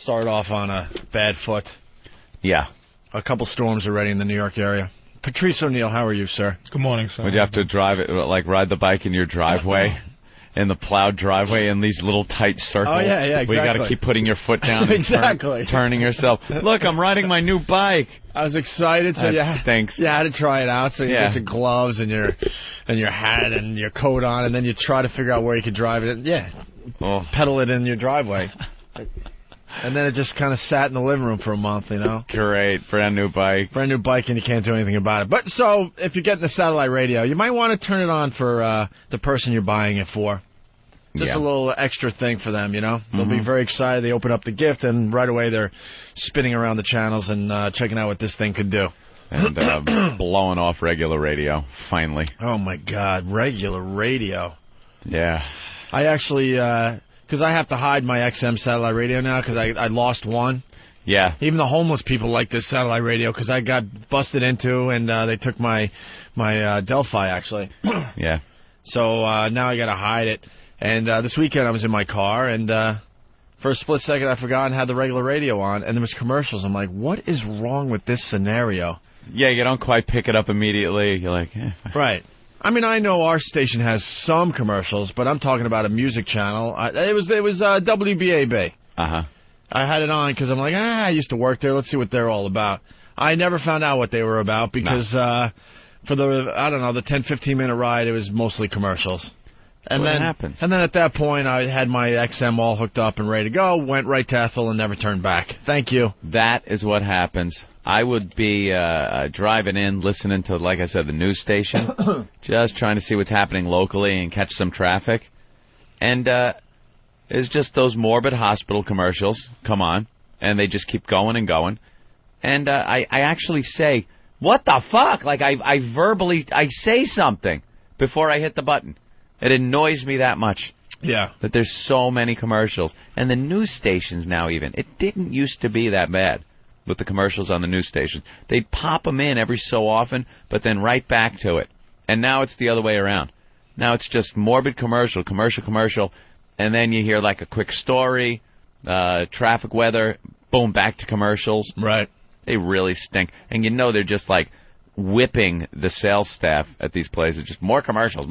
start off on a bad foot. Yeah. A couple storms already in the New York area. Patrice O'Neal, how are you, sir? Good morning, sir. Would you have to drive it, like ride the bike in your driveway? In the plowed driveway in these little tight circles. Oh, yeah, exactly. Where you got to keep putting your foot down and exactly. turning yourself. Look, I'm riding my new bike. I was excited, so stinks. You had to try it out. So you get your gloves and your hat and your coat on, and then you try to figure out where you could drive it. And, pedal it in your driveway. And then it just kind of sat in the living room for a month, you know. Great, brand new bike. Brand new bike, and you can't do anything about it. But so, if you're getting the satellite radio, you might want to turn it on for the person you're buying it for. Just a little extra thing for them, you know. They'll be very excited. They open up the gift, and right away they're spinning around the channels and checking out what this thing could do. And blowing off regular radio, finally. Oh, my God, regular radio. Yeah. I actually, because I have to hide my XM satellite radio now because I lost one. Yeah. Even the homeless people like this satellite radio because I got busted into, and they took my Delphi, actually. Yeah. So now I got to hide it. And this weekend I was in my car, and for a split second I forgot and had the regular radio on, and there was commercials. I'm like, what is wrong with this scenario? Yeah, you don't quite pick it up immediately. You're like, Right. I mean, I know our station has some commercials, but I'm talking about a music channel. It was WBAB. Uh-huh. I had it on because I'm like, I used to work there. Let's see what they're all about. I never found out what they were about because for the 10, 15-minute ride, it was mostly commercials. And then happens. And then at that point, I had my XM all hooked up and ready to go, went right to Ethel and never turned back. Thank you. That is what happens. I would be driving in, listening to, like I said, the news station, just trying to see what's happening locally and catch some traffic. And it's just those morbid hospital commercials come on, and they just keep going and going. And I actually say, what the fuck? Like, I verbally say something before I hit the button. It annoys me that much. Yeah. That there's so many commercials. And the news stations now even. It didn't used to be that bad with the commercials on the news stations. They'd pop them in every so often, but then right back to it. And now it's the other way around. Now it's just morbid commercial, and then you hear like a quick story, traffic weather, boom, back to commercials. Right. They really stink. And you know they're just like whipping the sales staff at these places. Just more commercials.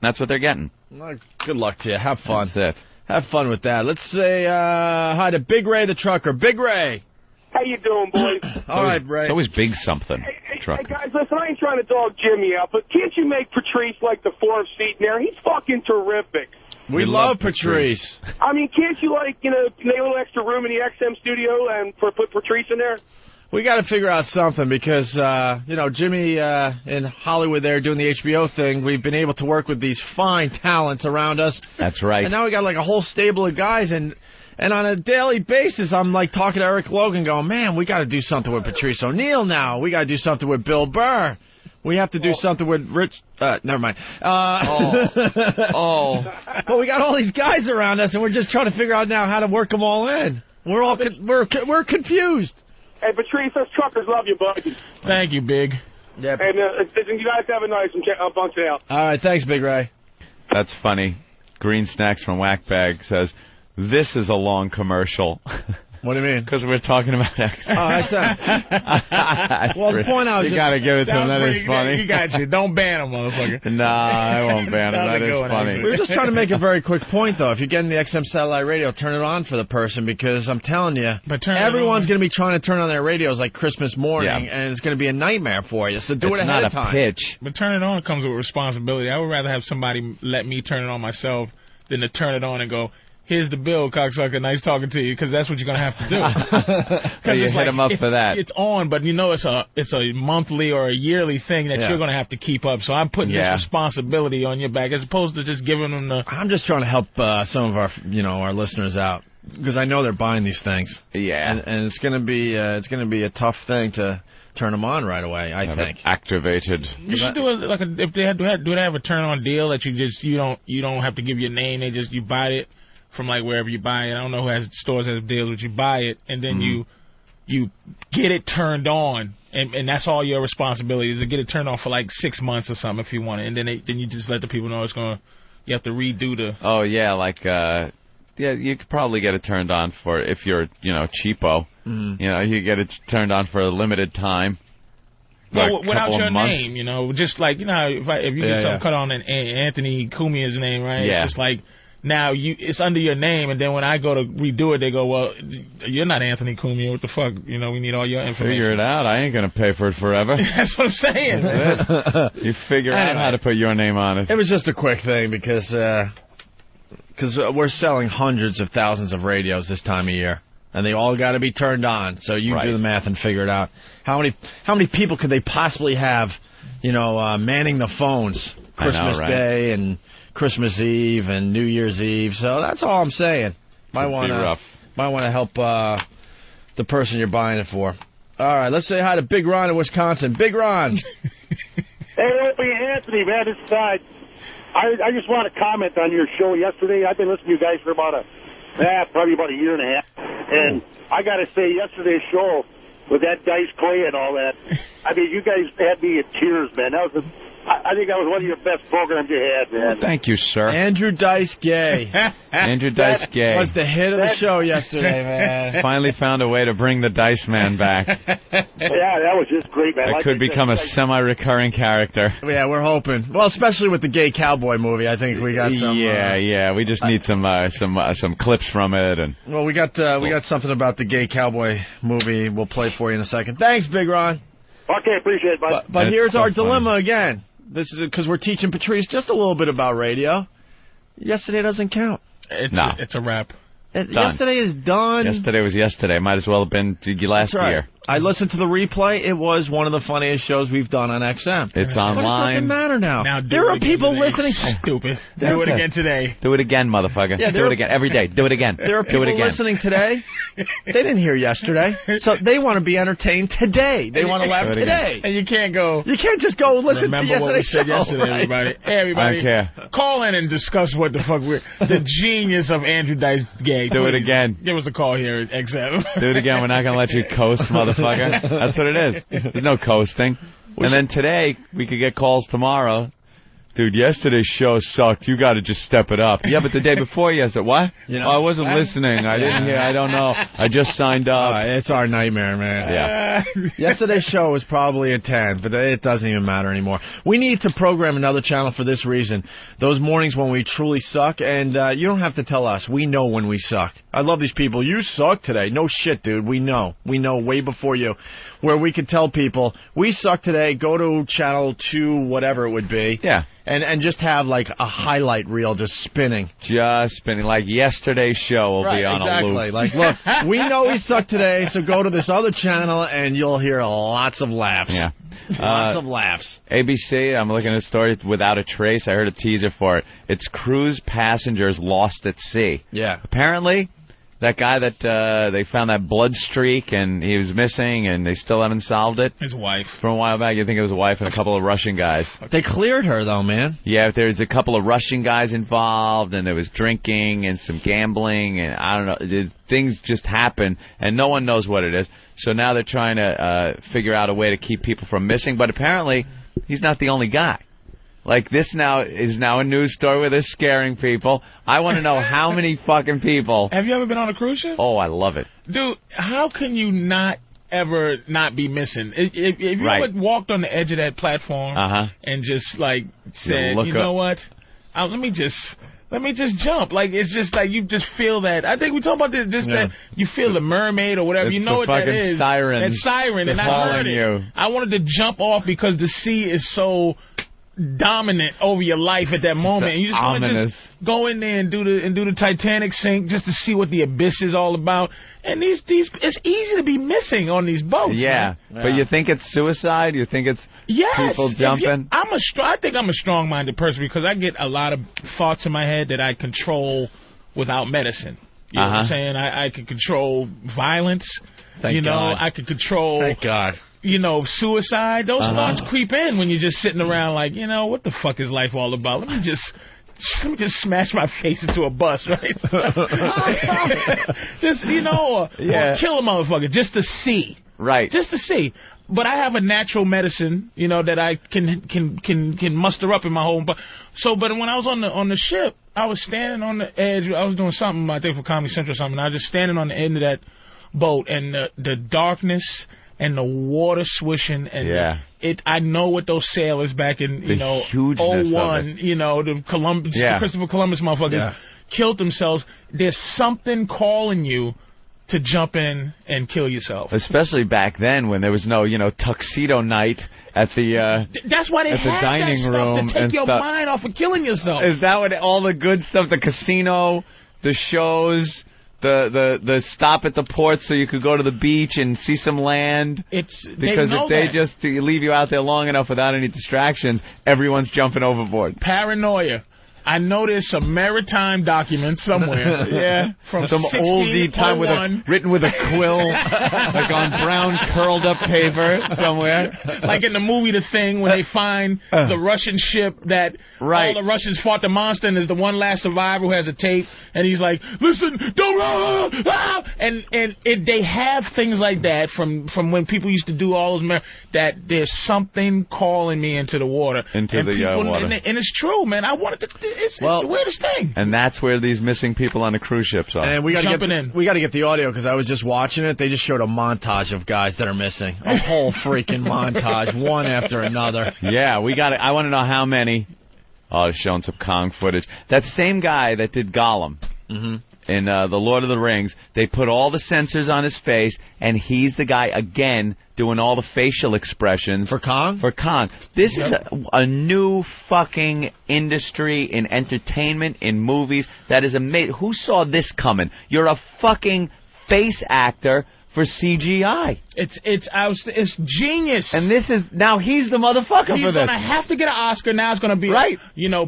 That's what they're getting. Well, good luck to you. Have fun. That's it. Have fun with that. Let's say hi to Big Ray the trucker. Big Ray. How you doing, boys? All right, Ray. It's always big something. Hey, guys, listen, I ain't trying to dog Jimmy out, but can't you make Patrice like the fourth seat in there? He's fucking terrific. We love Patrice. I mean, can't you, nail a little extra room in the XM studio and put Patrice in there? We got to figure out something because, Jimmy in Hollywood there doing the HBO thing, we've been able to work with these fine talents around us. That's right. And now we got like a whole stable of guys, and on a daily basis, I'm like talking to Eric Logan going, man, we got to do something with Patrice O'Neal now. We got to do something with Bill Burr. We have to do something with Rich. Never mind. Well, we got all these guys around us, and we're just trying to figure out now how to work them all in. We're all we're confused. Hey, Patrice, us truckers love you, buddy. Thank you, Big. Yeah. And you guys have a nice one. I'll bunch it out. All right, thanks, Big Ray. That's funny. Green Snacks from Whackbag says, this is a long commercial. What do you mean? Because we're talking about XM. Oh, XM. Well, the point I was you got to give it to him. That is funny. You got you. Don't ban him, motherfucker. Nah, I won't ban him. That is funny. We were just trying to make a very quick point, though. If you're getting the XM satellite radio, turn it on for the person because I'm telling you, everyone's going to be trying to turn on their radios like Christmas morning, and it's going to be a nightmare for you. So do it ahead of time. It's not a pitch. But turn it on comes with responsibility. I would rather have somebody let me turn it on myself than to turn it on and go, here's the bill, cocksucker. Nice talking to you, because that's what you're gonna have to do. Because you hit him up for that. It's on, but it's a monthly or a yearly thing that you're gonna have to keep up. So I'm putting this responsibility on your back, as opposed to just giving them the. I'm just trying to help some of our listeners out because I know they're buying these things. Yeah, and it's gonna be a tough thing to turn them on right away. I think activated. You should do it if they do they have a turn on deal that you don't have to give your name. You buy it from like wherever you buy it. I don't know who has stores that have deals, but you buy it and then you get it turned on, and that's all your responsibility is to get it turned on for like 6 months or something if you want it, and then you just let the people know you have to redo the. Oh yeah, like yeah, you could probably get it turned on for if you're, cheapo. Mm-hmm. You get it turned on for a limited time. Well, without your name, just like, if you get something cut on Anthony Cumia's name, right? Yeah. It's just like, now it's under your name, and then when I go to redo it, they go, well, you're not Anthony Cumia. What the fuck? We need all your information. Figure it out. I ain't going to pay for it forever. That's what I'm saying. You figure out how to put your name on it. It was just a quick thing because we're selling hundreds of thousands of radios this time of year. And they all got to be turned on. So you do the math and figure it out. How many people could they possibly have, manning the phones Christmas Day and Christmas Eve and New Year's Eve? So that's all I'm saying. Might want to help the person you're buying it for. All right, let's say hi to Big Ron in Wisconsin. Big Ron. Hey, Opie and Anthony, man. It's I just want to comment on your show yesterday. I've been listening to you guys for probably about a year and a half. And I got to say, yesterday's show with that Dice Clay and all that, I mean, you guys had me in tears, man. I think that was one of your best programs you had, man. Well, thank you, sir. Andrew Dice Gay. Andrew Dice Gay was the hit of the show yesterday, man. Finally found a way to bring the Dice Man back. Yeah, that was just great, man. That could become a semi-recurring character. Yeah, we're hoping. Well, especially with the gay cowboy movie, I think we got some. Yeah. We just need some clips from it, and. Well, we got something about the gay cowboy movie. We'll play for you in a second. Thanks, Big Ron. Okay, appreciate it, bud. But here's our dilemma again. This is because we're teaching Patrice just a little bit about radio. Yesterday doesn't count. It's a wrap. Yesterday is done. Yesterday was yesterday. Might as well have been last year. I listened to the replay. It was one of the funniest shows we've done on XM. It's online. But it doesn't matter now. There are people listening. Stupid. Do it again today. Do it again, motherfucker. Yeah, do it again. Every day. Do it again. There are people listening today. They didn't hear yesterday. So they want to be entertained today. They want to laugh today. And you can't just go listen to yesterday's what we said show, yesterday, right? everybody. Hey, everybody. I don't care. Call in and discuss what the fuck the genius of Andrew Dice Gay. Do it again. Give us a call here at XM. Do it again. We're not going to let you coast, motherfucker. That's what it is. There's no coasting. And then today, we could get calls tomorrow. Dude, yesterday's show sucked. You got to just step it up. Yeah, but the day before, what? I wasn't listening. I didn't hear. I don't know. I just signed up. It's our nightmare, man. Yeah. Yesterday's show was probably a 10, but it doesn't even matter anymore. We need to program another channel for this reason. Those mornings when we truly suck, and you don't have to tell us. We know when we suck. I love these people. You suck today. No shit, dude. We know. We know way before you. Where we could tell people, we suck today, go to channel 2, whatever it would be. Yeah. And just have, like, a highlight reel just spinning. Just spinning. Like yesterday's show will be on a loop. Like, look, we know we suck today, so go to this other channel and you'll hear lots of laughs. Yeah. Lots of laughs. ABC, I'm looking at a story without a trace. I heard a teaser for it. It's cruise passengers lost at sea. Yeah. Apparently, that guy that they found that blood streak and he was missing and they still haven't solved it. His wife. From a while back, you think it was a wife and a couple of Russian guys. They cleared her, though, man. Yeah, there's a couple of Russian guys involved and there was drinking and some gambling and I don't know. Things just happen and no one knows what it is. So now they're trying to figure out a way to keep people from missing. But apparently, he's not the only guy. Like, this now is a news story where they're scaring people. I want to know how many fucking people. Have you ever been on a cruise ship? Oh, I love it. Dude, how can you not ever not be missing? If you ever walked on the edge of that platform and just, like, said, you know what? Let me just jump. Like, it's just like you just feel that. I think we talk about this, that you feel the mermaid or whatever. You know what that is. Siren. That siren. And I heard it. I wanted to jump off because the sea is so dominant over your life at that moment, and you just want to just go in there and do the Titanic sink just to see what the abyss is all about. And these it's easy to be missing on these boats. Yeah, but you think it's suicide? You think it's people jumping? I think I'm a strong-minded person because I get a lot of thoughts in my head that I control without medicine. You know what I'm saying? I can control violence. Thank God. I can control. Thank God. Suicide. Those thoughts creep in when you're just sitting around like, what the fuck is life all about? Let me just smash my face into a bus, right? Just, or kill a motherfucker just to see Right. Just to see. But I have a natural medicine, you know, that I can muster up in my whole. But when I was on the ship, I was standing on the edge. I was doing something, I think, for Comedy Central or something. I was just standing on the end of that boat, and the darkness and the water swishing, and I know what those sailors back in the 01, you know, the Christopher Columbus motherfuckers killed themselves. There's something calling you to jump in and kill yourself. Especially back then when there was no, tuxedo night at the that's why they at the had dining that room stuff to take and your stuff. mind off of killing yourself. Is that what all the good stuff, the casino, the shows, the stop at the port so you could go to the beach and see some land? Because if they just leave you out there long enough without any distractions, everyone's jumping overboard. Paranoia. I know there's some maritime documents somewhere. From some oldie time written with a quill, like on brown curled up paper somewhere. Like in the movie The Thing, when they find the Russian ship that all the Russians fought the monster, and there's the one last survivor who has a tape, and he's like, "Listen, don't they have things like that from when people used to do all those that there's something calling me into the water. Into the water. And it's true, man. I wanted to. It's the weirdest thing. And that's where these missing people on the cruise ships are. And we got to get the audio because I was just watching it. They just showed a montage of guys that are missing. A whole freaking montage, one after another. Yeah, we got it. I want to know how many. Oh, showing some Kong footage. That same guy that did Gollum in The Lord of the Rings, they put all the sensors on his face, and he's the guy, again, doing all the facial expressions. For Kong? For Kong. This is a new fucking industry in entertainment, in movies, that is amazing. Who saw this coming? You're a fucking face actor for CGI. It's genius. And this is, now he's the motherfucker for this. He's going to have to get an Oscar. Now it's going to be,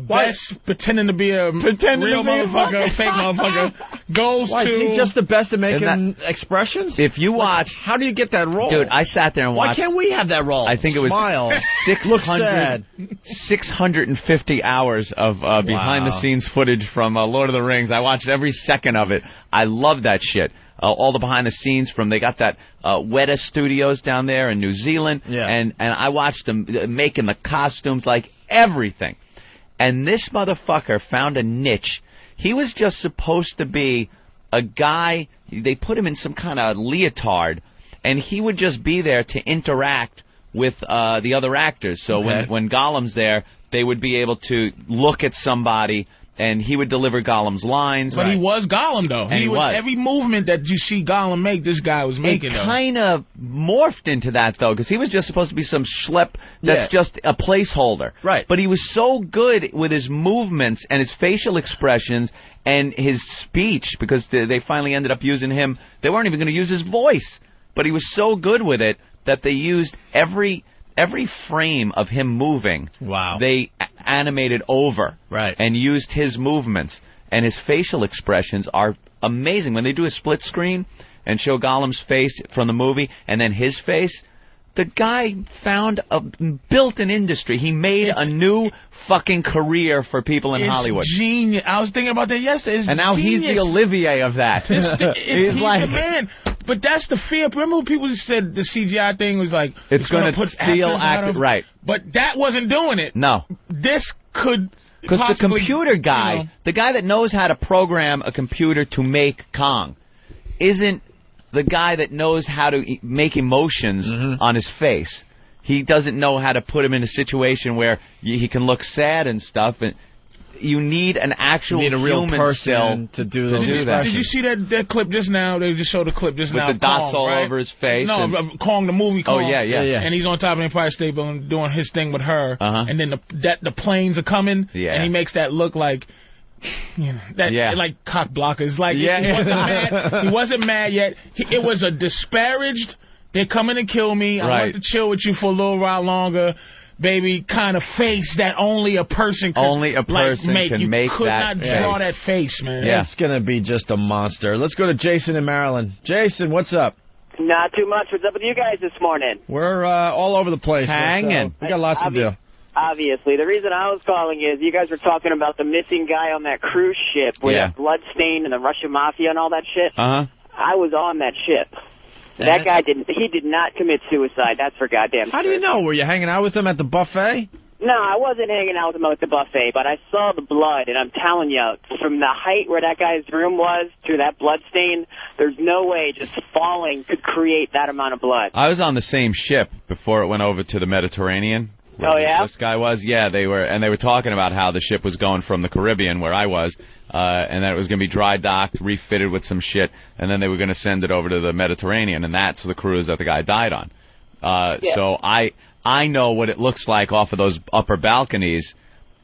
best pretending to be a real motherfucker, a fake motherfucker. Goes to... Is he just the best at making expressions? If you watch... How do you get that role? Dude, I sat there and watched... Why can't we have that role? I think it was 650 hours of behind-the-scenes footage from Lord of the Rings. I watched every second of it. I love that shit. All the behind the scenes they got that Weta Studios down there in New Zealand, and I watched them making the costumes, like everything. And this motherfucker found a niche. He was just supposed to be a guy, they put him in some kind of leotard, and he would just be there to interact with the other actors. So when Gollum's there, they would be able to look at somebody, and he would deliver Gollum's lines. But he was Gollum, though. And he was. Every movement that you see Gollum make, this guy was making. It kind of morphed into that, though, because he was just supposed to be some schlep that's just a placeholder. Right. But he was so good with his movements and his facial expressions and his speech, because they finally ended up using him. They weren't even going to use his voice. But he was so good with it that they used every frame of him moving. Wow. They animated over. Right. And used his movements. And his facial expressions are amazing. When they do a split screen and show Gollum's face from the movie and then his face, the guy built an industry. He made a new fucking career for people in Hollywood. Genius. I was thinking about that yesterday. And now he's the Olivier of that. He's like the man. But that's the fear. Remember when people said the CGI thing was like... It's going to steal actors. Right. But that wasn't doing it. No. This could... Because the computer guy, the guy that knows how to program a computer to make Kong, isn't the guy that knows how to make emotions on his face. He doesn't know how to put him in a situation where he can look sad and stuff. And you need an actual real person to do those expressions. Did you see that clip just now? They just showed a clip just now. With the dots all over his face. No, Kong, the movie Kong. Oh, yeah. And he's on top of the Empire State Building doing his thing with her. And then the planes are coming. Yeah. And he makes that look like... like cock blockers. Like he wasn't mad. He wasn't mad yet. It was a disparaged. They're coming to kill me. I want to chill with you for a little while longer, baby. Kind of face that only a person can make. You could not draw that face, man. Yeah. It's gonna be just a monster. Let's go to Jason in Maryland. Jason, what's up? Not too much. What's up with you guys this morning? We're all over the place. Hanging. We got lots to do. Obviously. The reason I was calling is you guys were talking about the missing guy on that cruise ship with that bloodstain and the Russian mafia and all that shit. I was on that ship. That guy did not commit suicide. That's for goddamn sure. How do you know? Were you hanging out with him at the buffet? No, I wasn't hanging out with him at the buffet, but I saw the blood, and I'm telling you, from the height where that guy's room was to that blood stain, there's no way just falling could create that amount of blood. I was on the same ship before it went over to the Mediterranean. Oh, yeah? This guy was? Yeah, they were talking about how the ship was going from the Caribbean, where I was, and that it was going to be dry docked, refitted with some shit, and then they were going to send it over to the Mediterranean, and that's the cruise that the guy died on. Yeah. So I know what it looks like off of those upper balconies,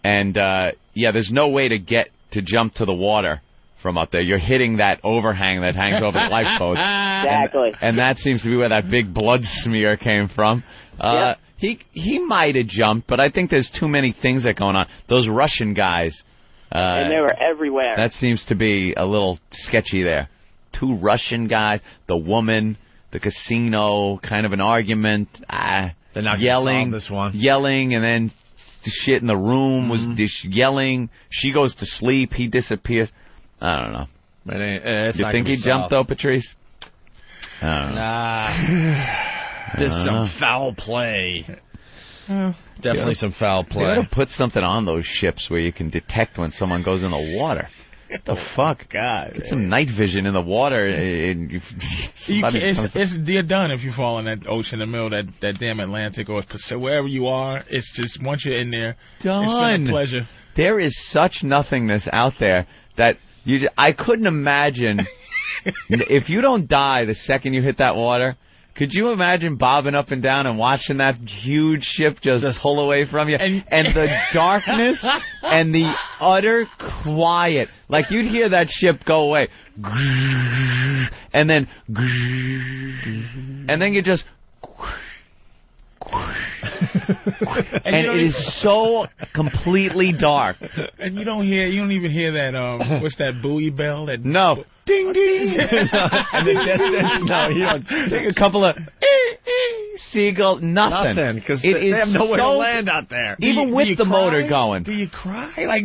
and there's no way to jump to the water from up there. You're hitting that overhang that hangs over the lifeboat. Exactly. And that seems to be where that big blood smear came from. Yep. He might have jumped, but I think there's too many things that going on. Those Russian guys. And they were everywhere. That seems to be a little sketchy there. 2 Russian guys, the woman, the casino, kind of an argument. They're not yelling, this one. Yelling, and then the shit in the room was yelling. She goes to sleep. He disappears. I don't know. You think he jumped, though, Patrice? I don't know. Nah. There's some foul play. Definitely some foul play. You gotta put something on those ships where you can detect when someone goes in the water. What the fuck? God. Get some night vision in the water. You're done if you fall in that ocean in the middle of that damn Atlantic or wherever you are. It's just, once you're in there, done. It's been a pleasure. There is such nothingness out there that I couldn't imagine if you don't die the second you hit that water. Could you imagine bobbing up and down and watching that huge ship just pull away from you? And the darkness and the utter quiet. Like, you'd hear that ship go away. And then you just... and it is so completely dark. And you don't even hear that, what's that buoy bell? That no. Ding, ding. And the distance, no, you don't. Take a couple of seagull, nothing. Because they have nowhere to land out there. Even with the motor going. Do you cry? Like,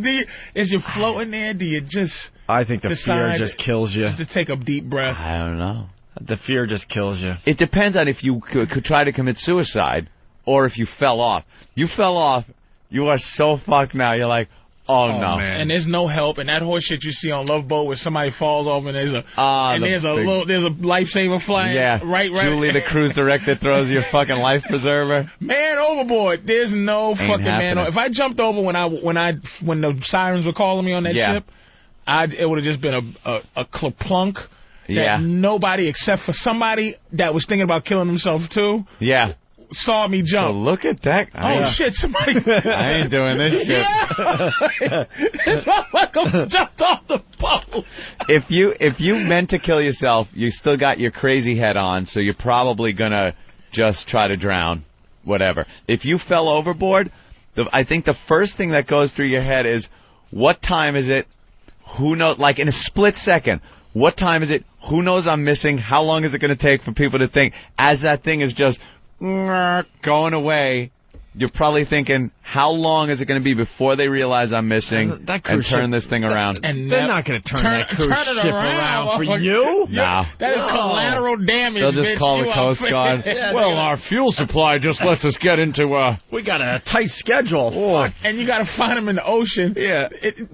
as you're floating there, do you just... I think the fear just kills you. Just to take a deep breath. I don't know. The fear just kills you. It depends on if you could try to commit suicide or if you fell off. You fell off, you are so fucked now. You're like, oh no. Man. And there's no help. And that horse shit you see on Love Boat where somebody falls off and there's a lifesaver flying. Yeah. Right. Julie, the cruise director, throws your fucking life preserver. Man overboard. There's no fucking man. If I jumped over when the sirens were calling me on that ship, it would have just been a plunk. That nobody except for somebody that was thinking about killing himself too. Yeah. Saw me jump. So look at that. Shit, somebody. I ain't doing this shit. Yeah. This motherfucker jumped off the boat. If you meant to kill yourself, you still got your crazy head on, so you're probably gonna just try to drown. Whatever. If you fell overboard, I think the first thing that goes through your head is, what time is it? Who knows? Like, in a split second. What time is it? Who knows I'm missing? How long is it going to take for people to think? As that thing is just going away, you're probably thinking, how long is it going to be before they realize I'm missing and turn this thing around? And they're not going to turn that cruise ship around for you. No. That is collateral damage. They'll just call the Coast Guard. Well, our fuel supply just lets us get into we got a tight schedule. And you got to find them in the ocean. Yeah.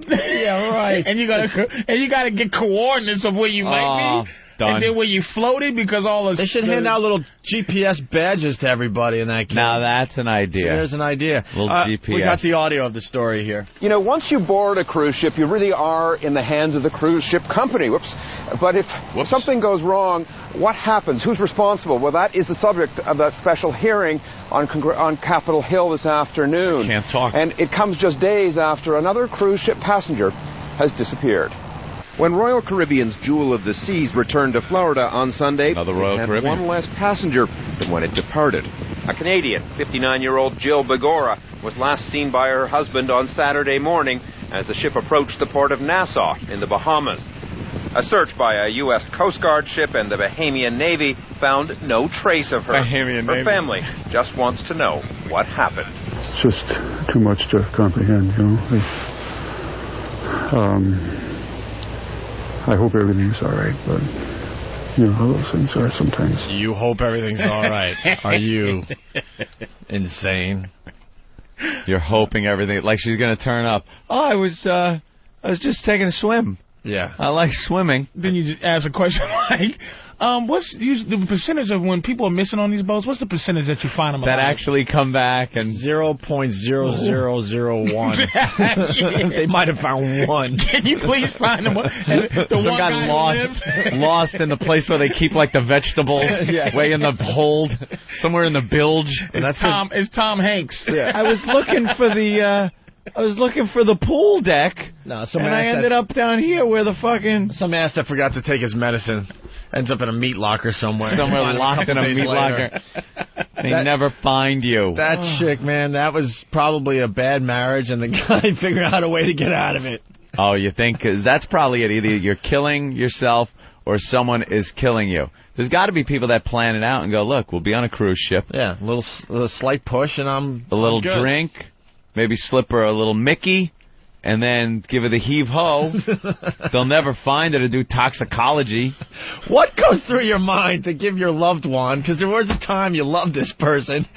Yeah, right. And you got to get coordinates of where you might be. Done. And then when you floated, because they should hand out little GPS badges to everybody in that case. Now that's an idea. There's an idea. Little GPS. We got the audio of the story here. You know, once you board a cruise ship, you really are in the hands of the cruise ship company. But if something goes wrong, what happens? Who's responsible? Well, that is the subject of that special hearing on Capitol Hill this afternoon. Can't talk. And it comes just days after another cruise ship passenger has disappeared. When Royal Caribbean's Jewel of the Seas returned to Florida on Sunday, it had one less passenger than when it departed. A Canadian, 59-year-old Jill Begora, was last seen by her husband on Saturday morning as the ship approached the port of Nassau in the Bahamas. A search by a U.S. Coast Guard ship and the Bahamian Navy found no trace of her. Her family just wants to know what happened. It's just too much to comprehend, you know. I hope everything's all right, but you know how those things are sometimes. You hope everything's all right. Are you insane? You're hoping everything, like she's going to turn up. Oh, I was just taking a swim. Yeah. I like swimming. Then you just ask a question like, what's the percentage of when people are missing on these boats? What's the percentage that you find them that alive? actually come back? And 0.0001. They might have found one. Can you please find them? Some guy lost in the place where they keep like the vegetables, way in the hold, somewhere in the bilge. It's Tom Hanks. Yeah. I was looking for the pool deck, and I ended up down here where the fucking... Some ass that forgot to take his medicine ends up in a meat locker somewhere. Somewhere locked in a meat locker. They never find you. That chick, man, that was probably a bad marriage, and the guy figured out a way to get out of it. Oh, you think? 'Cause that's probably it. Either you're killing yourself or someone is killing you. There's got to be people that plan it out and go, look, we'll be on a cruise ship. Yeah, a little slight push, and I'm good. Drink. Maybe slip her a little Mickey, and then give her the heave-ho. They'll never find her to do toxicology. What goes through your mind to give your loved one, because there was a time you loved this person,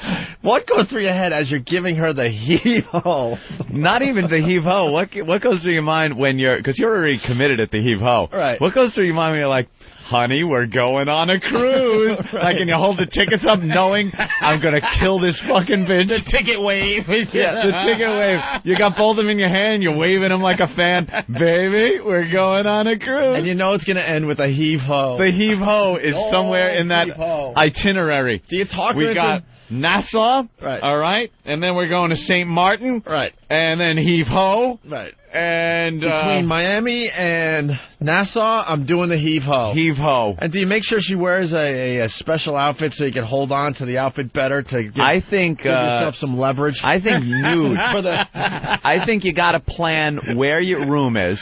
what goes through your head as you're giving her the heave-ho? Not even the heave-ho. What goes through your mind when because you're already committed at the heave-ho. Right. What goes through your mind when you're like, honey, we're going on a cruise. Right. Like, and you hold the tickets up knowing I'm going to kill this fucking bitch. The ticket wave. Yeah, the ticket wave. You got both of them in your hand. You're waving them like a fan. Baby, we're going on a cruise. And you know it's going to end with a heave-ho. The heave-ho is somewhere in that itinerary. Do you talk We with got Nassau, right? All right, and then we're going to St. Martin, right? And then heave-ho, right? And between Miami and Nassau, I'm doing the heave-ho. Heave-ho. And do you make sure she wears a special outfit so you can hold on to the outfit better to give yourself some leverage? I think nude. I think you got to plan where your room is.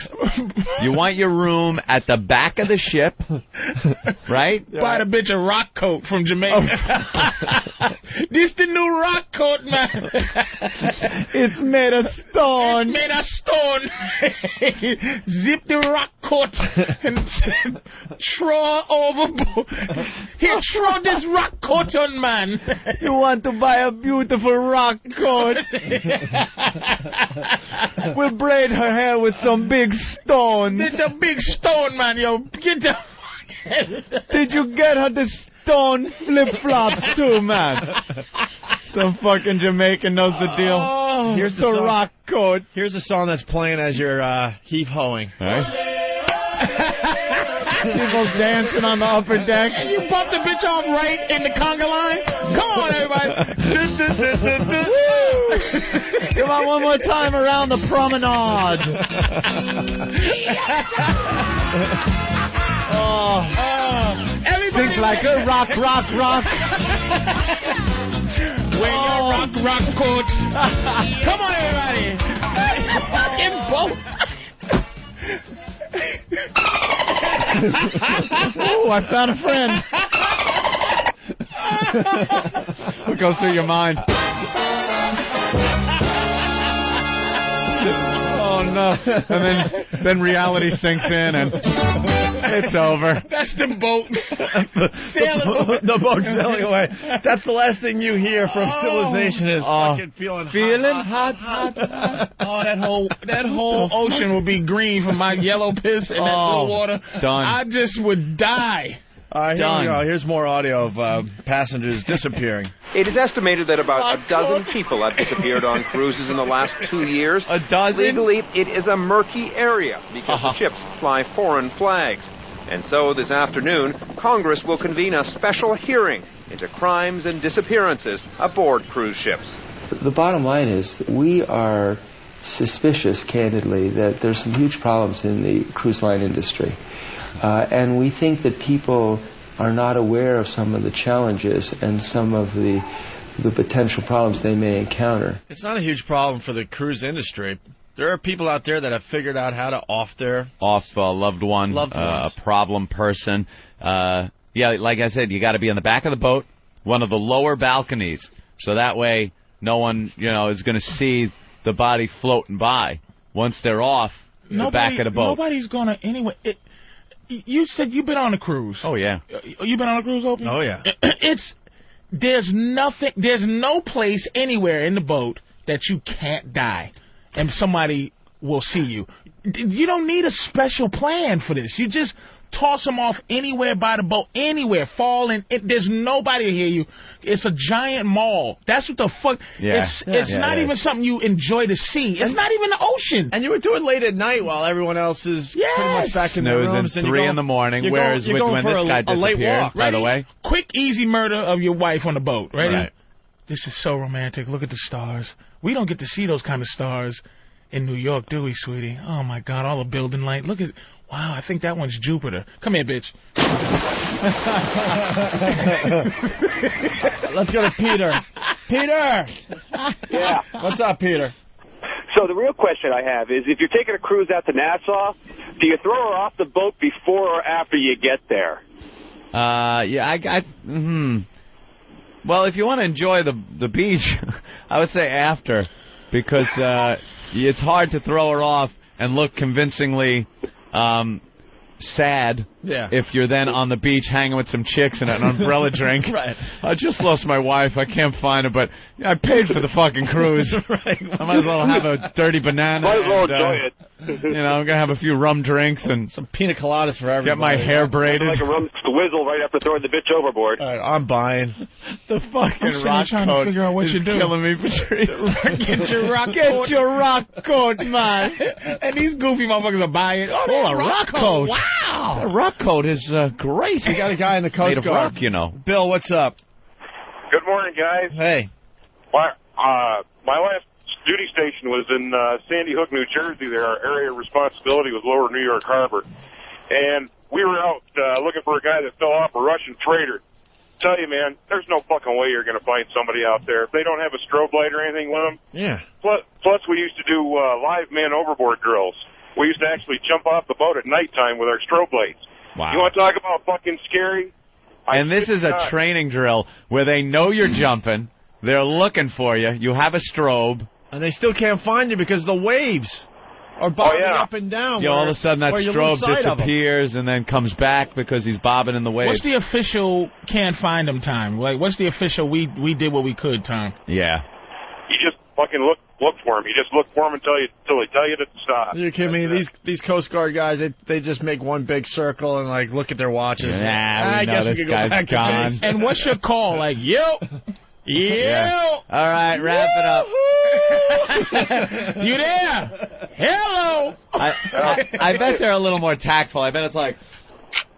You want your room at the back of the ship, right? Buy the bitch a rock coat from Jamaica. This the new rock coat, man. It's made of stone. It's made of stone. Zip the rock coat and throw overboard. Here, throw this rock coat on, man. You want to buy a beautiful rock coat? We'll braid her hair with some big stones. This is a big stone, man. Yo, get the... Did you get her the stone flip-flops too, man? Some fucking Jamaican knows the deal. Oh, here's the rock coat. Here's a song that's playing as you're heave-hoing. Right. People dancing on the upper deck. And you bump the bitch off right in the conga line. Come on, everybody. Come on, one more time around the promenade. Sing like a rock, rock, rock. Wear your rock, rock coat. Come on, everybody. Fucking boat. Oh, I found a friend. What goes through your mind? Oh, no. And then reality sinks in and it's over. That's the boat. The boat's sailing away. That's the last thing you hear from civilization is fucking feeling hot. Oh, that whole ocean will be green from my yellow piss and that blue water. Done. I just would die. Here we go. Here's more audio of passengers disappearing. It is estimated that about a dozen people have disappeared on cruises in the last 2 years. A dozen? Legally, it is a murky area because the ships fly foreign flags. And so this afternoon, Congress will convene a special hearing into crimes and disappearances aboard cruise ships. The bottom line is that we are suspicious, candidly, that there's some huge problems in the cruise line industry. And we think that people are not aware of some of the challenges and some of the potential problems they may encounter. It's not a huge problem for the cruise industry. There are people out there that have figured out how to off a loved one, a problem person. Yeah, like I said, you got to be on the back of the boat, one of the lower balconies, so that way no one, is going to see the body floating by. Once they're off the back of the boat. Nobody's going to anyway. You said you've been on a cruise. Oh, yeah. You been on a cruise, Opie? Oh, yeah. There's no place anywhere in the boat that you can't die and somebody will see you. You don't need a special plan for this. You just toss them off anywhere by the boat, anywhere, fall in. There's nobody to hear you. It's a giant mall. That's what the fuck. Yeah. It's not even something you enjoy to see. It's not even the ocean. And you were doing late at night while everyone else is pretty much back in their rooms. And 3 in the morning, whereas when this guy disappeared, by the way. Quick, easy murder of your wife on the boat. Ready? Right. This is so romantic. Look at the stars. We don't get to see those kind of stars in New York, do we, sweetie? Oh, my God, all the building light. Look at... Wow, I think that one's Jupiter. Come here, bitch. Let's go to Peter. Peter! Yeah. What's up, Peter? So the real question I have is, if you're taking a cruise out to Nassau, do you throw her off the boat before or after you get there? Well, if you want to enjoy the beach, I would say after, because it's hard to throw her off and look convincingly sad if you're then on the beach hanging with some chicks and an umbrella drink. Right. I just lost my wife. I can't find her, but I paid for the fucking cruise. Right. I might as well have a dirty banana. Might as well enjoy it. You know, I'm going to have a few rum drinks and some pina coladas for everybody. Get my hair braided. Like a rum swizzle right after throwing the bitch overboard. All right, I'm buying. The fucking rock trying coat to figure out what is you do. killing me, Patrice. Get your rock coat. Get your rock coat, man. And these goofy motherfuckers are buying. Oh, a rock coat. Wow. The rock coat is great. We got a guy in the Coast Made of Guard. rock, you know. Bill, what's up? Good morning, guys. Hey. My last duty station was in Sandy Hook, New Jersey. There, our area of responsibility was Lower New York Harbor. And we were out looking for a guy that fell off a Russian freighter. Tell you, man, there's no fucking way you're going to find somebody out there. If they don't have a strobe light or anything with them. Yeah. Plus we used to do live man overboard drills. We used to actually jump off the boat at nighttime with our strobe lights. Wow. You want to talk about fucking scary? And this is a training drill where they know you're jumping. They're looking for you. You have a strobe. And they still can't find you because the waves are bobbing up and down. Yeah, all of a sudden that strobe disappears and then comes back because he's bobbing in the waves. What's the official can't find him time? Like, what's the official we did what we could time? Yeah. You just fucking look for him. You just look for him until they tell you to stop. Are you kidding me? These Coast Guard guys, they just make one big circle and like look at their watches. I guess this guy's gone. And what's your call? Like, yo. Yeah. All right, wrap it up. You there? Hello. I bet they're a little more tactful. I bet it's like,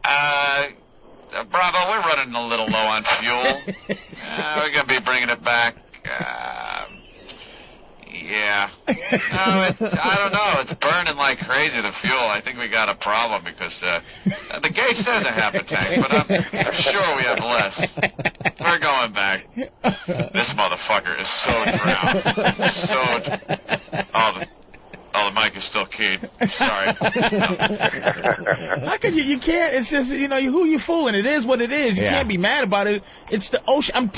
Bravo, we're running a little low on fuel. We're going to be bringing it back. Yeah. No, I don't know. It's burning like crazy, the fuel. I think we got a problem because the gauge says a half a tank, but I'm sure we have less. We're going back. This motherfucker is so drowned. Oh, the mic is still keyed. Sorry. How could you can't. It's just, you know, who you fooling. It is what it is. You can't be mad about it. It's the ocean.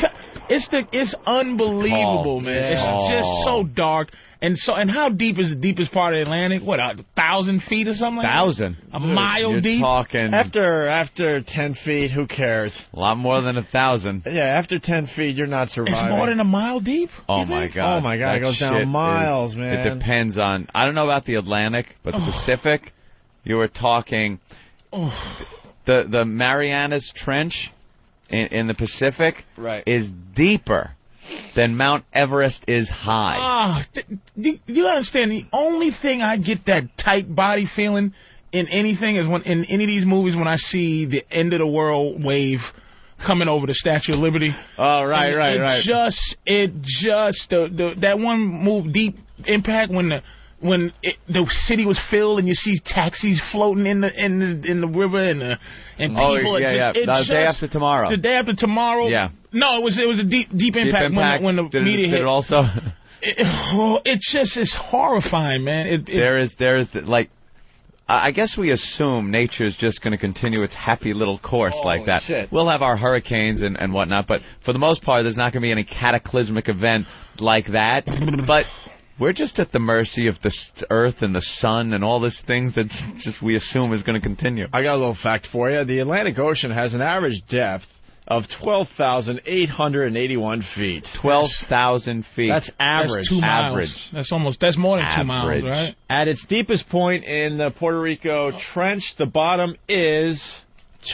It's unbelievable, man. It's just so dark. And how deep is the deepest part of the Atlantic? What, 1,000 feet or something like that? 1,000. A mile You're deep? Talking after 10 feet, who cares? A lot more than 1,000. Yeah, after 10 feet, you're not surviving. It's more than a mile deep? Oh, my God. Oh, my God. It goes down miles, man. It depends on... I don't know about the Atlantic, but the Pacific, you were talking... The Marianas Trench in the Pacific is deeper than Mount Everest is high. Do you understand? The only thing I get that tight body feeling in anything is when in any of these movies when I see the end of the world wave coming over the Statue of Liberty. Oh, right. It just that one move, Deep Impact, when the city was filled and you see taxis floating in the river and people. The day after tomorrow. The day after tomorrow. Yeah. No, it was a deep impact when the media hit. Did it also? It's horrifying, man. There is like. I guess we assume nature is just going to continue its happy little course like that. Shit. We'll have our hurricanes and whatnot, but for the most part, there's not going to be any cataclysmic event like that. But We're just at the mercy of the Earth and the sun and all these things that just we assume is going to continue. I got a little fact for you. The Atlantic Ocean has an average depth of 12,881 feet. 12,000 feet. That's average. That's 2 miles. Average. That's more than 2 Average. miles, right? At its deepest point in the Puerto Rico Trench, the bottom is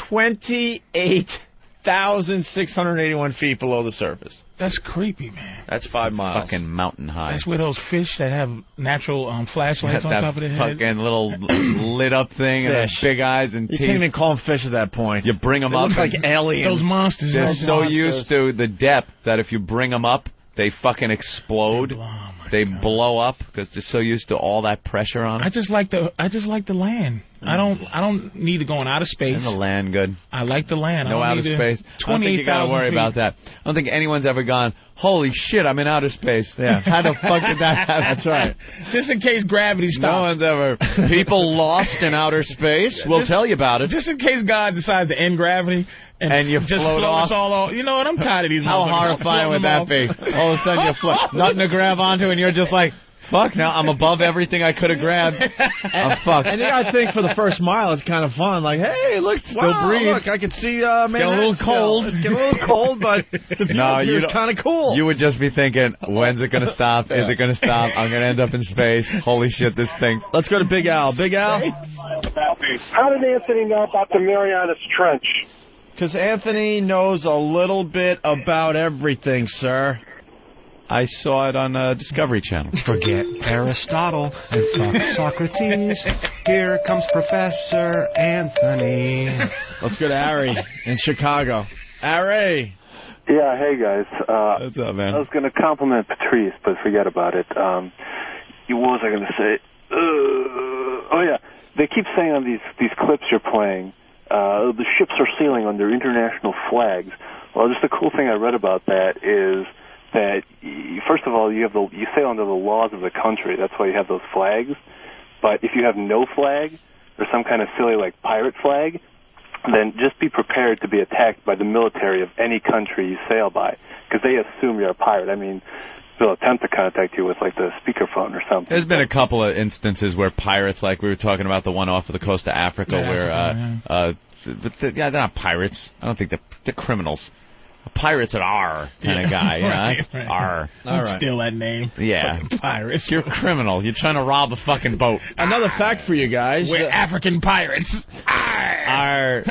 28,681 feet below the surface. That's creepy, man. That's 5 miles. Fucking mountain high. That's where those fish that have natural flashlights on top of their head. Fucking little lit up thing and those big eyes and You teeth. can't even call them fish at that point. You bring them They up. look like aliens. Those monsters. They're those so monsters. used to the depth that if you bring them up, they fucking explode. They blow up because they're so used to all that pressure on them. I just like the land. I don't need to go in outer space. And the land, good. I like the land. No outer space. I don't think you got to worry about that. I don't think anyone's ever gone, holy shit, I'm in outer space. Yeah. How the fuck did that happen? That's right. Just in case gravity stops. No one's ever. People lost in outer space. We'll tell you about it. Just in case God decides to end gravity. And you just float off. us all off. You know what? I'm tired of these. How horrifying would that be? All of a sudden you float. Nothing to grab onto and you're just like, fuck, now I'm above everything I could have grabbed. I'm fucked. And I think for the first mile, it's kind of fun. Like, hey, look, still breathe. Look, I can see Manhattan. Get a little cold. It's getting a little cold, but the view is kind of cool. You would just be thinking, when's it going to stop? Is it going to stop? I'm going to end up in space. Holy shit, this stinks. Let's go to Big Al. Big Al? How did Anthony know about the Marianas Trench? Because Anthony knows a little bit about everything, sir. I saw it on Discovery Channel. Forget Aristotle and fuck Socrates. Here comes Professor Anthony. Let's go to Ari in Chicago. Ari. Yeah, hey guys. What's up, man? I was going to compliment Patrice, but forget about it. What was I going to say? Oh yeah, they keep saying on these clips you're playing, the ships are sailing under international flags. Well, just the cool thing I read about that is that, first of all, you sail under the laws of the country. That's why you have those flags. But if you have no flag, or some kind of silly, like, pirate flag, then just be prepared to be attacked by the military of any country you sail by, because they assume you're a pirate. I mean, they'll attempt to contact you with, like, the speakerphone or something. There's been a couple of instances where pirates, like we were talking about the one off of the coast of Africa, they're not pirates. I don't think they're criminals. Pirates at R kind of guy, you know? Right. R. All right. Steal that name. Yeah. Fucking pirates. You're a criminal. You're trying to rob a fucking boat. Another fact for you guys. We're African pirates. Our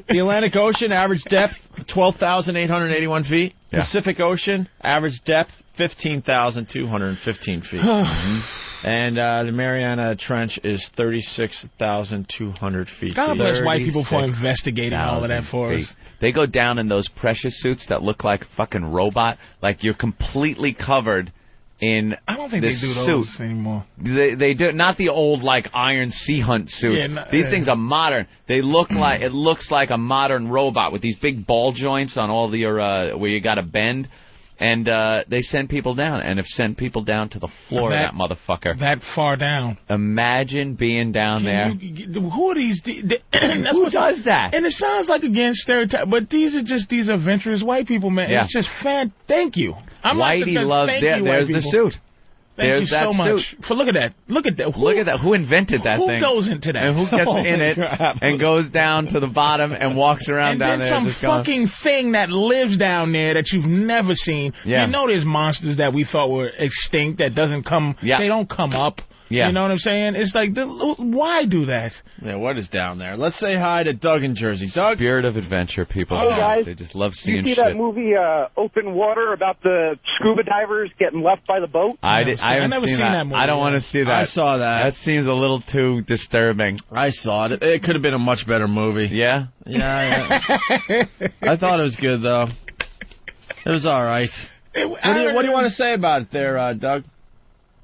the Atlantic Ocean, average depth, 12,881 feet. Yeah. Pacific Ocean, average depth, 15,215 feet. And the Mariana Trench is 36,200 feet. God bless white people for investigating all of that for us. They go down in those pressure suits that look like a fucking robot. Like you're completely covered in I don't think this they do suit. those anymore. They do not the old like Iron Sea Hunt suits. These things are modern. They look like it looks like a modern robot with these big ball joints on all the where you got to bend. And they send people down, and have sent people down to the floor of that motherfucker. That far down. Imagine being down there. Who are these? Who does that? And it sounds like against stereotype, but these are adventurous white people, man. Yeah. It's just thank you. Whitey loves that. There's the suit. Thank you so much. Look at that. Look at that. Look at that. Who invented that thing? Who goes into that? And who gets in it and goes down to the bottom and walks around down there? And then some fucking thing that lives down there that you've never seen. Yeah. You know there's monsters that we thought were extinct that doesn't come. Yeah. They don't come up. Yeah. You know what I'm saying? It's like, why do that? Yeah, what is down there? Let's say hi to Doug in Jersey. Doug? Spirit of adventure, people. Hey, guys. They just love seeing you see shit. that movie, Open Water, about the scuba divers getting left by the boat? I haven't never seen that movie. I don't want to see that. I saw that. That seems a little too disturbing. I saw it. It could have been a much better movie. Yeah? Yeah. I thought it was good, though. It was all right. What do you want to say about it there, Doug?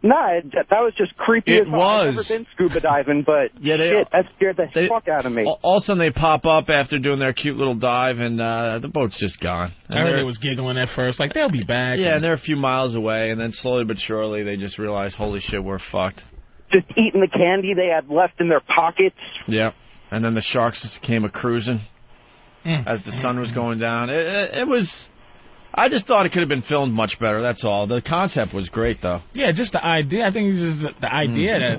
No, that was just creepy as hell. I've never been scuba diving, but that scared the fuck out of me. All of a sudden they pop up after doing their cute little dive, and the boat's just gone. I heard they was giggling at first, like they'll be back. Yeah, and they're a few miles away, and then slowly but surely they just realize, holy shit, we're fucked. Just eating the candy they had left in their pockets. Yeah, and then the sharks just came a-cruising as the sun was going down. It was I just thought it could have been filmed much better. That's all. The concept was great, though. Yeah, just the idea. I think it's just the idea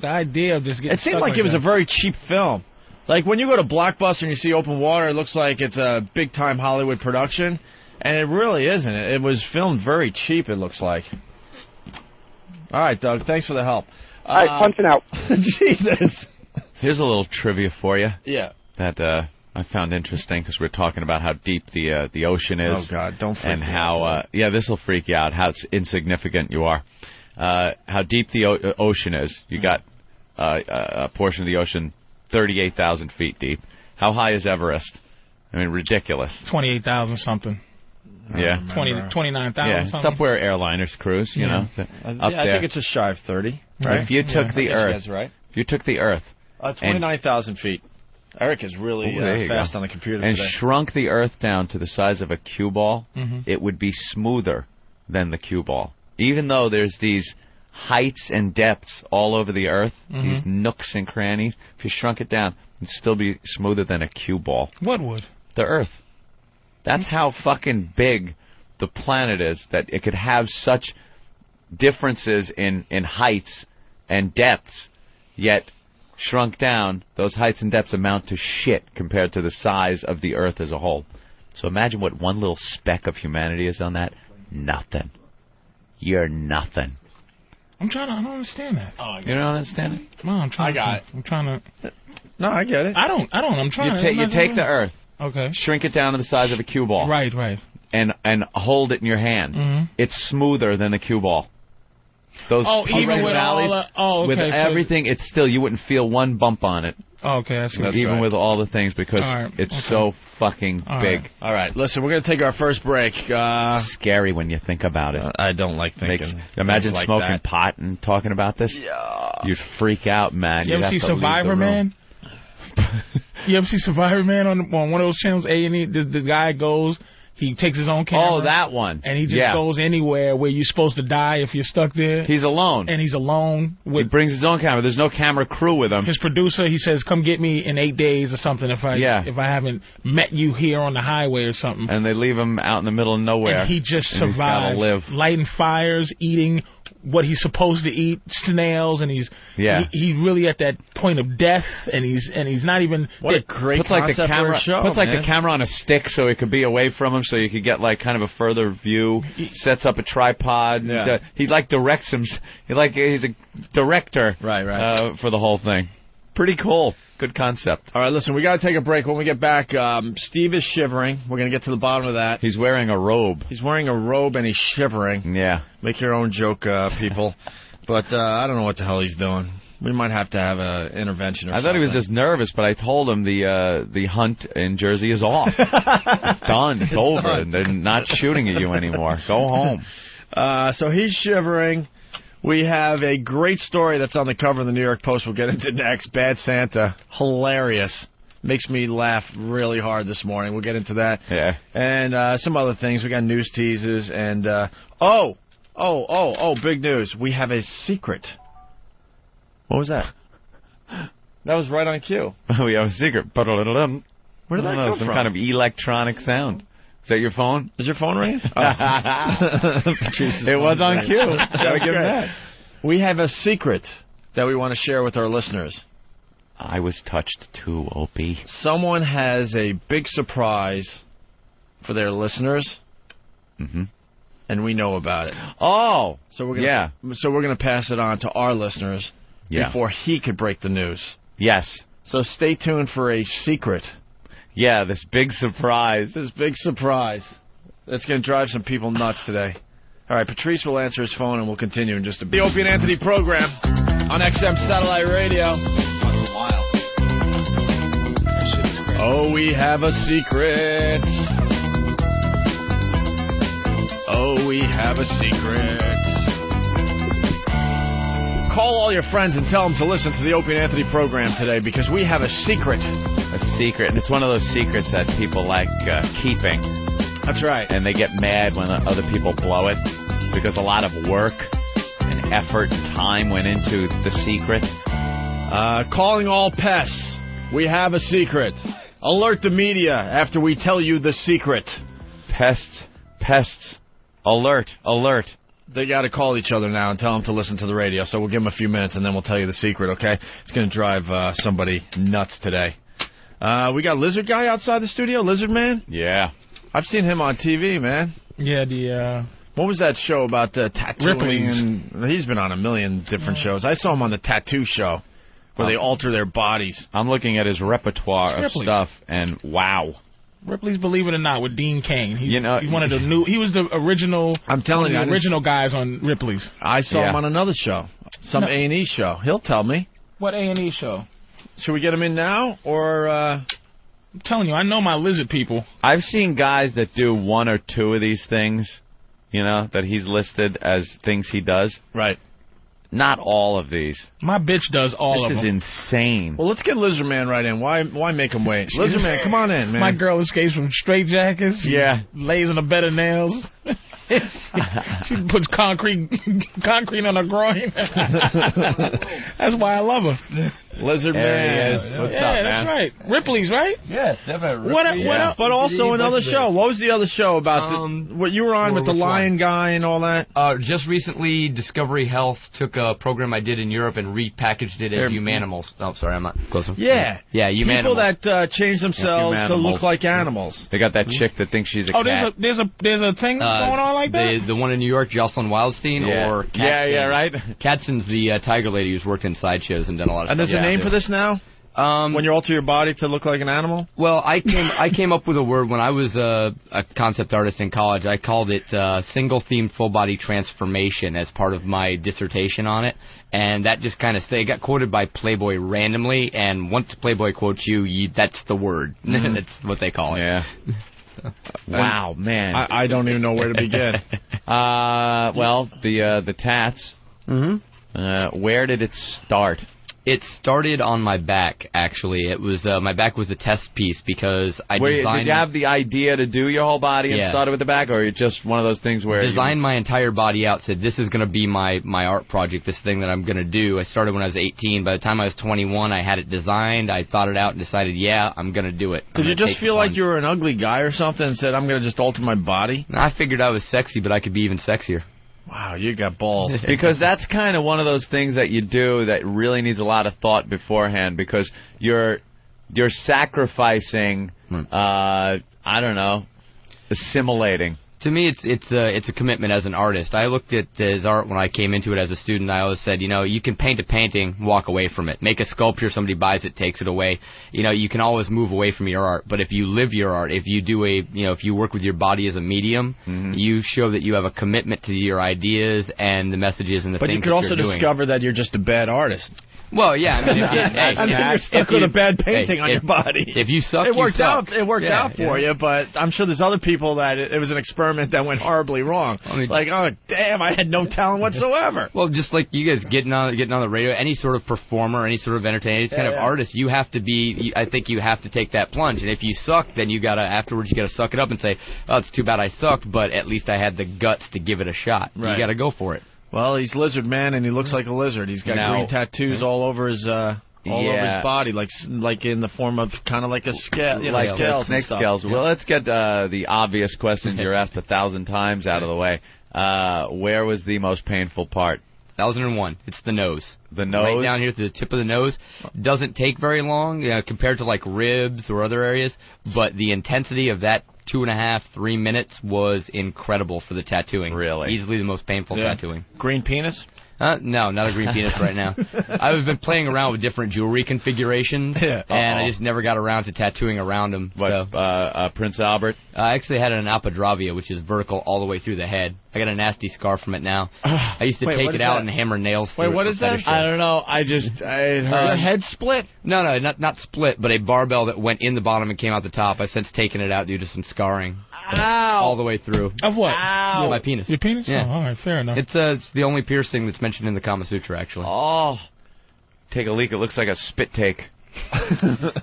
the idea of just getting. It seemed like it was a very cheap film. Like when you go to Blockbuster and you see Open Water, it looks like it's a big-time Hollywood production, and it really isn't. It was filmed very cheap. It looks like. All right, Doug. Thanks for the help. All right, punching out. Jesus. Here's a little trivia for you. Yeah. That I found interesting because we're talking about how deep the ocean is. Oh God, don't freak and me how out. this will freak you out. How insignificant you are. How deep the ocean is. You got a portion of the ocean 38,000 feet deep. How high is Everest? I mean, ridiculous. 28,000 something. Yeah, 29,000. Yeah, it's up where airliners cruise. You know, up I there. think it's just shy of 30. Right? If you took the Earth, that's right. If you took the Earth, 29,000 feet. Eric is really fast on the computer and today. Shrunk the Earth down to the size of a cue ball, Mm-hmm. it would be smoother than the cue ball. Even though there's these heights and depths all over the Earth, Mm-hmm. these nooks and crannies, if you shrunk it down, it'd still be smoother than a cue ball. What would? The Earth. That's how fucking big the planet is, that it could have such differences in heights and depths, yet shrunk down, those heights and depths amount to shit compared to the size of the Earth as a whole. So imagine what one little speck of humanity is on that. Nothing. You're nothing. I don't understand that. You don't understand it? No, I'm trying. I got it. I'm trying to. No, I get it. I don't. I'm trying. You take the Earth. Okay. Shrink it down to the size of a cue ball. Right. And hold it in your hand. Mm-hmm. It's smoother than a cue ball. Those even with valleys, all okay, with everything, it's still, you wouldn't feel one bump on it. Okay, I see. Even with all the things, because it's so fucking big. All right, listen, we're going to take our first break. Scary when you think about it. I don't like thinking. Imagine like smoking that. pot and talking about this. Yeah. You'd freak out, man. You ever see Survivor Man? You ever see Survivor Man on one of those channels, A&E? The guy goes, he takes his own camera. Oh, that one. And he just goes anywhere where you're supposed to die if you're stuck there. He's alone. And he's alone. He brings his own camera. There's no camera crew with him. His producer, he says, come get me in 8 days or something if I haven't met you here on the highway or something. And they leave him out in the middle of nowhere. And he just and survived. He's gotta live. Lighting fires, eating what he's supposed to eat, snails, and he's really at that point of death, and he's not even. What a great concept for a show. Puts the camera on a stick so it could be away from him, so you could get like kind of a further view. Sets up a tripod. Yeah. He like directs him. He's a director. Right. For the whole thing. Pretty cool. Good concept. All right, listen, we got to take a break. When we get back, Steve is shivering. We're going to get to the bottom of that. He's wearing a robe. He's wearing a robe and he's shivering. Yeah. Make your own joke, people. But I don't know what the hell he's doing. We might have to have an intervention or something. I thought he was just nervous, but I told him the hunt in Jersey is off. It's done. It's over. Done. They're not shooting at you anymore. Go home. So he's shivering. We have a great story that's on the cover of the New York Post we'll get into next. Bad Santa. Hilarious. Makes me laugh really hard this morning. We'll get into that. Yeah. And some other things. We got news teases. And, big news. We have a secret. What was that? That was right on cue. We have a secret. Where did that come Some from? kind of electronic sound. Is that your phone? Is your phone ringing? It was on cue. Gotta give him that. We have a secret that we want to share with our listeners. I was touched too, Opie. Someone has a big surprise for their listeners, and we know about it. Oh, so we're gonna pass it on to our listeners before he could break the news. Yes. So stay tuned for a secret. Yeah, this big surprise. That's going to drive some people nuts today. All right, Patrice will answer his phone, and we'll continue in just a bit. The Opie and Anthony program on XM Satellite Radio. Oh, we have a secret. Oh, we have a secret. Call all your friends and tell them to listen to the Opie and Anthony program today because we have a secret. A secret. And it's one of those secrets that people like keeping. That's right. And they get mad when other people blow it because a lot of work and effort and time went into the secret. Calling all pests. We have a secret. Alert the media after we tell you the secret. Pests pests. Alert, alert. They got to call each other now and tell them to listen to the radio. So we'll give them a few minutes, and then we'll tell you the secret, okay? It's going to drive somebody nuts today. We got Lizard Guy outside the studio, Lizard Man? Yeah. I've seen him on TV, man. Yeah, what was that show about tattooing? Ripley's. And he's been on a million different shows. I saw him on the Tattoo Show, where they alter their bodies. I'm looking at his repertoire of stuff, and wow. Ripley's Believe It or Not with Dean Cain. He was the original. I'm telling you, the original guys on Ripley's. I saw him on another show, some A&E show. He'll tell me. What A&E show? Should we get him in now, or? I'm telling you, I know my lizard people. I've seen guys that do one or two of these things, that he's listed as things he does. Right. Not all of these. My bitch does all of them. This is insane. Well, let's get Lizard Man right in. Why make him wait? Lizard Man, come on in, man. My girl escapes from straitjackets. Yeah. Lays in a bed of nails. She puts concrete on her groin. That's why I love her. Lizard Man. What's up, man? Yeah, that's right. Ripley's, right? Yes, definitely. What else? But also another show. What was the other show about? What you were on with the lion guy and all that? Just recently, Discovery Health took a program I did in Europe and repackaged it as Humanimals. Oh, sorry, I'm not close enough. Yeah. Yeah, Humanimals. People that change themselves to look like animals. They got that chick that thinks she's a cat. There's a thing going on like that? The one in New York, Jocelyn Wildstein, or Katzen. Yeah, right. Katzen's the tiger lady who's worked in sideshows and done a lot of stuff. And there's a name for this now? When you alter your body to look like an animal? Well, I came up with a word when I was a concept artist in college. I called it single-themed full-body transformation as part of my dissertation on it. And that just kind of it got quoted by Playboy randomly, and once Playboy quotes you that's the word. That's what they call it. Yeah. Wow, man. I don't even know where to begin. Well, the tats. Mm-hmm. Where did it start? It started on my back, actually. It was my back was a test piece because I designed... Did you have the idea to do your whole body and started with the back, or just one of those things where... I designed my entire body out, said this is going to be my art project, this thing that I'm going to do. I started when I was 18. By the time I was 21, I had it designed. I thought it out and decided, I'm going to do it. Did you just feel like you were an ugly guy or something and said, I'm going to just alter my body? I figured I was sexy, but I could be even sexier. Wow, you got balls. Because that's kind of one of those things that you do that really needs a lot of thought beforehand, because you're sacrificing, I don't know, assimilating. To me, it's a commitment as an artist. I looked at his art when I came into it as a student. I always said, you can paint a painting, walk away from it. Make a sculpture, somebody buys it, takes it away. You can always move away from your art. But if you live your art, if you do if you work with your body as a medium, you show that you have a commitment to your ideas and the messages and the things that you're doing. But you could also discover that you're just a bad artist. Well, yeah, I mean, if you're stuck with a bad painting on your body. If you suck, it worked out. It worked out for you, but I'm sure there's other people that it was an experiment that went horribly wrong. I mean, like, oh damn, I had no talent whatsoever. Well, just like you guys getting on the radio, any sort of performer, any sort of entertainer, any kind of artist, you have to be. I think you have to take that plunge, and if you suck, then afterwards you gotta suck it up and say, oh, it's too bad I sucked, but at least I had the guts to give it a shot. Right. You gotta go for it. Well, he's Lizard Man, and he looks like a lizard. He's got green tattoos all over his over his body, like in the form of kind of like a scale, like scales, snake scales. Well, let's get the obvious questions you're asked 1,000 times out of the way. Where was the most painful part? 1001. It's the nose. The nose? Right down here to the tip of the nose. Doesn't take very long compared to like ribs or other areas, but the intensity of that 2.5, 3 minutes was incredible for the tattooing. Really? Easily the most painful tattooing. Green penis? No, not a green penis right now. I've been playing around with different jewelry configurations, and I just never got around to tattooing around them. What, Prince Albert? I actually had an alpadravia, which is vertical all the way through the head. I got a nasty scar from it now. I used to take it out and hammer nails through it. Wait, what is that? I don't know. I heard your head split? No, not split, but a barbell that went in the bottom and came out the top. I've since taken it out due to some scarring. Ow! All the way through. Of what? Ow! My penis. Your penis? Yeah. Oh, all right, fair enough. It's the only piercing that's mentioned in the Kama Sutra, actually. Oh. Take a leak. It looks like a spit take.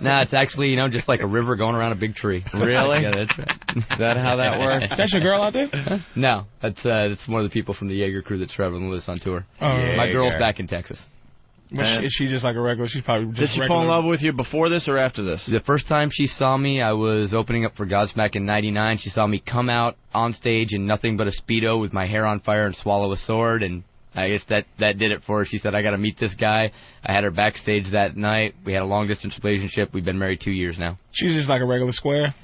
Nah, it's actually, just like a river going around a big tree. Really? Yeah, that's right. Is that how that works? That's your girl out there? No, that's one of the people from the Jaeger crew that's traveling with us on tour. Oh, My girl's back in Texas. Is she just like a regular? She's probably just Did she regular. fall in love with you before this or after this? The first time she saw me, I was opening up for Godsmack in '99. She saw me come out on stage in nothing but a Speedo with my hair on fire and swallow a sword, and I guess that did it for her. She said, I got to meet this guy. I had her backstage that night. We had a long-distance relationship. We've been married 2 years now. She's just like a regular square?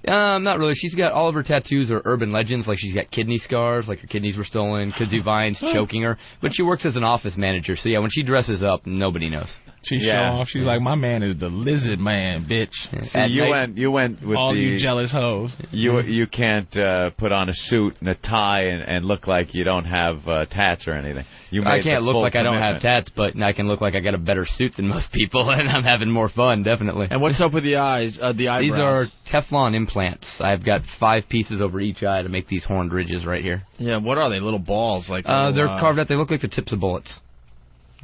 Not really. She's got all of her tattoos are urban legends. Like, she's got kidney scars, like her kidneys were stolen, kudzu vines choking her. But she works as an office manager, so yeah, when she dresses up, nobody knows. She's showing off. She's like, my man is the lizard man, bitch. See, you went with all the... you jealous hoes. You can't put on a suit and a tie and look like you don't have tats or anything. I can't look like I don't have tats, but I can look like I got a better suit than most people, and I'm having more fun, definitely. And what's up with the eyes, the eyebrows? These are Teflon implants. I've got 5 pieces over each eye to make these horned ridges right here. Yeah, what are they? Little balls? Like they're carved out. They look like the tips of bullets.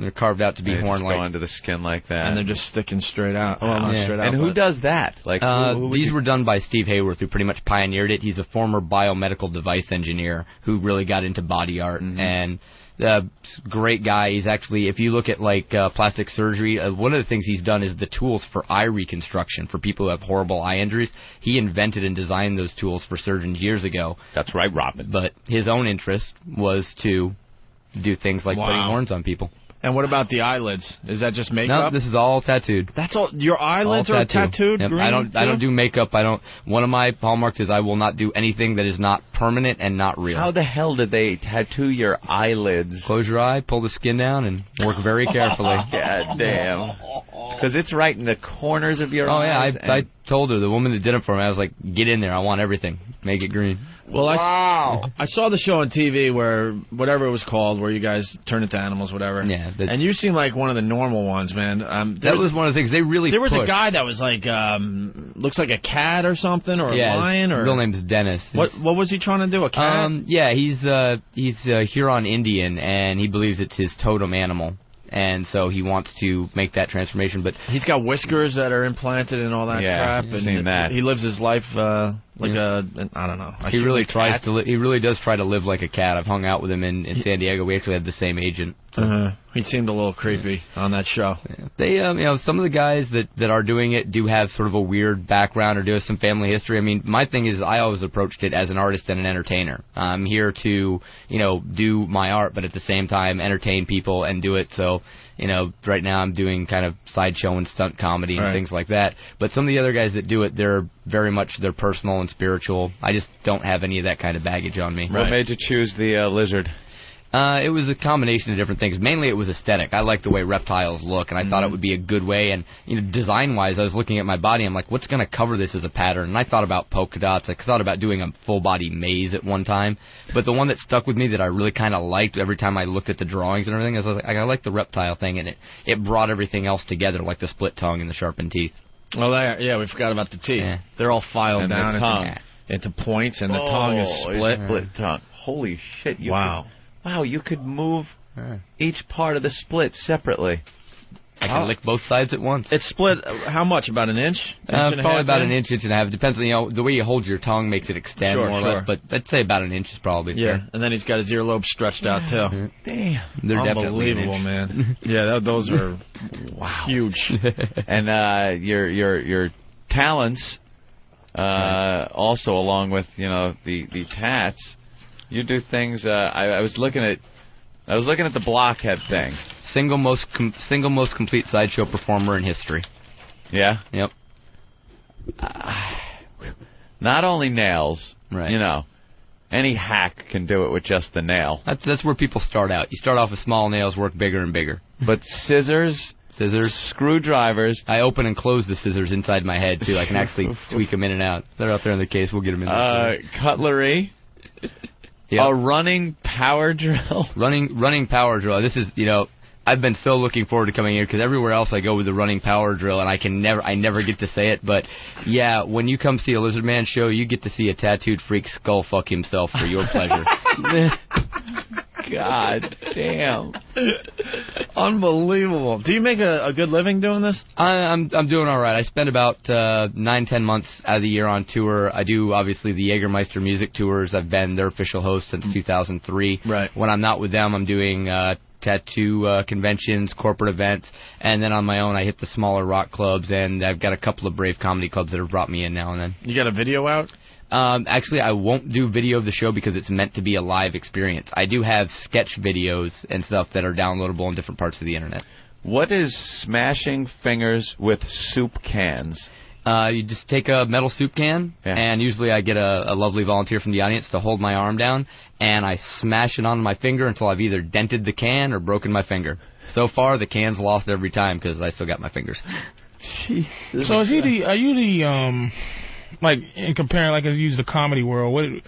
They're carved out to be horn-like. Go into the skin like that. And they're just sticking straight out. Well, not straight out. And who does that? Like these were done by Steve Hayworth, who pretty much pioneered it. He's a former biomedical device engineer who really got into body art. And great guy. He's actually, if you look at like plastic surgery, one of the things he's done is the tools for eye reconstruction for people who have horrible eye injuries. He invented and designed those tools for surgeons years ago. That's right, Robin. But his own interest was to do things like putting horns on people. And what about the eyelids? Is that just makeup? No, this is all tattooed. That's all. Your eyelids are tattooed Yep. green? I don't do makeup. One of my hallmarks is I will not do anything that is not permanent and not real. How the hell did they tattoo your eyelids? Close your eye, pull the skin down, and work very carefully. God damn. Because it's right in the corners of your eyes. Oh, yeah, I told her, the woman that did it for me, I was like, get in there, I want everything. Make it green. Well, I saw the show on TV where, whatever it was called, where you guys turn into animals, whatever. Yeah. And you seem like one of the normal ones, man. That was one of the things they really There was a guy that was like, looks like a cat or something, or a lion, or... His real name's Dennis. What was he trying to do, a cat? Yeah, he's a Huron Indian, and he believes it's his totem animal. And so he wants to make that transformation, but he's got whiskers that are implanted and all that crap. I've seen that. He lives his life like I don't know. He really tries to. He really does try to live like a cat. I've hung out with him in San Diego. We actually had the same agent. So. He seemed a little creepy on that show. Yeah. They, some of the guys that are doing it do have sort of a weird background or do have some family history. I mean, my thing is I always approached it as an artist and an entertainer. I'm here to, do my art, but at the same time entertain people and do it. So, right now I'm doing kind of sideshow and stunt comedy and things like that. But some of the other guys that do it, they're very much personal and spiritual. I just don't have any of that kind of baggage on me. What made you choose the lizard? It was a combination of different things. Mainly it was aesthetic. I like the way reptiles look, and I thought it would be a good way. And, design-wise, I was looking at my body. I'm like, what's going to cover this as a pattern? And I thought about polka dots. I thought about doing a full-body maze at one time. But the one that stuck with me that I really kind of liked every time I looked at the drawings and everything, I was like, I like the reptile thing, and it brought everything else together, like the split tongue and the sharpened teeth. Well, we forgot about the teeth. Yeah. They're all filed and down the tongue. Into points, and the tongue is split. Split tongue. Holy shit! Wow, you could move each part of the split separately. I can lick both sides at once. It's split how much? About an inch? Probably about an inch and a half. It depends on, the way you hold your tongue makes it extend more or less. But I'd say about an inch is probably fair. And then he's got his earlobe stretched out, too. Damn. They're definitely an inch. Man. Yeah, those are huge. And your talents, also along with, the tats, you do things. I was looking at the blockhead thing. Single most complete sideshow performer in history. Yeah. Yep. Not only nails, right? Any hack can do it with just the nail. That's where people start out. You start off with small nails, work bigger and bigger. But scissors, screwdrivers. I open and close the scissors inside my head too. I can actually tweak them in and out. They're up there in the case. We'll get them in there. Cutlery. Yep. A running power drill. Running power drill. This is, I've been so looking forward to coming here because everywhere else I go with the running power drill, and I never get to say it. But yeah, when you come see a Lizard Man show, you get to see a tattooed freak skull fuck himself for your pleasure. God damn. Unbelievable. Do you make a good living doing this? I'm doing all right. I spend about 9-10 months out of the year on tour. I do, obviously, the Jägermeister music tours. I've been their official host since 2003. Right. When I'm not with them, I'm doing tattoo conventions, corporate events, and then on my own I hit the smaller rock clubs, and I've got a couple of Brave comedy clubs that have brought me in now and then. You got a video out? Actually, I won't do video of the show because it's meant to be a live experience. I do have sketch videos and stuff that are downloadable on different parts of the internet. What is smashing fingers with soup cans? You just take a metal soup can, and usually I get a lovely volunteer from the audience to hold my arm down, and I smash it onto my finger until I've either dented the can or broken my finger. So far, the can's lost every time because I still got my fingers. So are you the like, in comparing, like, if you use the comedy world,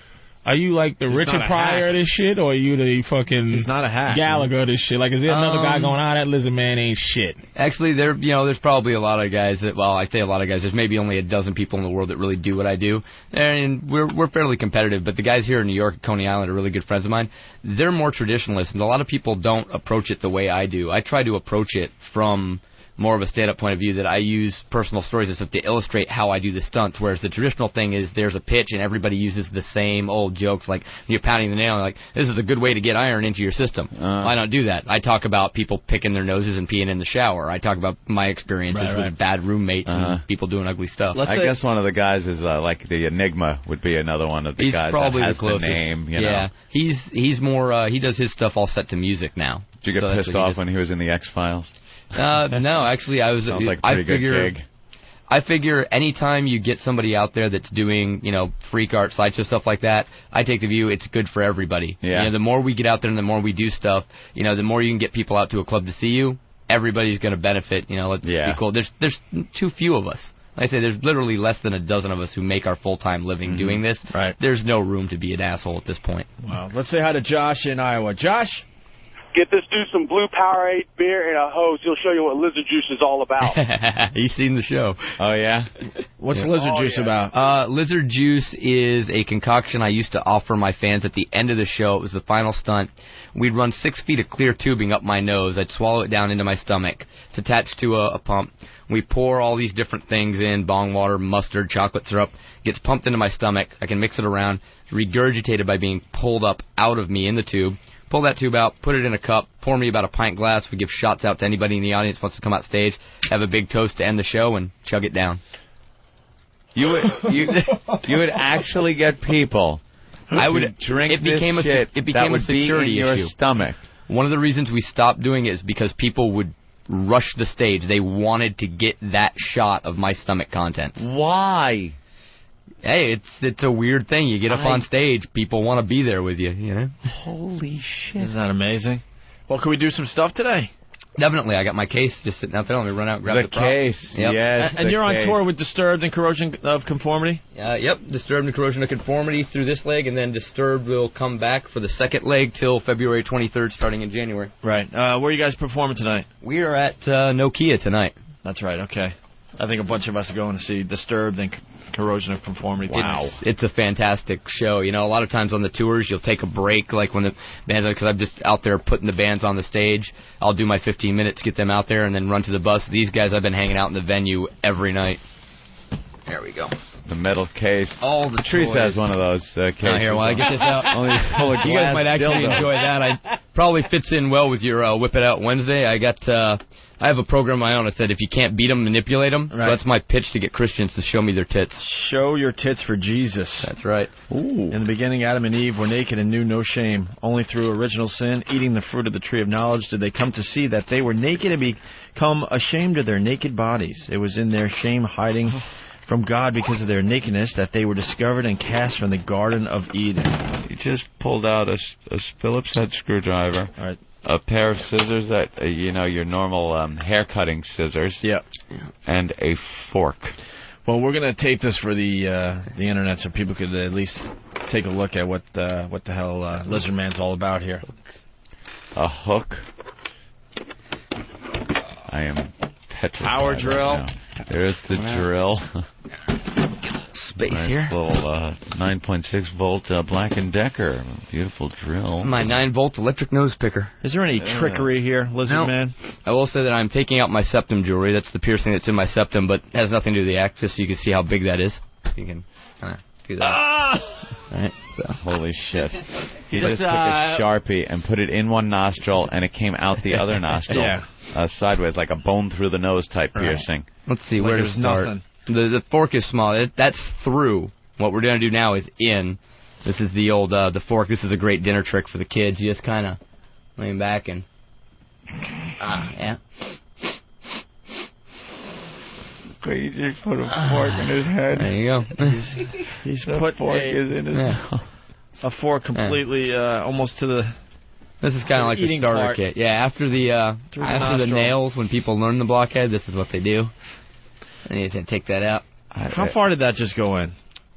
are you like the Richard Pryor of this shit, or are you the fucking He's not a hack, Gallagher of this shit? Like, is there another guy going, that lizard man ain't shit? Actually, there's probably a lot of guys that, well, I say a lot of guys, there's maybe only a dozen people in the world that really do what I do, and we're fairly competitive, but the guys here in New York, Coney Island, are really good friends of mine. They're more traditionalists, and a lot of people don't approach it the way I do. I try to approach it from more of a stand-up point of view, that I use personal stories and stuff to illustrate how I do the stunts, whereas the traditional thing is there's a pitch and everybody uses the same old jokes, like you're pounding the nail, like, this is a good way to get iron into your system. I don't do that. I talk about people picking their noses and peeing in the shower. I talk about my experiences with bad roommates and people doing ugly stuff. I guess one of the guys is like the Enigma would be another one of the he's guys probably that has the closest. name. You know? He's more, he does his stuff all set to music now. Did you get pissed off when he was in the X-Files? No, actually, I was. Sounds like a pretty good gig. I figure anytime you get somebody out there that's doing, freak art, sideshow stuff like that, I take the view it's good for everybody. Yeah. The more we get out there and the more we do stuff, the more you can get people out to a club to see you, everybody's going to benefit. Let's be cool. There's too few of us. Like I say, there's literally less than a dozen of us who make our full-time living doing this. Right. There's no room to be an asshole at this point. Wow. Let's say hi to Josh in Iowa. Josh? Get this dude some Blue Powerade beer and a hose. He'll show you what lizard juice is all about. He's seen the show. Oh, yeah? What's lizard juice about? Lizard juice is a concoction I used to offer my fans at the end of the show. It was the final stunt. We'd run 6 feet of clear tubing up my nose. I'd swallow it down into my stomach. It's attached to a pump. We pour all these different things in, bong water, mustard, chocolate syrup. Gets pumped into my stomach. I can mix it around. It's regurgitated by being pulled up out of me in the tube. Pull that tube out, put it in a cup, pour me about a pint glass. We give shots out to anybody in the audience who wants to come out stage, have a big toast to end the show, and chug it down. You would actually get people to drink this shit that would be in your stomach. One of the reasons we stopped doing it is because people would rush the stage. They wanted to get that shot of my stomach contents. Why? Hey, it's a weird thing. You get up on stage, people want to be there with you, Holy shit. Isn't that amazing? Well, can we do some stuff today? Definitely. I got my case just sitting out there. Let me run out and grab the props. Case. Yep. Yes, and you're on tour with Disturbed and Corrosion of Conformity? Yep. Disturbed and Corrosion of Conformity through this leg, and then Disturbed will come back for the second leg till February 23rd, starting in January. Right. Where are you guys performing tonight? We are at Nokia tonight. That's right. Okay. I think a bunch of us are going to see Disturbed and Corrosion of Conformity. Wow. It's a fantastic show. A lot of times on the tours, you'll take a break, like when the bands, because I'm just out there putting the bands on the stage. I'll do my 15 minutes, get them out there, and then run to the bus. These guys, I've been hanging out in the venue every night. There we go. The metal case. All the Patrice toys. has one of those cases. Here, while I get this out. Only full of glass. You guys might actually dildos. enjoy that. Probably fits in well with your Whip It Out Wednesday. I have a program of my own that said if you can't beat them, manipulate them. Right. So that's my pitch to get Christians to show me their tits. Show your tits for Jesus. That's right. Ooh. In the beginning, Adam and Eve were naked and knew no shame. Only through original sin, eating the fruit of the tree of knowledge, did they come to see that they were naked and become ashamed of their naked bodies. It was in their shame hiding from God because of their nakedness that they were discovered and cast from the Garden of Eden. He just pulled out a Phillips head screwdriver. All right. A pair of scissors that, your normal hair-cutting scissors. Yep. And a fork. Well, we're going to tape this for the internet so people could at least take a look at what the hell Lizard Man's all about here. A hook. I am petrified. Power drill. Right now. There's the drill. Space here. Little 9.6 volt Black & Decker, beautiful drill. My 9-volt electric nose picker. Is there any trickery here, Lizard Man? I will say that I'm taking out my septum jewelry. That's the piercing that's in my septum, but it has nothing to do with the act. Just so you can see how big that is. You can do that. Ah! All right. So. Holy shit. You just took a Sharpie and put it in one nostril, and it came out the other nostril. Sideways, like a bone through the nose type piercing. Let's see, where to start. Nothing. The fork is small. That's through. What we're going to do now is in. This is the old the fork. This is a great dinner trick for the kids. You just kind of lean back and... yeah. You just put a fork in his head. There you go. He's put fork is in his mouth. A fork completely almost to the... This is kind of like the starter part. kit. Yeah, after the nails, when people learn the blockhead, this is what they do. And you just gonna take that out. How far did that just go in?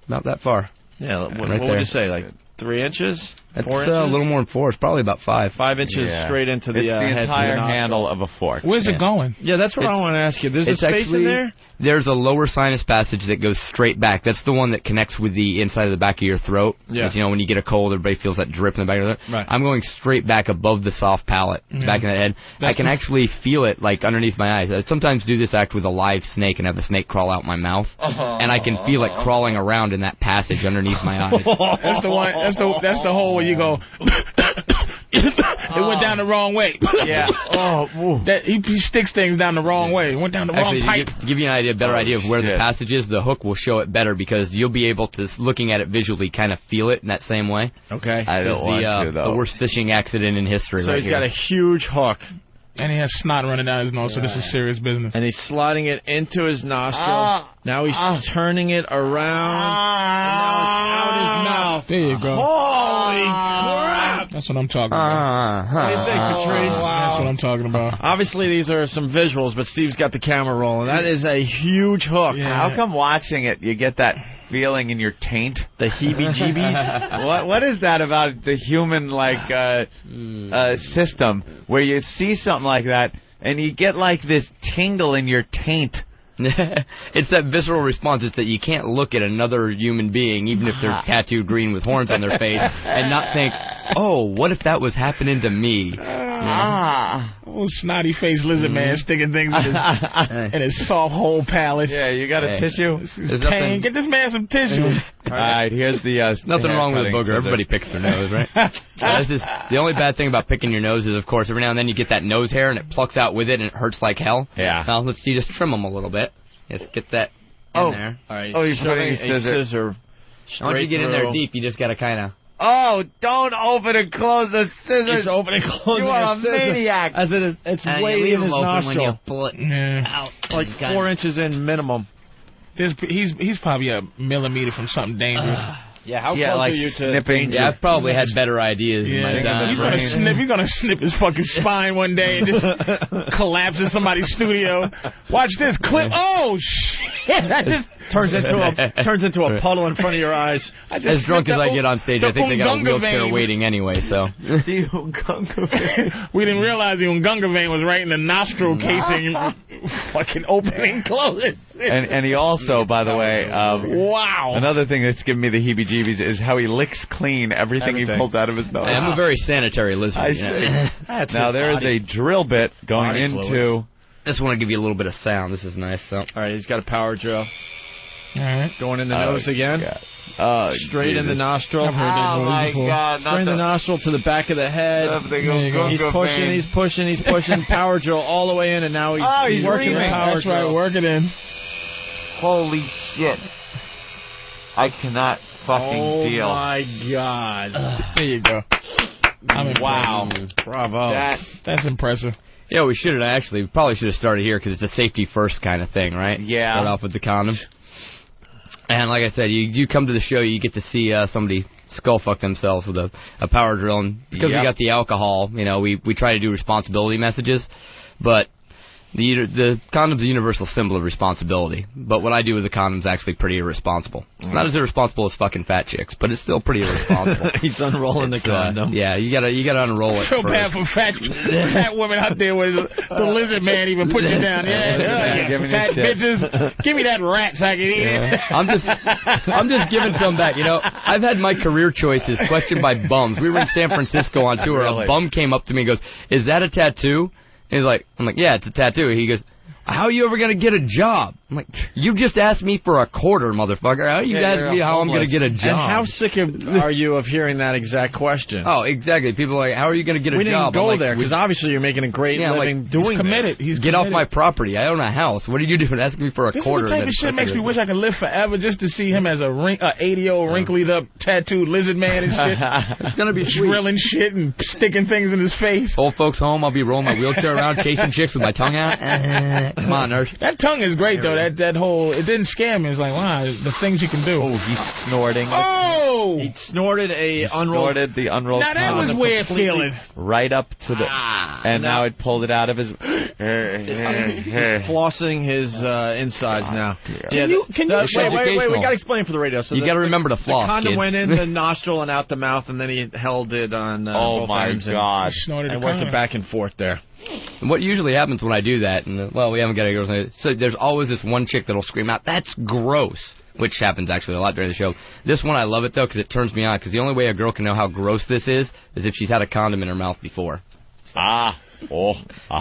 About that far. Yeah, what right would you say, like 3 inches? It's 4 inches? A little more than 4. It's probably about 5. 5 inches straight into the It's the entire handle of a fork. Where's it going? Yeah, that's what I want to ask you. There's a space in there? There's a lower sinus passage that goes straight back. That's the one that connects with the inside of the back of your throat. Yeah. Like, when you get a cold, everybody feels that drip in the back of their throat. Right. I'm going straight back above the soft palate, back in the head. I can actually feel it, like, underneath my eyes. I sometimes do this act with a live snake and have the snake crawl out my mouth. And I can feel it crawling around in that passage underneath my eyes. That's the one. That's the hole where you go... It went down the wrong way. Yeah. He sticks things down the wrong way. It went down the wrong pipe. To give you a better idea of where the passage is, the hook will show it better because you'll be able to, looking at it visually, kind of feel it in that same way. Okay. I don't want to, though. The worst fishing accident in history. So he's got a huge hook. And he has snot running down his nose, so this is serious business. And he's sliding it into his nostril. Now he's turning it around. And now it's out his mouth. There you go. Holy crap! That's what I'm talking about. What do you think, Patrice? That's what I'm talking about. Obviously, these are some visuals, but Steve's got the camera rolling. That is a huge hook. Yeah. How come watching it, you get that feeling in your taint? The heebie-jeebies? What is that about the human, system where you see something like that and you get, this tingle in your taint? It's that visceral response. It's that you can't look at another human being, even if they're tattooed green with horns on their face, and not think, oh, what if that was happening to me? Oh, snotty-faced lizard man sticking things in his soft whole palate. Yeah, you got a tissue? Pain. Get this man some tissue. All right, here's the... nothing wrong with a booger. Scissors. Everybody picks their nose, right? The only bad thing about picking your nose is, of course, every now and then you get that nose hair and it plucks out with it and it hurts like hell. Yeah. Now, you just trim them a little bit. Just get that in there. All right. You're putting a scissor. Once you get in there deep, you just got to kind of... Oh, don't open and close the scissors. It's open and closing. You are a maniac. As it is, it's way in his nostril. When you pull it out. Like 4 inches in minimum. He's probably a millimeter from something dangerous. Yeah, how close are you to snipping? Yeah, I've probably had better ideas in my time. He's gonna snip his fucking spine one day and just collapse in somebody's studio. Watch this clip. Oh shit! That just turns into a puddle in front of your eyes. As drunk as I get on stage, I think they got a wheelchair waiting anyway. So we didn't realize the Ungunga vein was right in the nostril casing, fucking opening and closing. And he also, by the way, wow. Another thing that's giving me the heebie-jeebies is how he licks clean everything he pulls out of his nose. I'm a very sanitary lizard. I see. Now there is a drill bit going into... Just want to give you a little bit of sound. This is nice. So. All right, he's got a power drill. All right. Going in the nose again. Straight in the nostril. I've heard that noise before. God, straight in the nostril to the back of the head. He's pushing. Power drill all the way in, and now he's working the power drill. That's right, work it in. Holy shit. I cannot fucking deal. Oh, my God. There you go. Wow. Bravo. That's impressive. Yeah, we probably should have started here because it's a safety first kind of thing, right? Yeah. Start off with the condom. And like I said, you come to the show, you get to see somebody skull fuck themselves with a power drill. And because we got the alcohol, we try to do responsibility messages. But the condom's a universal symbol of responsibility. But what I do with the condom's actually pretty irresponsible. It's not as irresponsible as fucking fat chicks, but it's still pretty irresponsible. He's unrolling the condom. Yeah, you gotta unroll it. I feel bad for fat women out there where the lizard man even put you down. Fat bitches, give me that rat so I can eat it. I'm just giving some back. I've had my career choices questioned by bums. We were in San Francisco on tour. Really? A bum came up to me and goes, "Is that a tattoo?" And I'm like, yeah, it's a tattoo. He goes, how are you ever going to get a job? I'm like, you just asked me for a quarter, motherfucker. How you ask me how I'm going to get a job? And how sick are you of hearing that exact question? Oh, exactly. People are like, how are you going to get a job? We didn't go there, because obviously you're making a great living doing committed. this. He's Get off my property. I own a house. What are you doing asking me for a quarter? This is the type of shit that makes me wish I could live forever just to see him as a 80-year-old, wrinkled-up, tattooed lizard man and shit. It's going to be sweet. Drilling shit and sticking things in his face. Old folks home, I'll be rolling my wheelchair around, chasing chicks with my tongue out. Come on, nurse. That tongue is great, though. That whole... It didn't scare me. It's like, wow, the things you can do. Oh, he's snorting. Oh! He snorted the unrolled Now, that was weird feeling. Right up to the... and now it pulled it out of his... He's flossing his insides now. Can you wait, we got to explain for the radio. So you got to remember to floss, the condom kids. went in the nostril and out the mouth, and then he held it on both ends. God. And worked it back and forth there. And what usually happens when I do that, and well, we haven't got to go. So there's always this one chick that'll scream out, "That's gross," which happens actually a lot during the show. This one I love it though because it turns me on. Because the only way a girl can know how gross this is if she's had a condom in her mouth before. So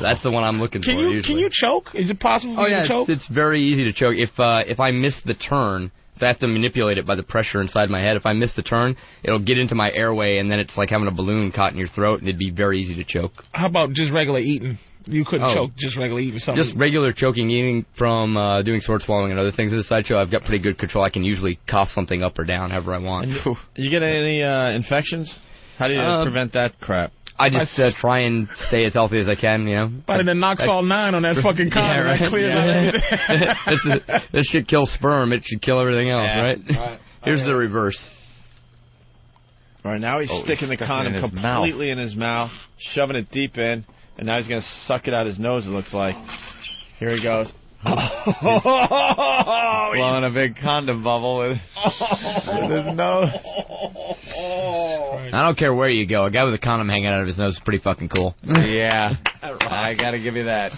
that's the one I'm looking for. Usually. Can you choke? Is it possible for you to choke? It's very easy to choke. If I miss the turn. So I have to manipulate it by the pressure inside my head. If I miss the turn, it'll get into my airway, and then it's like having a balloon caught in your throat, and it'd be very easy to choke. How about just regular eating? You couldn't choke just regular eating something? Just regular choking, eating from doing sword swallowing and other things. At the sideshow, I've got pretty good control. I can usually cough something up or down however I want. You get any infections? How do you prevent that crap? I just try and stay as healthy as I can, you know. Better than Noxol 9 on that fucking condom. Yeah, right. Clears out. This should kill sperm. It should kill everything else, right? Here's the reverse. All right, now he's sticking the condom completely in his mouth, shoving it deep in, and now he's going to suck it out his nose, it looks like. Here he goes. Blowing a big condom bubble with his nose. I don't care where you go. A guy with a condom hanging out of his nose is pretty fucking cool. Yeah, I gotta give you that.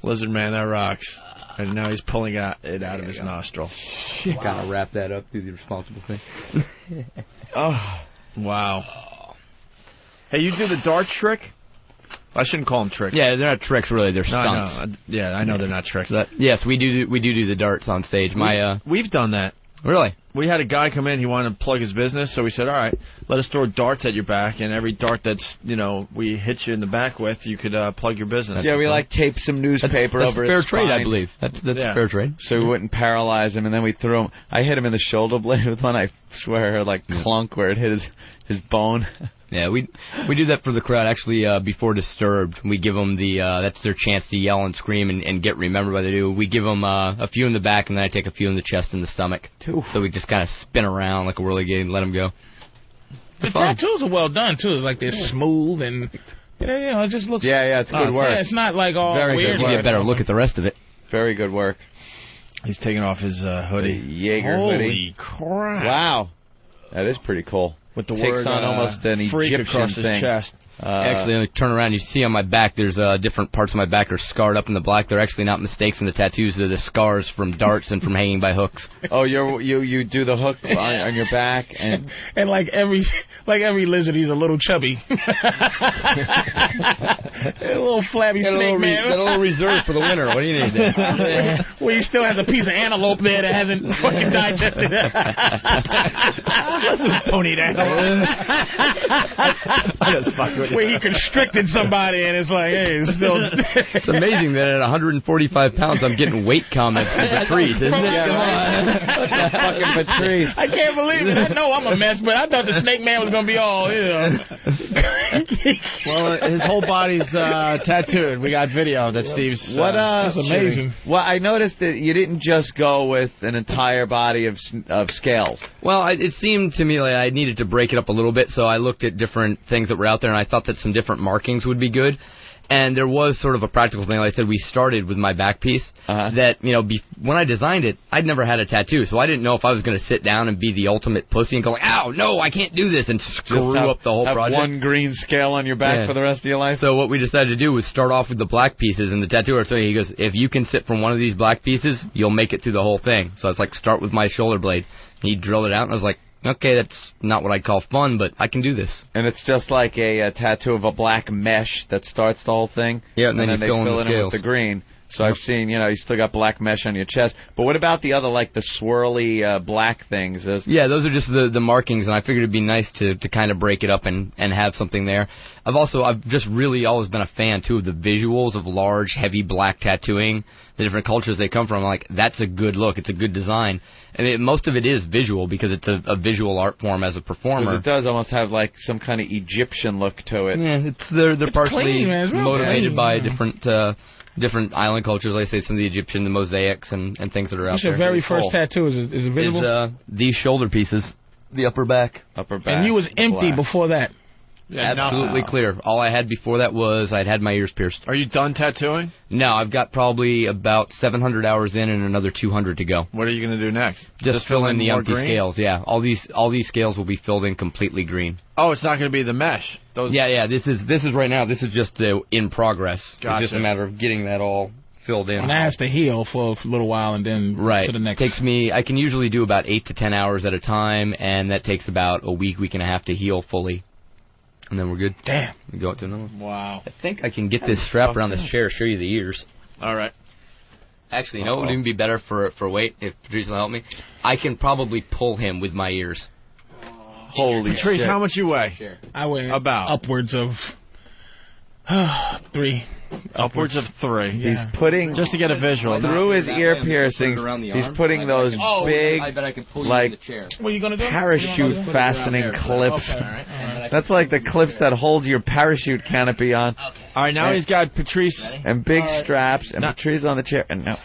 Lizard man, that rocks. And now he's pulling it out of his nostril. Gotta wrap that up, do the responsible thing. Oh, wow. Hey, you do the dart trick? I shouldn't call them tricks. Yeah, they're not tricks, really. They're stunts. No, I know they're not tricks. Yes, we do the darts on stage. We've done that. Really? We had a guy come in. He wanted to plug his business, so we said, all right, let us throw darts at your back, and every dart that's, we hit you in the back with, you could plug your business. Yeah, we tape some newspaper over his spine. That's fair trade, I believe. That's fair trade. So we wouldn't paralyze him, and then we threw him. I hit him in the shoulder blade with one. I swear, clunk where it hit his bone. Yeah, we do that for the crowd. Actually, before Disturbed, we give them that's their chance to yell and scream and get remembered by the do. We give them a few in the back, and then I take a few in the chest and the stomach. So we just kind of spin around like a whirligig and let them go. The tattoos are well done too. It's like they're smooth and it just looks. Yeah, it's good work. Yeah, it's not like all very weird. You get a better look at the rest of it. Very good work. He's taking off his hoodie. Jaeger hoodie. Holy crap! Wow, that is pretty cool. With the takes word, on almost an freak Egyptian across his thing. chest. Actually, when you turn around, you see on my back, there's different parts of my back are scarred up in the black. They're actually not mistakes in the tattoos. They're the scars from darts and from hanging by hooks. Oh, you do the hook on your back and like every lizard, he's a little chubby, a little flabby snake man. Got a little reserve for the winter. What do you need there? Well, you still have the piece of antelope there that hasn't fucking digested. Don't eat antelope. Where he constricted somebody and it's like, hey, it's still... It's amazing that at 145 pounds I'm getting weight comments from Patrice, isn't it? Come on. Fucking Patrice. I can't believe it. I know I'm a mess, but I thought the snake man was going to be all, Well, his whole body's tattooed. We got video that Steve's... That's amazing. Well, I noticed that you didn't just go with an entire body of scales. Well, it seemed to me like I needed to break it up a little bit, so I looked at different things that were out there, and I thought that some different markings would be good. And there was sort of a practical thing. Like I said, we started with my back piece. That, when I designed it, I'd never had a tattoo, so I didn't know if I was going to sit down and be the ultimate pussy and go, ow, no, I can't do this, and screw up the whole project. One green scale on your back for the rest of your life. So what we decided to do was start off with the black pieces, and the tattooer told me, he goes, if you can sit from one of these black pieces, you'll make it through the whole thing. So it's like, start with my shoulder blade. He drilled it out, and I was like, okay, that's not what I'd call fun, but I can do this. And it's just like a tattoo of a black mesh that starts the whole thing. Yeah, and then they you fill in the it in with the green. So I've seen, you still got black mesh on your chest. But what about the other, like the swirly black things? Yeah, those are just the markings, and I figured it'd be nice to kind of break it up and have something there. I've just really always been a fan, too, of the visuals of large, heavy black tattooing, the different cultures they come from. I'm like, that's a good look. It's a good design. And most of it is visual because it's a visual art form as a performer. It does almost have like some kind of Egyptian look to it. Yeah, they're partially clean, man. It's real motivated clean. by different island cultures, like I say, some of the Egyptian, the mosaics, and things that are out What's there. your very first tattoo? Is it visible? Is these shoulder pieces, the upper back. And you was empty before that. Yeah, absolutely clear. All I had before that was I'd had my ears pierced. Are you done tattooing? No, I've got probably about 700 hours in and another 200 to go. What are you going to do next? Just fill in the more empty green? scales, yeah. All these scales will be filled in completely green. Oh, it's not going to be the mesh. Yeah, this is right now. This is just the in progress. Gotcha. It's just a matter of getting that all filled in. And that has to heal for a little while and then to the next. I can usually do about 8 to 10 hours at a time, and that takes about a week and a half to heal fully. And then we're good. Damn. We go up to another one. Wow. I think I can get this strap around this chair, show you the ears. All right. Actually, you know what would even be better for weight, if Patrice will help me? I can probably pull him with my ears. Holy Patrice, shit. how much you weigh? I weigh about upwards of 3. Upwards of 3. He's putting just to get a visual through his ear piercings. He's putting those big, I bet I can pull you like in the chair. What are you gonna do? parachute fastening clips. That's like the clips that hold your parachute canopy on. All right, now he's got Patrice and big straps, and Patrice on the chair, and now.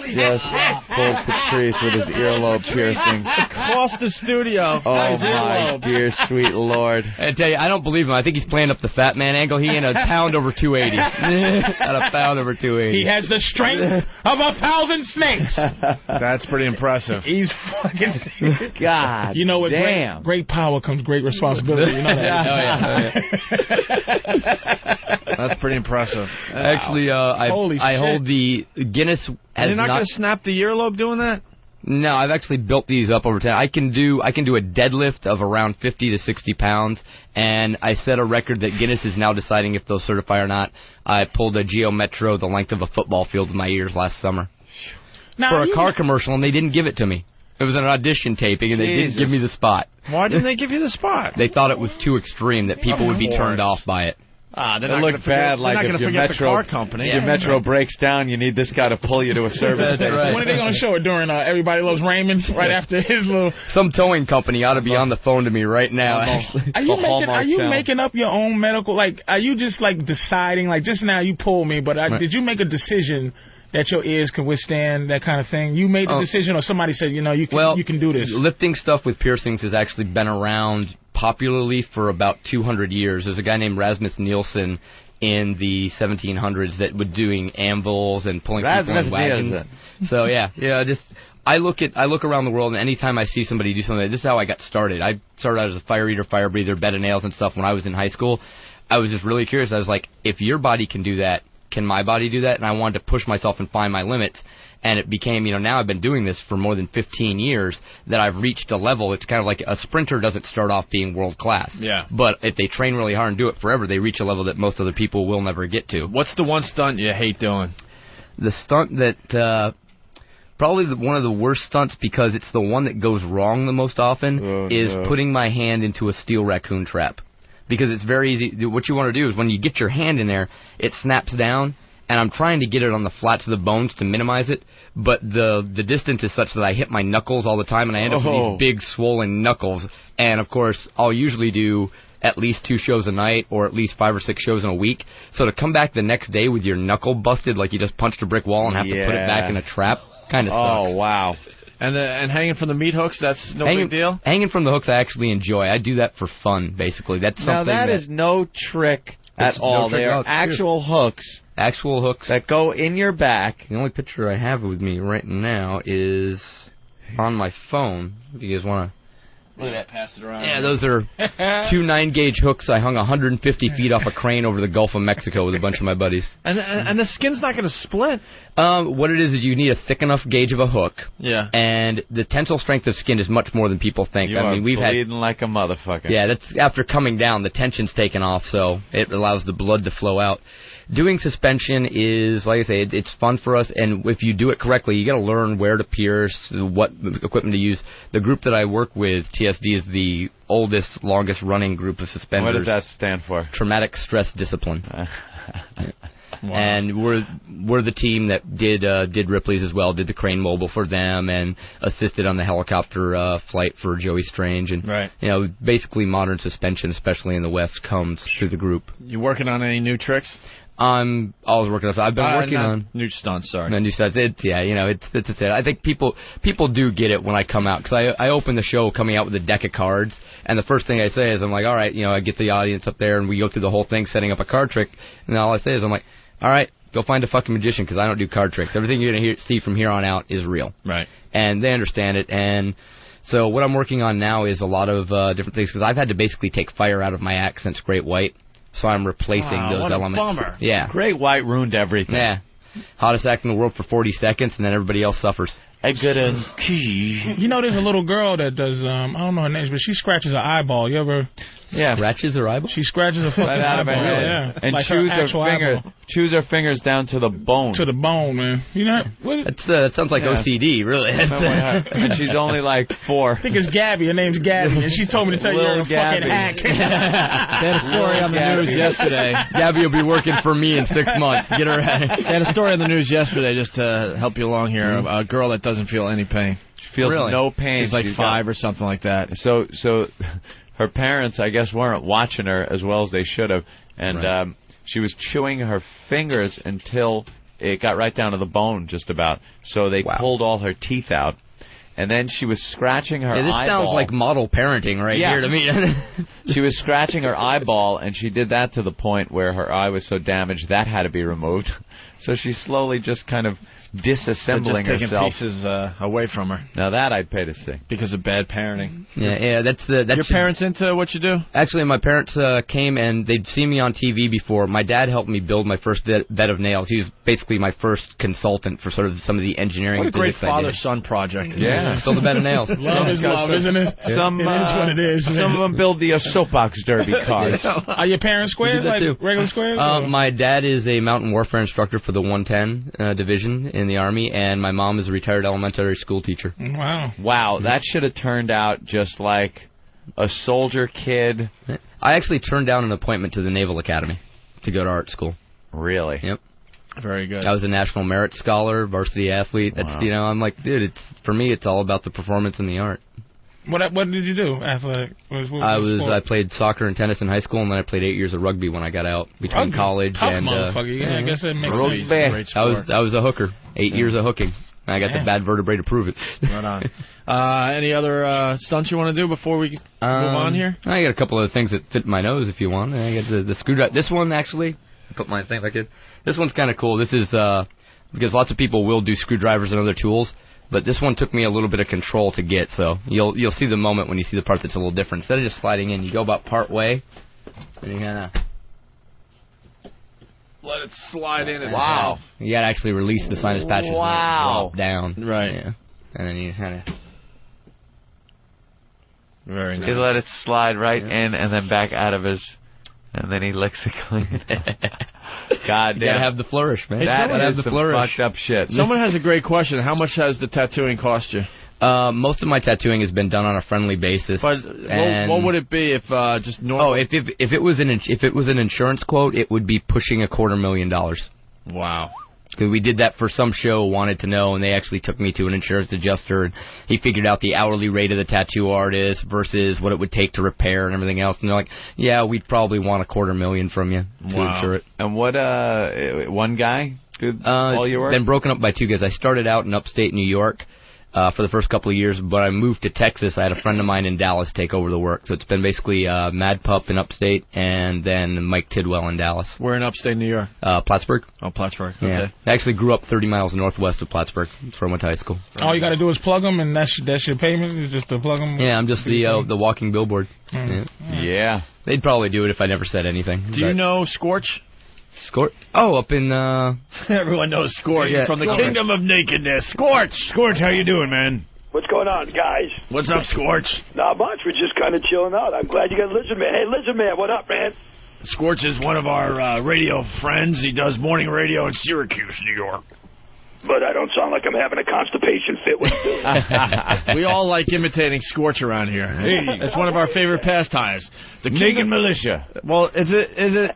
He just pulled Patrice with his earlobe piercing. Across the studio. Oh, my dear sweet Lord. I tell you, I don't believe him. I think he's playing up the fat man angle. He ain't a pound over 280. At a pound over 280. He has the strength of 1,000 snakes. That's pretty impressive. He's fucking... God You know, with damn. great power comes great responsibility. You know that. That's pretty impressive. Actually, I hold the Guinness. And you're not going to snap the earlobe doing that? No, I've actually built these up over time. I can do a deadlift of around 50 to 60 pounds, and I set a record that Guinness is now deciding if they'll certify or not. I pulled a Geo Metro the length of a football field with my ears last summer for a car commercial, and they didn't give it to me. It was an audition taping, and they didn't give me the spot. Why didn't they give you the spot? They thought it was too extreme, that people would be turned off by it. They're It not looked bad, like if your Metro, your Metro breaks down, you need this guy to pull you to a service station. When are they going to show it? During Everybody Loves Raymond? Right after his little... Some towing company ought to be on the phone to me right now. Are you making up your own medical... Like, are you just, like, deciding... Like, just now you pulled me, but did you make a decision that your ears can withstand that kind of thing? You made the decision, or somebody said, you can do this? Lifting stuff with piercings has actually been around popularly for about 200 years. There's a guy named Rasmus Nielsen in the 1700s that was doing anvils and pulling people in wagons. So I look around the world, and anytime I see somebody do something, this is how I got started. I started out as a fire eater, fire breather, bed of nails and stuff when I was in high school. I was just really curious. I was like, if your body can do that, can my body do that? And I wanted to push myself and find my limits. And it became, now I've been doing this for more than 15 years, that I've reached a level. It's kind of like a sprinter doesn't start off being world class. Yeah. But if they train really hard and do it forever, they reach a level that most other people will never get to. What's the one stunt you hate doing? The stunt that, probably one of the worst stunts, because it's the one that goes wrong the most often, is putting my hand into a steel raccoon trap. Because it's very easy. What you want to do is when you get your hand in there, it snaps down. And I'm trying to get it on the flats of the bones to minimize it, but the distance is such that I hit my knuckles all the time, and I end up with these big swollen knuckles. And, of course, I'll usually do at least 2 shows a night or at least 5 or 6 shows in a week. So to come back the next day with your knuckle busted like you just punched a brick wall and have to put it back in a trap kind of sucks. Oh, wow. And hanging from the meat hooks, that's no big deal? Hanging from the hooks I actually enjoy. I do that for fun, basically. That's something that is no trick at all. They are actual hooks. Actual hooks that go in your back. The only picture I have with me right now is on my phone. If you guys want to Look at that. Pass it around. Yeah, those are 2 9-gauge hooks. I hung 150 feet off a crane over the Gulf of Mexico with a bunch of my buddies. And the skin's not going to split. What it is you need a thick enough gauge of a hook. Yeah. And the tensile strength of skin is much more than people think. You are bleeding like a motherfucker. Yeah, that's after coming down, the tension's taken off, so it allows the blood to flow out. Doing suspension is, like I say, it's fun for us, and if you do it correctly, you got to learn where to pierce, what equipment to use. The group that I work with, TSD, is the oldest, longest-running group of suspenders. What does that stand for? Traumatic Stress Discipline. Wow. And we're the team that did Ripley's as well, did the crane mobile for them, and assisted on the helicopter flight for Joey Strange, and basically modern suspension, especially in the West, comes through the group. You working on any new tricks? I'm always working on. I've been working on new stunts. Sorry, no new stunts. It's I think people do get it when I come out, because I open the show coming out with a deck of cards, and the first thing I say is I'm like, all right, I get the audience up there and we go through the whole thing setting up a card trick, and all I say is I'm like, all right, go find a fucking magician, because I don't do card tricks. Everything you're gonna see from here on out is real. Right. And they understand it, and so what I'm working on now is a lot of different things, because I've had to basically take fire out of my act since Great White. So I'm replacing those what elements. A bummer. Yeah. Great White ruined everything. Yeah. Hottest act in the world for 40 seconds, and then everybody else suffers. There's a little girl that does, I don't know her name, but she scratches her eyeball. You ever... Yeah. Scratches her eyeball? She scratches her fucking eyeball. Yeah. And like chews her fingers down to the bone. To the bone, man. You know? That sounds like OCD, really. And she's only like 4. I think it's Gabby. Her name's Gabby, and she told me to tell you you're a fucking hack. They had a story on the news yesterday. Gabby will be working for me in 6 months. Get her right. They had a story on the news yesterday, just to help you along here. A girl that doesn't feel any pain. She feels no pain. She's like 5 or something like that. So her parents, I guess, weren't watching her as well as they should have, and she was chewing her fingers until it got right down to the bone, just about. So they pulled all her teeth out, and then she was scratching her eyeball. This sounds like model parenting here to me. She was scratching her eyeball, and she did that to the point where her eye was so damaged that had to be removed. So she's slowly just kind of disassembling herself. Taking pieces away from her. Now that I'd pay to see. Because of bad parenting. Yeah, that's your parents into what you do? Actually, my parents came and they'd seen me on TV before. My dad helped me build my first bed of nails. He was basically my first consultant for sort of some of the engineering. What a great father-son project. Yeah, build a bed of nails. Love is love, isn't it? It is what it is. Some of them build the soapbox derby cars. Are your parents squares, like regular squares? My dad is a mountain warfare instructor for the 110 division in the Army, and my mom is a retired elementary school teacher. Wow, that should have turned out just like a soldier kid. I actually turned down an appointment to the Naval Academy to go to art school. Really? Yep. Very good. I was a National Merit Scholar, varsity athlete. That's I'm like, dude, for me, it's all about the performance and the art. What did you do? Athletic? I played soccer and tennis in high school, and then I played 8 years of rugby when I got out between college Tough and motherfucker. Yeah, I guess that makes sense. Great sport. I was a hooker. 8 years of hooking. I got the bad vertebrae to prove it. Right on. Any other stunts you want to do before we move on here? I got a couple of things that fit my nose if you want. I got the screwdriver. This one, actually, I put my thing like it. This one's kind of cool. This is because lots of people will do screwdrivers and other tools, but this one took me a little bit of control to get. So you'll see the moment when you see the part that's a little different. Instead of just sliding in, you go about part way, and you kind of let it slide in. Wow! You got to actually release the sinus patches. Wow! Drop down. Right. Yeah. And then you kind of. Very nice. He let it slide right in and then back out of his, and then he licks it clean. God damn. You gotta have the flourish, man. That is some fucked up shit. Someone has a great question. How much has the tattooing cost you? Most of my tattooing has been done on a friendly basis. But what would it be if just normal? Oh, if it was an insurance quote, it would be pushing $250,000. Wow. Because we did that for some show, wanted to know, and they actually took me to an insurance adjuster, and he figured out the hourly rate of the tattoo artist versus what it would take to repair and everything else. And they're like, yeah, we'd probably want $250,000 from you to insure it. And what, one guy did all your work? Been broken up by 2 guys. I started out in upstate New York. for the first couple of years. But I moved to Texas. I had a friend of mine in Dallas take over the work. So it's been basically Mad Pup in upstate and then Mike Tidwell in Dallas. We're in upstate New York. Plattsburgh. Oh, Plattsburgh. Okay. Yeah. I actually grew up 30 miles northwest of Plattsburgh. That's where I went to high school. All you got to do is plug them, and that's your payment? Is just to plug them? Yeah, I'm just the walking billboard. Yeah. They'd probably do it if I never said anything. Do you know Scorch? Scorch? Oh, up in... Everyone knows Scorch from the Kingdom of Nakedness. Scorch! How you doing, man? What's going on, guys? What's up, Scorch? Not much. We're just kind of chilling out. I'm glad you got Lizard Man. Hey, Lizard Man, what up, man? Scorch is one of our radio friends. He does morning radio in Syracuse, New York. But I don't sound like I'm having a constipation fit with We all like imitating Scorch around here. It's one of our favorite pastimes. The Naked Militia. Well, is it?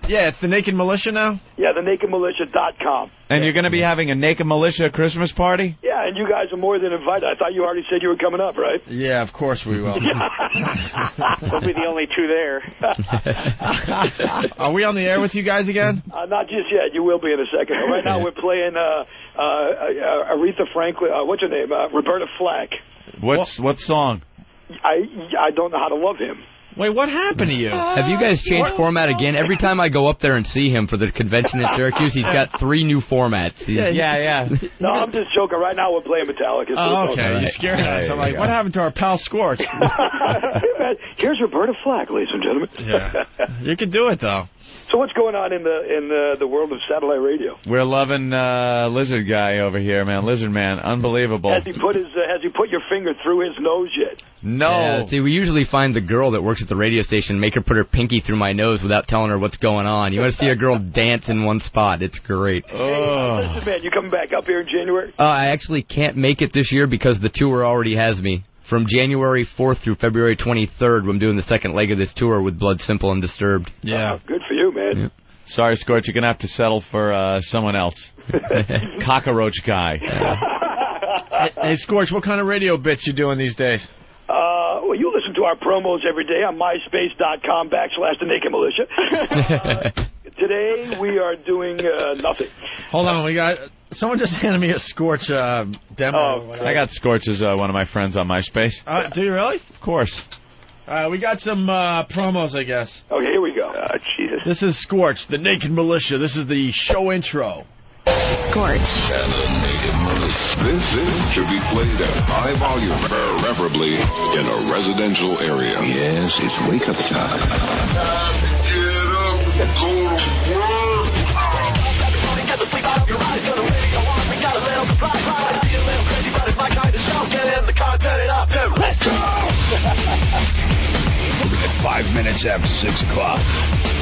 Yeah, it's the Naked Militia now? Yeah, the nakedmilitia.com. And you're going to be having a Naked Militia Christmas party? Yeah, and you guys are more than invited. I thought you already said you were coming up, right? Yeah, of course we will. We'll be the only two there. Are we on the air with you guys again? Not just yet. You will be in a second. Right now we're playing Aretha Franklin. What's her name? Roberta Flack. What song? I don't know how to love him. Wait, what happened to you? Have you guys changed format again? Every time I go up there and see him for the convention in Syracuse, he's got 3 new formats. Yeah. No, I'm just joking. Right now we're playing Metallica. Oh, okay. You scared us. I'm like, what happened to our pal Scorch? Here's Roberta Flack, ladies and gentlemen. Yeah. You can do it, though. So what's going on in the world of satellite radio? We're loving Lizard Guy over here, man. Lizard Man, unbelievable. Has he put your finger through his nose yet? No. Yeah, see, we usually find the girl that works at the radio station, make her put her pinky through my nose without telling her what's going on. You want to see a girl dance in one spot. It's great. Hey, listen, man, you coming back up here in January? I actually can't make it this year because the tour already has me. From January 4th through February 23rd, I'm doing the second leg of this tour with Blood Simple and Disturbed. Yeah. Good for you, man. Yeah. Sorry, Scorch, you're going to have to settle for someone else. Cockroach Guy. Hey, Scorch, what kind of radio bits you doing these days? Well, you listen to our promos every day on myspace.com/The Naked Militia. Today, we are doing nothing. Hold on, we got... Someone just handed me a Scorch demo. Oh, I got Scorch as one of my friends on MySpace. Do you really? Of course. We got some promos, I guess. Okay, here we go. Jesus. This is Scorch, the Naked Militia. This is the show intro. Scorch. And the Naked Militia. This should be played at high volume, preferably in a residential area. Yes, it's wake-up time. Get up and go to work. Get the sleep out of your eyes, gonna radio on. We got a little surprise. Might be a little crazy, but it's my kind of show. Get in the car, turn it up, and let's go! 5 minutes after 6 o'clock.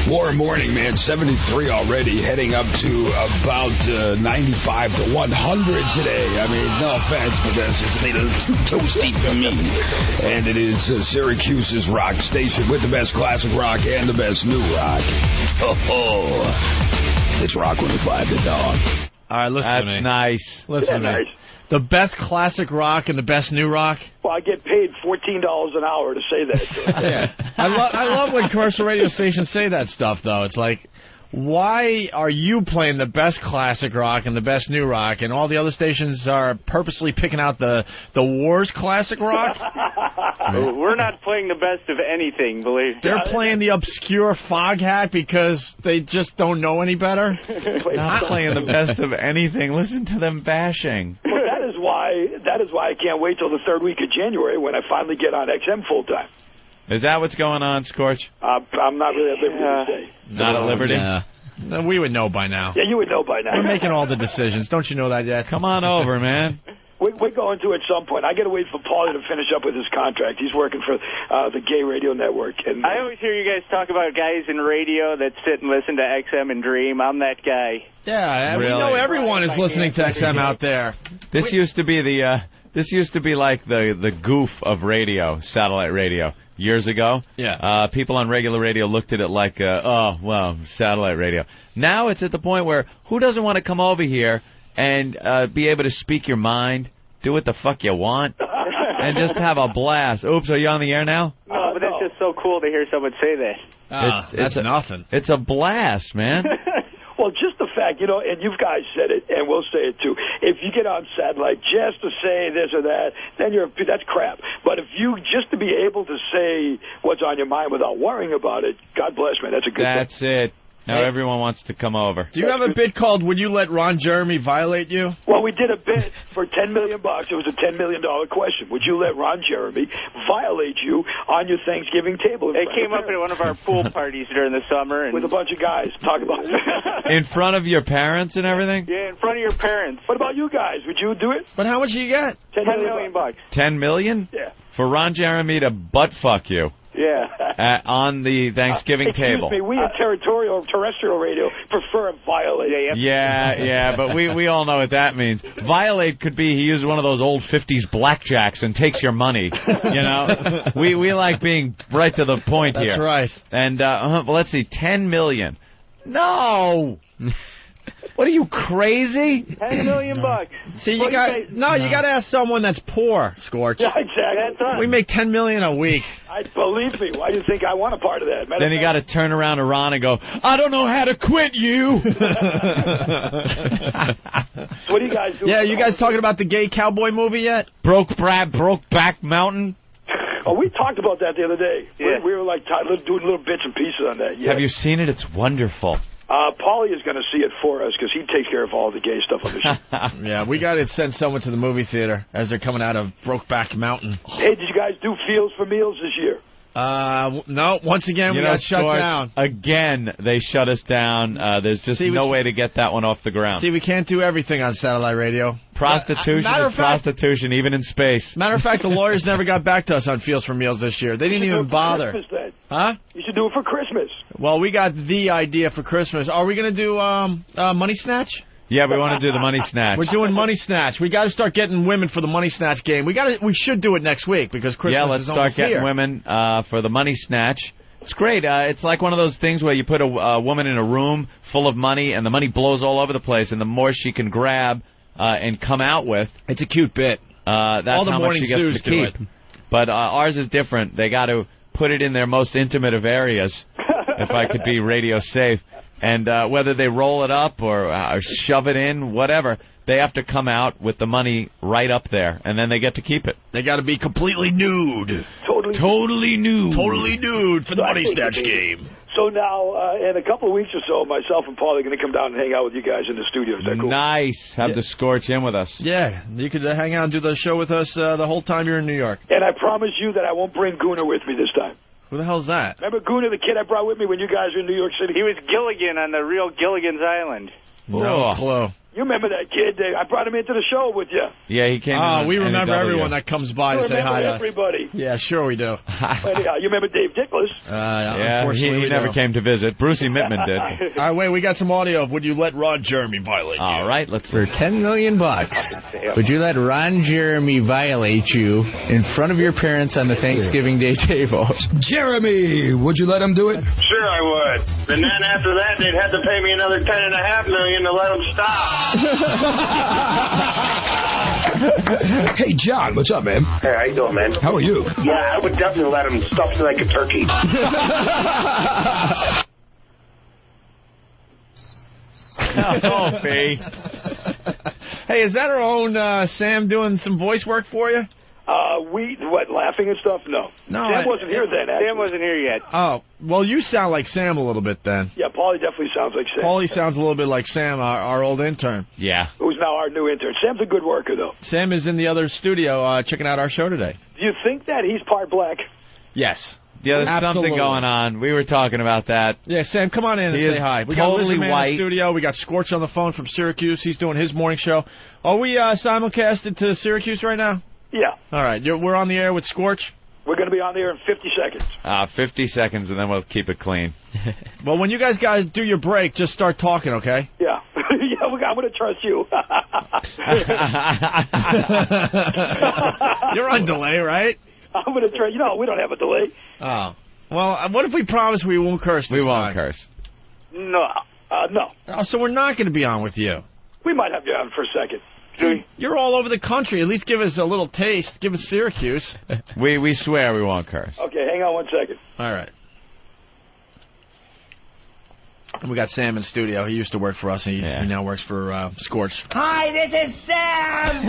Warm morning, man. 73 already, heading up to about 95 to 100 today. I mean, no offense, but that's just a little too toasty for me. And it is Syracuse's rock station with the best classic rock and the best new rock. It's Rock 105, the dog. All right, listen to me. That's nice. Listen to me. The best classic rock and the best new rock. Well, I get paid $14 an hour to say that. Yeah. I love when commercial radio stations say that stuff, though. It's like, why are you playing the best classic rock and the best new rock, and all the other stations are purposely picking out the worst classic rock? We're not playing the best of anything, believe me. They're playing the obscure Foghat because they just don't know any better? Not playing the best of anything. Listen to them bashing. Well, that is why I can't wait till the third week of January when I finally get on XM full time. Is that what's going on, Scorch? I'm not really at liberty to say. Not at liberty? No, we would know by now. Yeah, you would know by now. We're making all the decisions. Don't you know that yet? Come on over, man. We're going to at some point. I got to wait for Paulie to finish up with his contract. He's working for the Gay Radio Network. And I always hear you guys talk about guys in radio that sit and listen to XM and dream. I'm that guy. Yeah, really? We know everyone is listening to XM out there. This used to be like the goof of radio, satellite radio. Years ago, people on regular radio looked at it like, satellite radio. Now it's at the point where who doesn't want to come over here and be able to speak your mind, do what the fuck you want, and just have a blast? Oops, are you on the air now? No, but that's just so cool to hear someone say that. That's nothing. It's a blast, man. Well, just the fact, and you guys said it, and we'll say it too. If you get on satellite just to say this or that, then that's crap. But if you just to be able to say what's on your mind without worrying about it, God bless, man, that's a good thing. That's it. Now everyone wants to come over. Do you have a bit called Would You Let Ron Jeremy Violate You? Well, we did a bit for $10 million. It was a $10 million question. Would you let Ron Jeremy violate you on your Thanksgiving table? It came up at one of our pool parties during the summer. And with a bunch of guys. Talk about it. In front of your parents and everything? Yeah, in front of your parents. What about you guys? Would you do it? But how much do you get? $10 million. $10 million? Yeah. For Ron Jeremy to butt fuck you. Yeah. On the Thanksgiving table. Excuse me, we in terrestrial radio prefer violate. Yeah, but we all know what that means. Violate could be he uses one of those old 50s blackjacks and takes your money. We like being right to the point here. That's right. And well, let's see, $10 million. No. What are you, crazy? $10 million. See, you got to ask someone that's poor, Scorch. Yeah, exactly. We make $10 million a week. Believe me. Why do you think I want a part of that? Then you got to turn around to Ron and go, I don't know how to quit you. So what do you guys do? Yeah, you guys talking about the gay cowboy movie yet? Brokeback Mountain. Oh, we talked about that the other day. Yeah. We were like doing little bits and pieces on that. Yeah. Have you seen it? It's wonderful. Paulie is going to see it for us because he takes care of all the gay stuff on the show. Yeah, we got to send someone to the movie theater as they're coming out of Brokeback Mountain. Hey, did you guys do Fields for Meals this year? No. Once again, we got shut down. Again, they shut us down. There's just no way to get that one off the ground. See, we can't do everything on satellite radio. Prostitution is prostitution, even in space. Matter of fact, the lawyers never got back to us on Fields for Meals this year. They didn't even bother. Christmas, then. Huh? You should do it for Christmas. Well, we got the idea for Christmas. Are we going to do Money Snatch? Yeah, we want to do the Money Snatch. We're doing Money Snatch. We got to start getting women for the Money Snatch game. We should do it next week because Christmas is almost here. Yeah, let's start getting women for the Money Snatch. It's great. It's like one of those things where you put a woman in a room full of money and the money blows all over the place, and the more she can grab and come out with, it's a cute bit. That's all the how much she gets to keep. But ours is different. They got to put it in their most intimate of areas, if I could be radio safe. And whether they roll it up or shove it in, whatever, they have to come out with the money right up there, and then they get to keep it. They got to be completely nude. Totally nude for the Money Snatch game. So now, in a couple of weeks or so, myself and Paul are going to come down and hang out with you guys in the studio. Is that cool? Nice. Have the Scorch in with us. Yeah, you could hang out and do the show with us the whole time you're in New York. And I promise you that I won't bring Gooner with me this time. Who the hell's that? Remember Gooner, the kid I brought with me when you guys were in New York City? He was Gilligan on the real Gilligan's Island. No clue. You remember that kid? I brought him into the show with you. Yeah, he came. We remember everyone that comes by to say hi to us. Everybody. Yeah, sure we do. Anyhow, you remember Dave Dickless? Yeah, he never came to visit. Brucey Mittman did. All right, wait, we got some audio of Would You Let Ron Jeremy Violate You? All right, let's. For $10 million, would you let Ron Jeremy violate you in front of your parents on the Thanksgiving Day table? Jeremy, would you let him do it? Sure, I would. And then after that, they'd have to pay me another $10.5 million to let him stop. Hey, John, what's up, man? Hey, how you doing, man? How are you? Yeah, I would definitely let him stuff me like a turkey. Oh, Pete. Hey, is that our own Sam doing some voice work for you? Laughing and stuff? No. Sam wasn't here then, actually. Sam wasn't here yet. Oh, well, you sound like Sam a little bit then. Yeah, Paulie definitely sounds like Sam. Paulie sounds a little bit like Sam, our old intern. Yeah. Who's now our new intern. Sam's a good worker, though. Sam is in the other studio checking out our show today. Do you think that he's part black? Yes. Yeah, there's something going on. We were talking about that. Yeah, Sam, come on in and say hi. We got Lizzie Man in the studio. We got Scorch on the phone from Syracuse. He's doing his morning show. Are we simulcasted to Syracuse right now? Yeah. All right. We're on the air with Scorch? We're going to be on the air in 50 seconds. 50 seconds, and then we'll keep it clean. Well, when you guys do your break, just start talking, okay? Yeah. Yeah, I'm going to trust you. You're on delay, right? I'm going to try. We don't have a delay. Oh. Well, what if we promise we won't curse this time? We won't curse. No. No. Oh, so we're not going to be on with you. We might have you on for a second. Dude, you're all over the country. At least give us a little taste. Give us Syracuse. We swear we won't curse. Okay, hang on 1 second. All right. And we got Sam in studio. He used to work for us, and he now works for Scorch. Hi, this is Sam!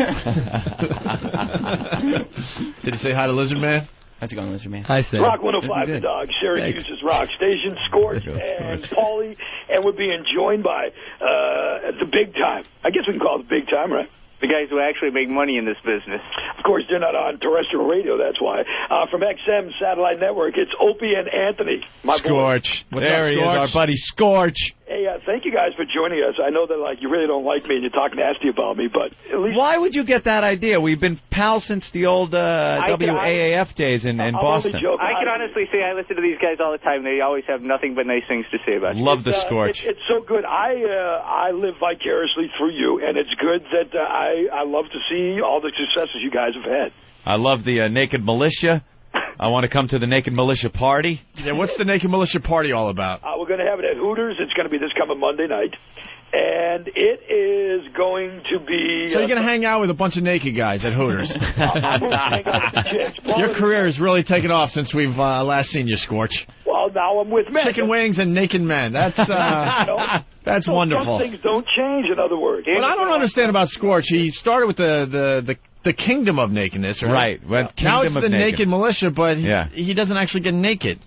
Did you say hi to Lizard Man? How's it going, Lizard Man? Hi, Sam. Rock 105, the dog, Syracuse's rock station, Scorch and Paulie, and we're being joined by the big time. I guess we can call it the big time, right? The guys who actually make money in this business. Of course, they're not on terrestrial radio, that's why. From XM Satellite Network, it's Opie and Anthony. Scorch. What's there up, he Scorch? is, our buddy Scorch. Hey, thank you guys for joining us. I know that you really don't like me and you talk nasty about me, but at least... Why would you get that idea? We've been pals since the old WAAF days in Boston. I can honestly say I listen to these guys all the time. They always have nothing but nice things to say about you. Love the Scorch. It's so good. I live vicariously through you, and it's good that I love to see all the successes you guys have had. I love the Naked Militia. I want to come to the Naked Militia party. Yeah, what's the Naked Militia party all about? We're going to have it at Hooters. It's going to be this coming Monday night. And it is going to be... So you're going to hang out with a bunch of naked guys at Hooters. Your career has really taken off since we've last seen you, Scorch. Well, now I'm with men. Chicken wings and naked men. That's that's wonderful. Some things don't change, in other words. What I don't understand about Scorch, he started with the Kingdom of Nakedness, right? Right. Now it's the Naked Militia, but Yeah. he doesn't actually get naked.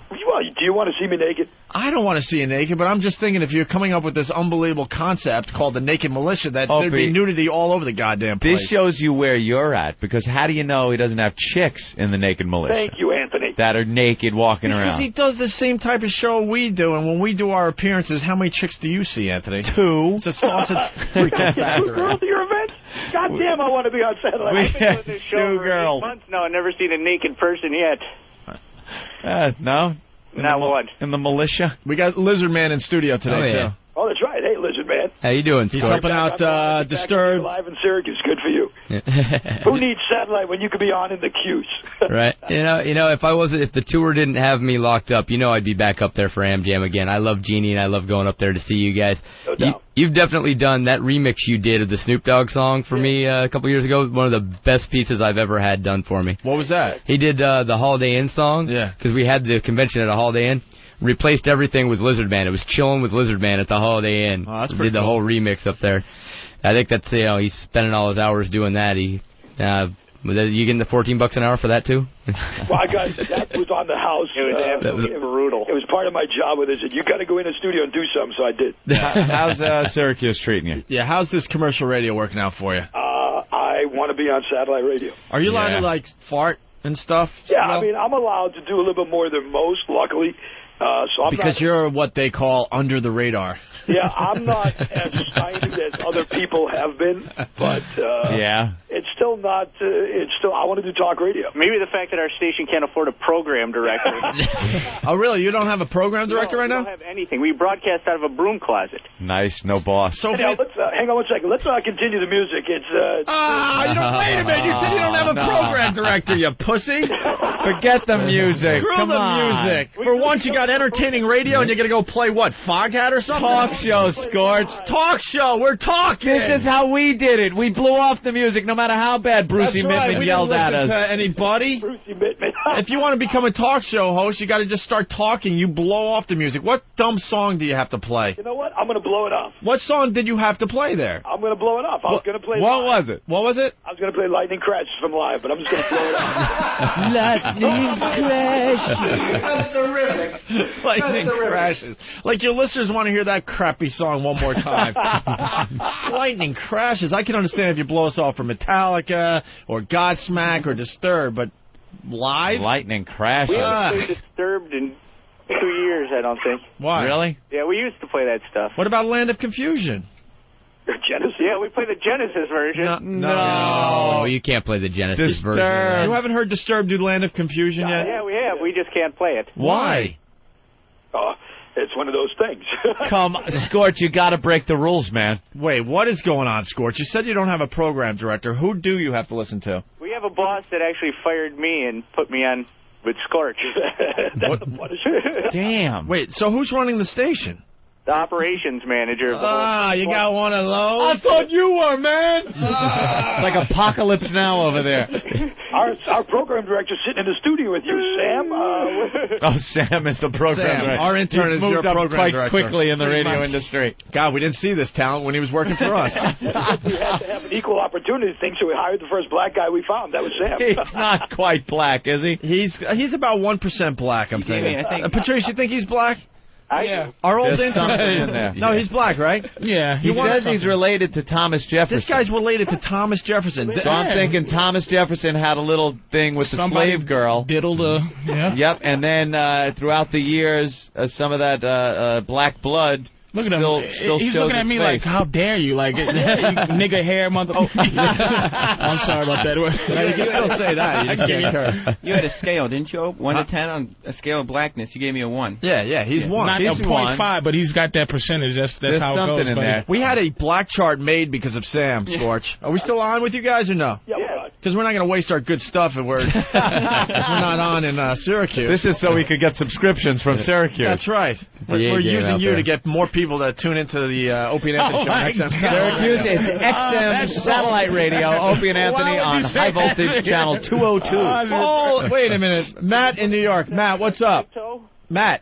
Well, do you want to see me naked? I don't want to see you naked, but I'm just thinking if you're coming up with this unbelievable concept called the Naked Militia, that there'd be nudity all over the goddamn place. This shows you where you're at, because how do you know he doesn't have chicks in the Naked Militia? Thank you, Anthony. That are naked walking Because around. he does the same type of show we do, and when we do our appearances, how many chicks do you see, Anthony? 2. It's a sausage freaking factory. 2 girls at your event? God damn, I want to be on satellite. I've been doing this show for 8 months now. I've never seen a naked person yet. No? Not one. In the militia? We got Lizard Man in studio today, too. Oh, that's right. Hey, Lizard Man. How you doing, He's Scorch? helping out Disturbed. Live in Syracuse. Good for you. Who needs satellite when you could be on in the Q's? Right. You know, if the tour didn't have me locked up, I'd be back up there for Am Jam again. I love Jeannie, and I love going up there to see you guys. No doubt. You've definitely done that remix you did of the Snoop Dogg song for me a couple years ago. One of the best pieces I've ever had done for me. What was that? He did the Holiday Inn song. Yeah. Because we had the convention at a Holiday Inn. Replaced everything with Lizard Man. It was chilling with Lizard Man at the Holiday Inn. Oh, that's We pretty did the whole remix up there. I think that's, he's spending all his hours doing that. You getting the $14 an hour for that too? Well, that was on the house. It was absolutely brutal. It was part of my job with it. Said, you got to go in the studio and do something, so I did. How's Syracuse treating you? Yeah, how's this commercial radio working out for you? I want to be on satellite radio. Are you allowed to, fart and stuff? Yeah, I mean, I'm allowed to do a little bit more than most, luckily. So I'm because not, you're what they call under the radar. Yeah, I'm not as shiny as other people have been, but it's still not. I want to do talk radio. Maybe the fact that our station can't afford a program director. Oh, really? You don't have a program director right now? We don't have anything. We broadcast out of a broom closet. Nice, no boss. So let's hang on one second. Let's continue the music. It's you don't. Wait a minute. You said you don't have a program director, you pussy. Forget the music. Screw Come the on. music. For once, you got entertaining radio, and you're gonna go play what? Foghat or something? Talk show, Scorch. Talk show. We're talking. This is how we did it. We blew off the music, no matter how bad Brucey Mittman yelled at us. To anybody. Brucey Mittman. If you want to become a talk show host, you got to just start talking. You blow off the music. What dumb song do you have to play? You know what? I'm going to blow it off. What song did you have to play there? I'm going to blow it off. I was going to play. What was it? What was it? I was going to play Lightning Crashes from Live, but I'm just going to blow it off. Lightning Crashes. That's terrific. Lightning Crashes. Like your listeners want to hear that crappy song one more time. Lightning Crashes. I can understand if you blow us off for Metallica or Godsmack or Disturbed, but live? Lightning Crashes. We haven't played Disturbed in 2 years, I don't think. Why? Really? Yeah, we used to play that stuff. What about Land of Confusion? Genesis? Yeah, we play the Genesis version. No, you can't play the Genesis version. You haven't heard Disturbed do Land of Confusion yet? Yeah, we have. We just can't play it. Why? It's one of those things. Come, Scorch, you got to break the rules, man. Wait, what is going on, Scorch? You said you don't have a program director. Who do you have to listen to? We have a boss that actually fired me and put me on with Scorch. That's the punishment. Damn. Wait, so who's running the station? The operations manager of the Ah, you got one of those? I thought you were, man. It's like Apocalypse Now over there. Our program director's sitting in the studio with you, Sam. Oh, Sam is the program Sam, director. our intern He's is moved your up program quite director. quickly in the Pretty radio much. industry. God, we didn't see this talent when he was working for us. We had to have an equal opportunity thing, so we hired the first black guy we found. That was Sam. He's not quite black, is he? He's about 1% black, I'm thinking. Patrice, you think he's black? Yeah. Our old There's intern? something in there. No, he's black, right? Yeah. He says he's related to Thomas Jefferson. This guy's related to Thomas Jefferson. So I'm thinking Thomas Jefferson had a little thing with the Somebody slave girl. Diddled yeah. Yep, and then throughout the years, some of that black blood Look at still him. still He's shows looking at its me face. like, how dare you? Like, you nigga hair mother. Oh. I'm sorry about that. You can still say that. You just can't curse. You had a scale, didn't you? 1 to 10 on a scale of blackness. You gave me a 1. Yeah, he's one. Not He's a 0.5, but he's got that percentage. That's There's how it something goes. in buddy. there. We had a black chart made because of Sam, Scorch. Are we still on with you guys or no? Yeah. Because we're not going to waste our good stuff if we're not on in Syracuse. This is so we could get subscriptions from Syracuse. That's right. We're using you to get more people to tune into the Opie and Anthony Show on XM. Syracuse, it's XM satellite radio, Opie and Anthony on high voltage channel 202. Oh, wait a minute. Matt in New York. Matt, what's up? Matt.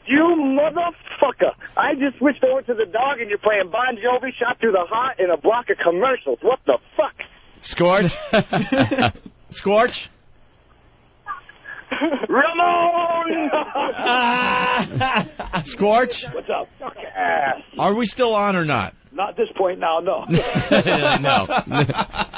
You motherfucker. I just switched over to the dog and you're playing Bon Jovi, Shot Through the Heart, in a block of commercials. What the fuck? Scorch? Scorch? Ramon! Scorch? What's up? Are we still on or not? Not at this point now, no. No.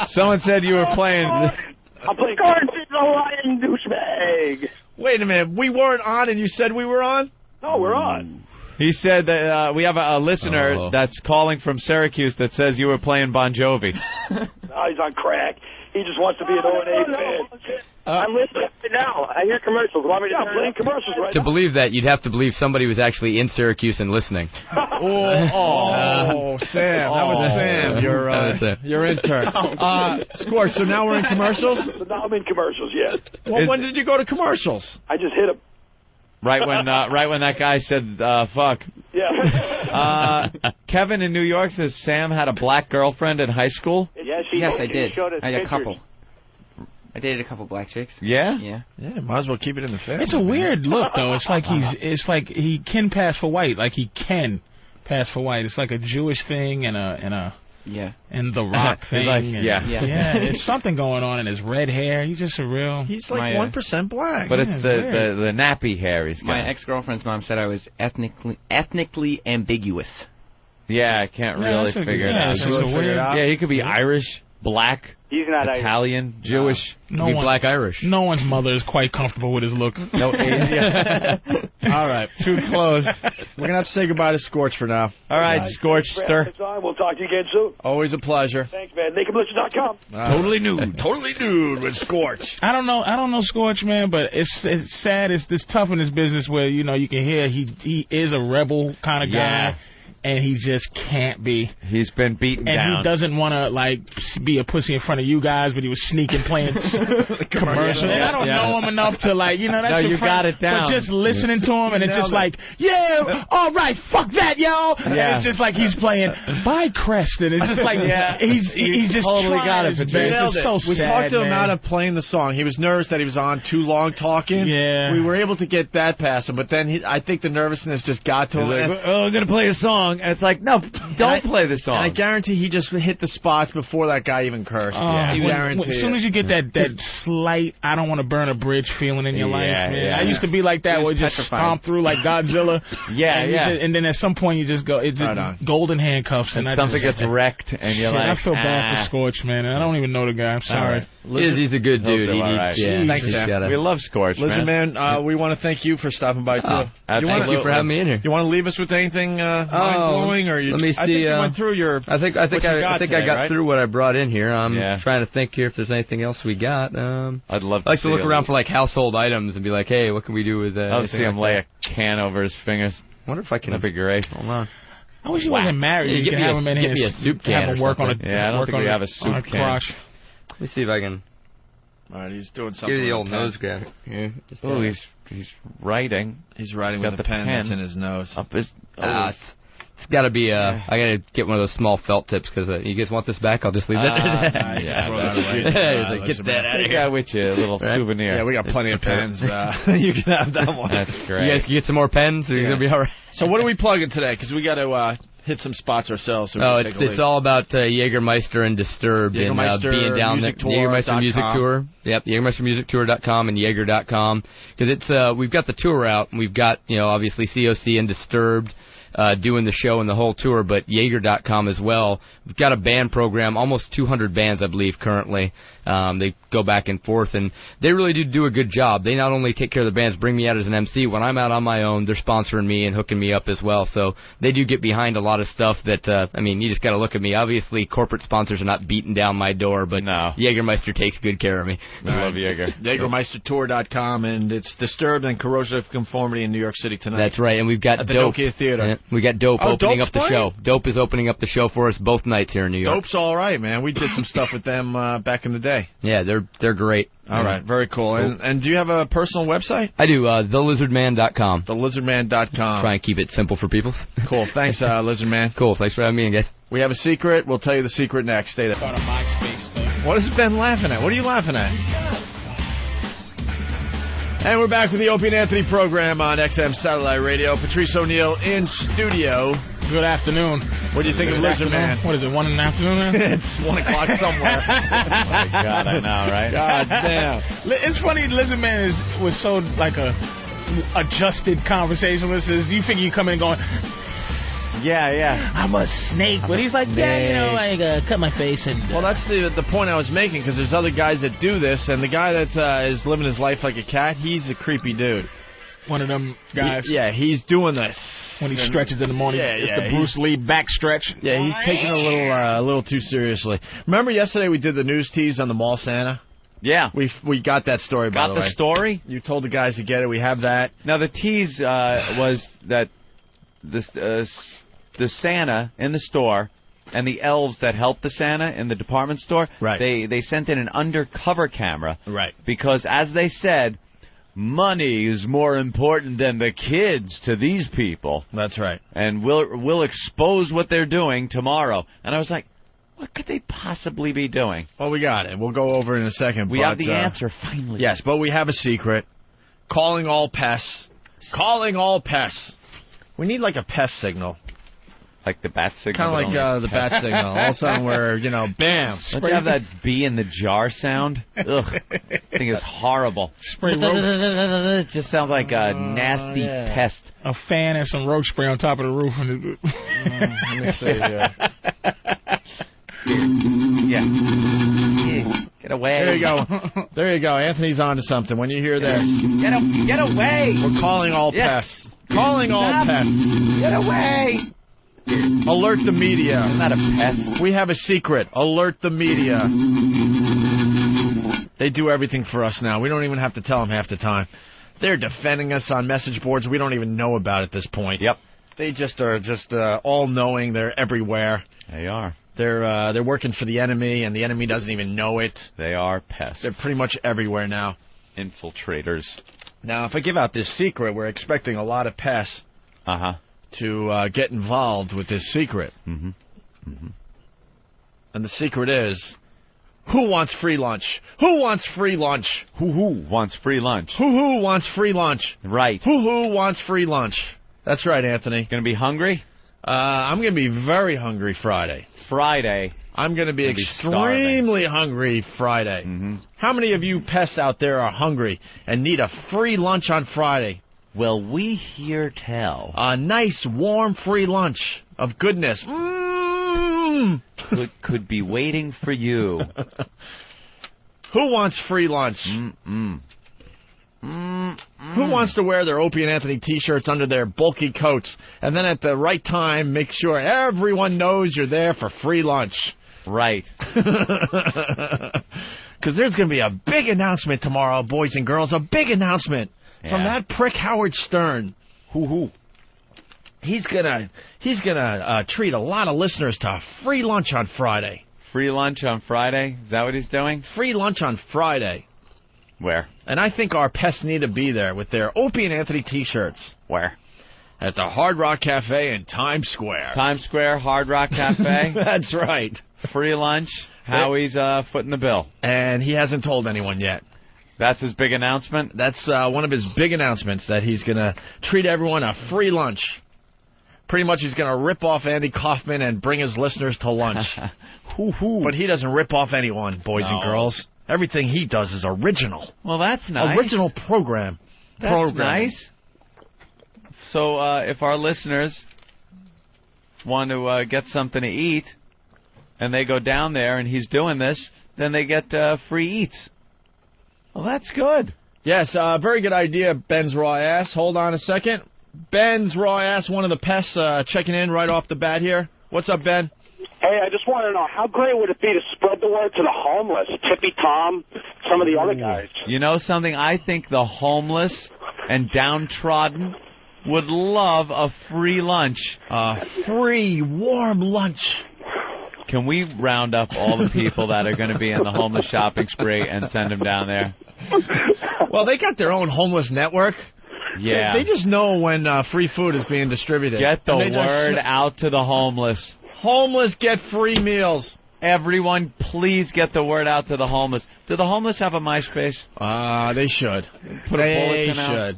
Someone said you were playing. I'm playing. Scorch is a lying douchebag. Wait a minute. We weren't on and you said we were on? No, we're on. He said that we have a listener that's calling from Syracuse that says you were playing Bon Jovi. No, he's on crack. He just wants to be an O&A fan. I'm listening right now. I hear commercials. Want me to turn playing commercials right To now? believe that, you'd have to believe somebody was actually in Syracuse and listening. Oh, Sam. That was Sam, your intern. Scorch, so now we're in commercials? So now I'm in commercials, yes. Well, when did you go to commercials? I just hit him. Right when that guy said fuck. Yeah. Kevin in New York says Sam had a black girlfriend in high school. Yes, I did. I had a couple. I dated a couple black chicks. Yeah? Yeah. Yeah, might as well keep it in the family. It's a weird look, though. It's like he can pass for white. Like he can pass for white. It's like a Jewish thing and a and the Rock thing. Like, and, yeah. There's something going on in his red hair. He's just a real. He's like 1% black. But it's the nappy hair he's got. My ex-girlfriend's mom said I was ethnically ambiguous. Yeah, I can't really figure it out. It's just a weird. Yeah, he could be Irish, black, He's not Italian, Jewish. No one, black Irish. No one's mother is quite comfortable with his look. No Asian. All right. Too close. We're going to have to say goodbye to Scorch for now. All right, Scorchster. It's on. We'll talk to you again soon. Always a pleasure. Thanks, man. NakedMilitia.com. Totally nude with Scorch. I don't know Scorch, man, but it's sad. It's tough in this business where you can hear he is a rebel kind of guy. And he just can't be. He's been beaten down. And he doesn't want to, be a pussy in front of you guys, but he was sneaking playing commercials. And I don't know him enough to, that's no, your you friend. got it down. But just listening to him, and it's just all right, fuck that, yo. And it's just like he's playing, bye, Creston. It's just like, he's just totally got it. It's just so We sad, talked to him man. out of playing the song. He was nervous that he was on too long talking. Yeah. We were able to get that past him, but then I think the nervousness just got to him. He's like, I'm going to play a song. And it's like, no, don't play the song. And I guarantee he just hit the spots before that guy even cursed. As soon as you get that slight, I don't want to burn a bridge feeling in your life, man. Yeah. I used to be like that, where you just stomp through like Godzilla. And then at some point you just go, it's just golden handcuffs. And something gets wrecked, and you're like, I feel bad for Scorch, man. And I don't even know the guy. I'm sorry. He's a good dude. Thanks, Sam. We love Scorch, Listen, man, we want to thank you for stopping by, too. Thank you for having me in here. You want to leave us with anything mind-blowing? Or let me see. I think you went through your... I think I got through what I brought in here. I'm Yeah. trying to think here if there's anything else we got. I'd love to I like to look him. around for household items and be like, hey, what can we do with that? I'd love to see him lay a can over his fingers. Wonder if I can. That'd be great. Hold on. I wish he wasn't married. Yeah, You could have him in here. Get me a soup can have him or work on something. it. Yeah, I don't think we have a soup can. Crotch. Let me see if I can. All right, he's doing something. Give you the with old a pen. nose grab. Yeah. Oh, he's writing. He's writing He's with got a the pen that's in his nose. Up his... It's got to be. I got to get one of those small felt tips because you guys want this back? I'll just leave it. Get that out of here. With you, a little souvenir. Yeah, we got plenty of pens. You can have that one. That's great. You guys can get some more pens. You're gonna be all right. So what are we plugging today? Because we got to hit some spots ourselves. So it's all about Jägermeister and Disturbed and being down there. Jägermeister Music Tour. Yep, JägermeisterMusicTour.com and Jaeger.com. Because it's we've got the tour out, and we've got obviously COC and Disturbed doing the show and the whole tour, but Jaeger.com as well. We've got a band program, almost 200 bands, I believe, currently. They go back and forth, and they really do a good job. They not only take care of the bands, bring me out as an MC. When I'm out on my own, they're sponsoring me and hooking me up as well. So they do get behind a lot of stuff that, you just got to look at me. Obviously, corporate sponsors are not beating down my door, but Jägermeister takes good care of me. I love Jaeger. JägermeisterTour.com, and it's Disturbed and Corrosive Conformity in New York City tonight. That's right, and we've got at the Dope. Nokia Theater. Yeah, we got Dope opening Dope's up the playing? show. Dope is opening up the show for us both nights here in New York. Dope's all right, man. We did some stuff with them back in the day. Yeah, they're great. All right, very cool. And do you have a personal website? I do, thelizardman.com. Thelizardman.com. Try and keep it simple for people. Cool. Thanks, Lizardman. Cool. Thanks for having me in, guys. We have a secret. We'll tell you the secret next. Stay there. Got a MySpace thing. What is Ben laughing at? What are you laughing at? And we're back with the Opie and Anthony program on XM Satellite Radio. Patrice O'Neal in studio. Good afternoon. What do you think of Lizard Man? What is it, 1 in the afternoon now? It's 1 o'clock somewhere. Oh, my God, I know, right? God damn. It's funny, Lizard Man was so like a adjusted conversationalist. You figure you come in going, yeah, I'm a snake. But he's like, I cut my face. And well, that's the point I was making, because there's other guys that do this, and the guy that is living his life like a cat, he's a creepy dude. One of them guys. He's doing this. When he stretches in the morning, it's the Bruce Lee back stretch. Yeah, he's taking it a little too seriously. Remember yesterday we did the news tease on the mall Santa? Yeah. We got that story, by the way. Got the story? You told the guys to get it. We have that. Now, the tease was that the Santa in the store and the elves that helped the Santa in the department store, right. They sent in an undercover camera. Right. Because, as they said, money is more important than the kids to these people. That's right. And we'll expose what they're doing tomorrow. And I was like, what could they possibly be doing? Well, we got it. We'll go over it in a second. We have the answer, finally. Yes, but we have a secret. Calling all pests. Calling all pests. We need like a pest signal. Like the bat signal? Kind of like the bat signal. All of a sudden we're, bam. Don't you have that bee in the jar sound? Ugh. I think it's horrible. It just sounds like a nasty pest. A fan and some roach spray on top of the roof. Let me see. Yeah. Get away. There you go. There you go. Anthony's on to something. When you hear this. Get away. We're calling all pests. Calling all pests. Get away. Alert the media. I'm not a pest. We have a secret. Alert the media. They do everything for us now. We don't even have to tell them half the time. They're defending us on message boards we don't even know about at this point. Yep. They just are all-knowing. They're everywhere. They are. They're working for the enemy, and the enemy doesn't even know it. They are pests. They're pretty much everywhere now. Infiltrators. Now, if I give out this secret, we're expecting a lot of pests. To get involved with this secret. Mm-hmm. Mm-hmm. And the secret is, who wants free lunch? Who wants free lunch? Who wants free lunch? Who wants free lunch? Right. Who wants free lunch? That's right, Anthony. Gonna be hungry? I'm gonna be very hungry Friday. I'm gonna be extremely hungry Friday. Mm-hmm. How many of you pests out there are hungry and need a free lunch on Friday? Well, we hear tell. A nice, warm, free lunch of goodness. Could be waiting for you. Who wants free lunch? Who wants to wear their Opie and Anthony T-shirts under their bulky coats, and then at the right time make sure everyone knows you're there for free lunch? Right. Because there's going to be a big announcement tomorrow, boys and girls. A big announcement. From that prick Howard Stern. Who? He's gonna treat a lot of listeners to free lunch on Friday. Free lunch on Friday? Is that what he's doing? Free lunch on Friday. Where? And I think our pests need to be there with their Opie and Anthony T-shirts. Where? at the Hard Rock Cafe in Times Square. Times Square, Hard Rock Cafe. That's right. Free lunch. Howie's footing the bill. And he hasn't told anyone yet. That's his big announcement? That's one of his big announcements, that he's going to treat everyone a free lunch. Pretty much he's going to rip off Andy Kaufman and bring his listeners to lunch. But he doesn't rip off anyone, boys and girls. Everything he does is original. Well, that's nice. Original program. That's nice. So if our listeners want to get something to eat, and they go down there and he's doing this, then they get free eats. Well, that's good. Yes, very good idea, Ben's Raw Ass. Hold on a second. Ben's Raw Ass, one of the pests, checking in right off the bat here. What's up, Ben? Hey, I just want to know, how great would it be to spread the word to the homeless, Tippy Tom, some of the other guys? You know something? I think the homeless and downtrodden would love a free lunch. Free, warm lunch. Can we round up all the people that are going to be in the homeless shopping spree and send them down there? Well, they got their own homeless network. Yeah. They just know when free food is being distributed. Get the word out to the homeless. Homeless get free meals. Everyone, please get the word out to the homeless. Do the homeless have a MySpace? They should. Put a bulletin out.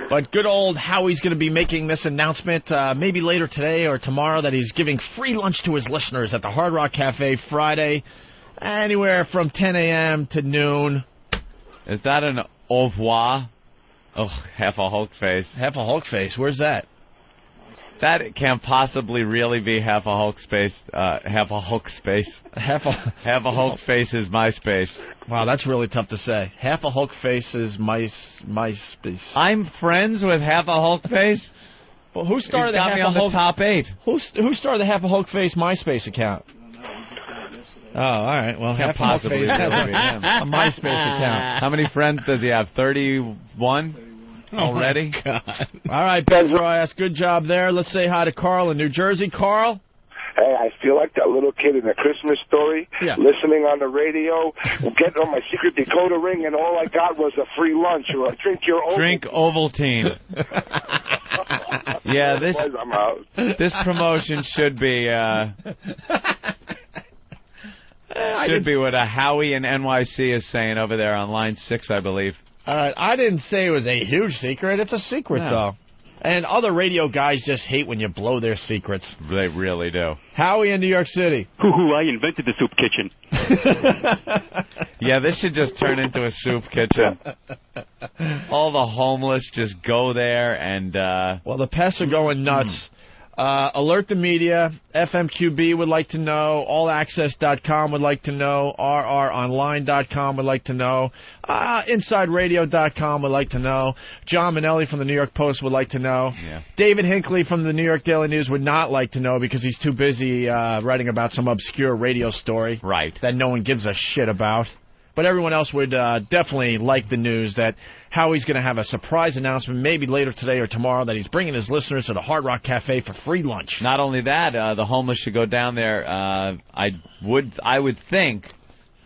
But good old Howie's going to be making this announcement maybe later today or tomorrow that he's giving free lunch to his listeners at the Hard Rock Cafe Friday, anywhere from 10 a.m. to noon. Is that an au revoir? Oh, half a Hulk face. Half a Hulk face. Where's that? That can't possibly really be half a Hulk space. Half a Hulk space. Half a Hulk face is MySpace. Wow, that's really tough to say. Half a Hulk face is MySpace. I'm friends with half a Hulk face. Well, who started He's got me on the top 8? Who started the half a Hulk face MySpace account? Oh, all right. Well, can't possibly be him. A MySpace account. How many friends does he have? 31 already? Oh, God. All right, Ben Royas, good job there. Let's say hi to Carl in New Jersey. Carl? Hey, I feel like that little kid in the Christmas Story, listening on the radio, getting on my secret decoder ring, and all I got was a free lunch or a drink your Ovaltine. Drink Ovaltine. Yeah, this promotion should be what a Howie in NYC is saying over there on line 6, I believe. All right, I didn't say it was a huge secret. It's a secret, though. And other radio guys just hate when you blow their secrets. They really do. Howie in New York City. Hoo-hoo, I invented the soup kitchen. Yeah, this should just turn into a soup kitchen. All the homeless just go there and... Well, the pests are going nuts. Alert the Media, FMQB would like to know, AllAccess.com would like to know, RROnline.com would like to know, InsideRadio.com would like to know, John Minnelli from the New York Post would like to know, David Hinckley from the New York Daily News would not like to know because he's too busy writing about some obscure radio story that no one gives a shit about. But everyone else would definitely like the news that Howie's going to have a surprise announcement maybe later today or tomorrow that he's bringing his listeners to the Hard Rock Cafe for free lunch. Not only that, the homeless should go down there. I would think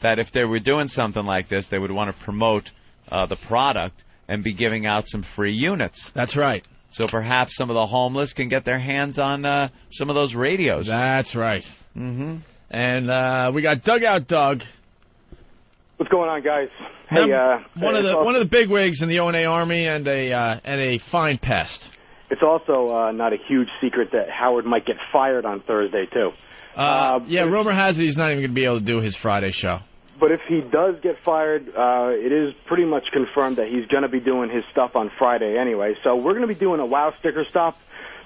that if they were doing something like this, they would want to promote the product and be giving out some free units. That's right. So perhaps some of the homeless can get their hands on some of those radios. That's right. Mm-hmm. And we got Dugout Doug. What's going on, guys? Hey, one of the bigwigs in the O&A Army and a fine pest. It's also not a huge secret that Howard might get fired on Thursday too. Rumor has it he's not even going to be able to do his Friday show. But if he does get fired, it is pretty much confirmed that he's going to be doing his stuff on Friday anyway. So we're going to be doing a WOW sticker stop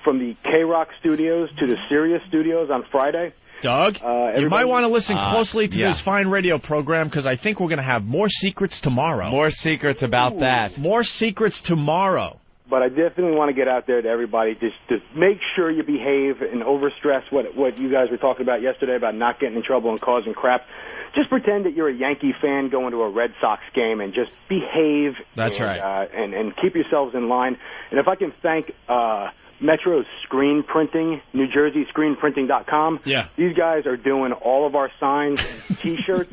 from the K-Rock studios to the Sirius studios on Friday. Doug, you might want to listen closely to this fine radio program because I think we're going to have more secrets tomorrow. More secrets about that. More secrets tomorrow. But I definitely want to get out there to everybody just to make sure you behave and overstress what you guys were talking about yesterday about not getting in trouble and causing crap. Just pretend that you're a Yankee fan going to a Red Sox game and just behave. That's right. And keep yourselves in line. And if I can thank... Metro's screen printing, NewJerseyScreenPrinting.com. Yeah. These guys are doing all of our signs, T-shirts.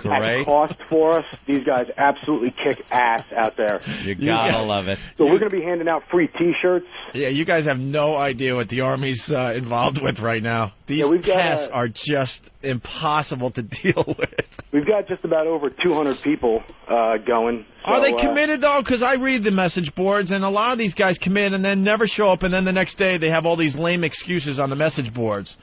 Great. At cost for us. These guys absolutely kick ass out there. You gotta love it. So we're going to be handing out free T-shirts. Yeah, you guys have no idea what the Army's involved with right now. These pests are just impossible to deal with. We've got just about over 200 people going. So, are they committed, though? Because I read the message boards, and a lot of these guys commit and then never show up, and then the next day they have all these lame excuses on the message boards.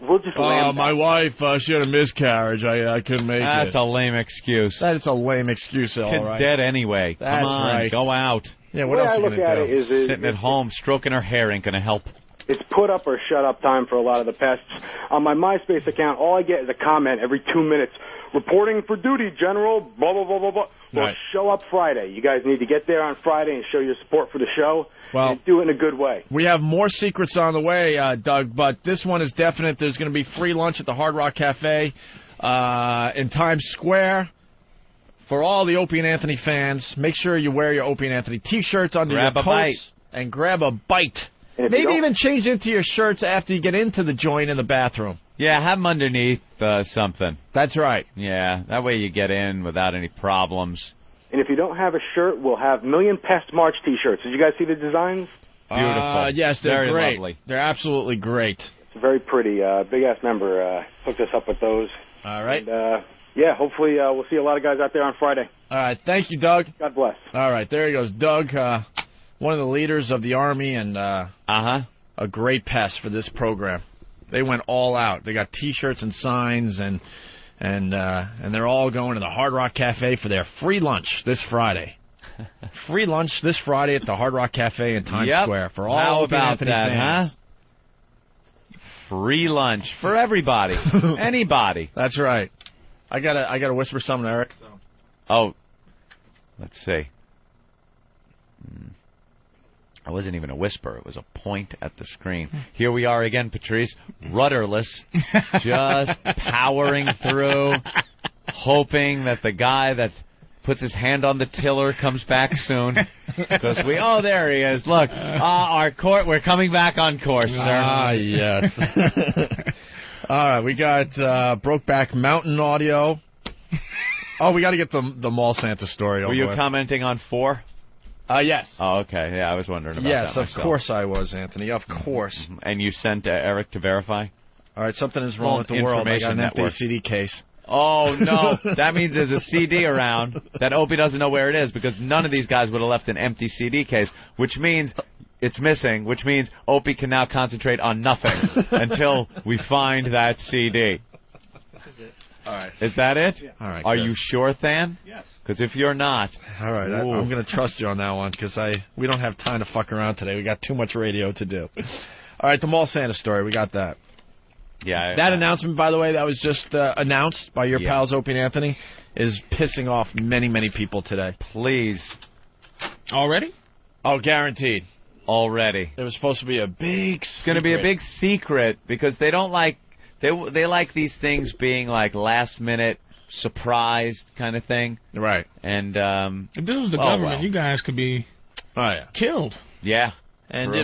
We'll just my wife, she had a miscarriage. I couldn't make it. That's a lame excuse. That is a lame excuse, all Kid's right. dead anyway. That's Come on, right. go out. Yeah, what else are you going to do? Sitting at home, stroking her hair ain't going to help. It's put up or shut up time for a lot of the pests. On my MySpace account, all I get is a comment every 2 minutes. Reporting for duty, General, blah, blah, blah, blah, blah. Well, right. Show up Friday. You guys need to get there on Friday and show your support for the show. Well, and do it in a good way. We have more secrets on the way, Doug, but this one is definite. There's going to be free lunch at the Hard Rock Cafe in Times Square. For all the Opie and Anthony fans, make sure you wear your Opie and Anthony T-shirts under your coats and grab a bite. Maybe even change into your shirts after you get into the joint in the bathroom. Yeah, have them underneath something. That's right. Yeah, that way you get in without any problems. And if you don't have a shirt, we'll have Million Pest March T-shirts. Did you guys see the designs? Beautiful. Yes, they're very great. Lovely. They're absolutely great. It's very pretty. Big-ass member hooked us up with those. All right. And, yeah, hopefully we'll see a lot of guys out there on Friday. All right. Thank you, Doug. God bless. All right. There he goes. Doug, one of the leaders of the Army and a great pest for this program. They went all out. They got T-shirts and signs, and they're all going to the Hard Rock Cafe for their free lunch this Friday. Free lunch this Friday at the Hard Rock Cafe in Times Square for all How Opie and about Anthony that, fans. Free lunch for everybody, anybody. That's right. I gotta whisper something to Eric. Oh, let's see. It wasn't even a whisper. It was a point at the screen. Here we are again, Patrice, rudderless, just powering through, hoping that the guy that puts his hand on the tiller comes back soon. Because there he is. Look, we're coming back on course, sir. Ah, yes. All right, we got Brokeback Mountain audio. Oh, we got to get the Mall Santa story over Were you with. commenting on 4? Yes. Oh, okay. Yeah, I was wondering about that Yes, of myself. course I was, Anthony. Of course. And you sent Eric to verify? All right, something is wrong with the world. I got an empty Network. CD case. Oh, no. That means there's a CD around that Opie doesn't know where it is because none of these guys would have left an empty CD case, which means it's missing, which means Opie can now concentrate on nothing until we find that CD. This is it. All right. Is that it? Yeah. All right. Are good. you sure, Than? Yes. Because if you're not... All right, I'm going to trust you on that one because we don't have time to fuck around today. We got too much radio to do. All right, the Mall Santa story. We got that. Yeah. That announcement, by the way, that was just announced by your pals Opie and Anthony, is pissing off many, many people today. Please. Already? Oh, guaranteed. Already. It was supposed to be a big secret. It's going to be a big secret because they don't like... They like these things being like last-minute, surprised kind of thing. Right. And if this was the government, you guys could be killed. Yeah. And,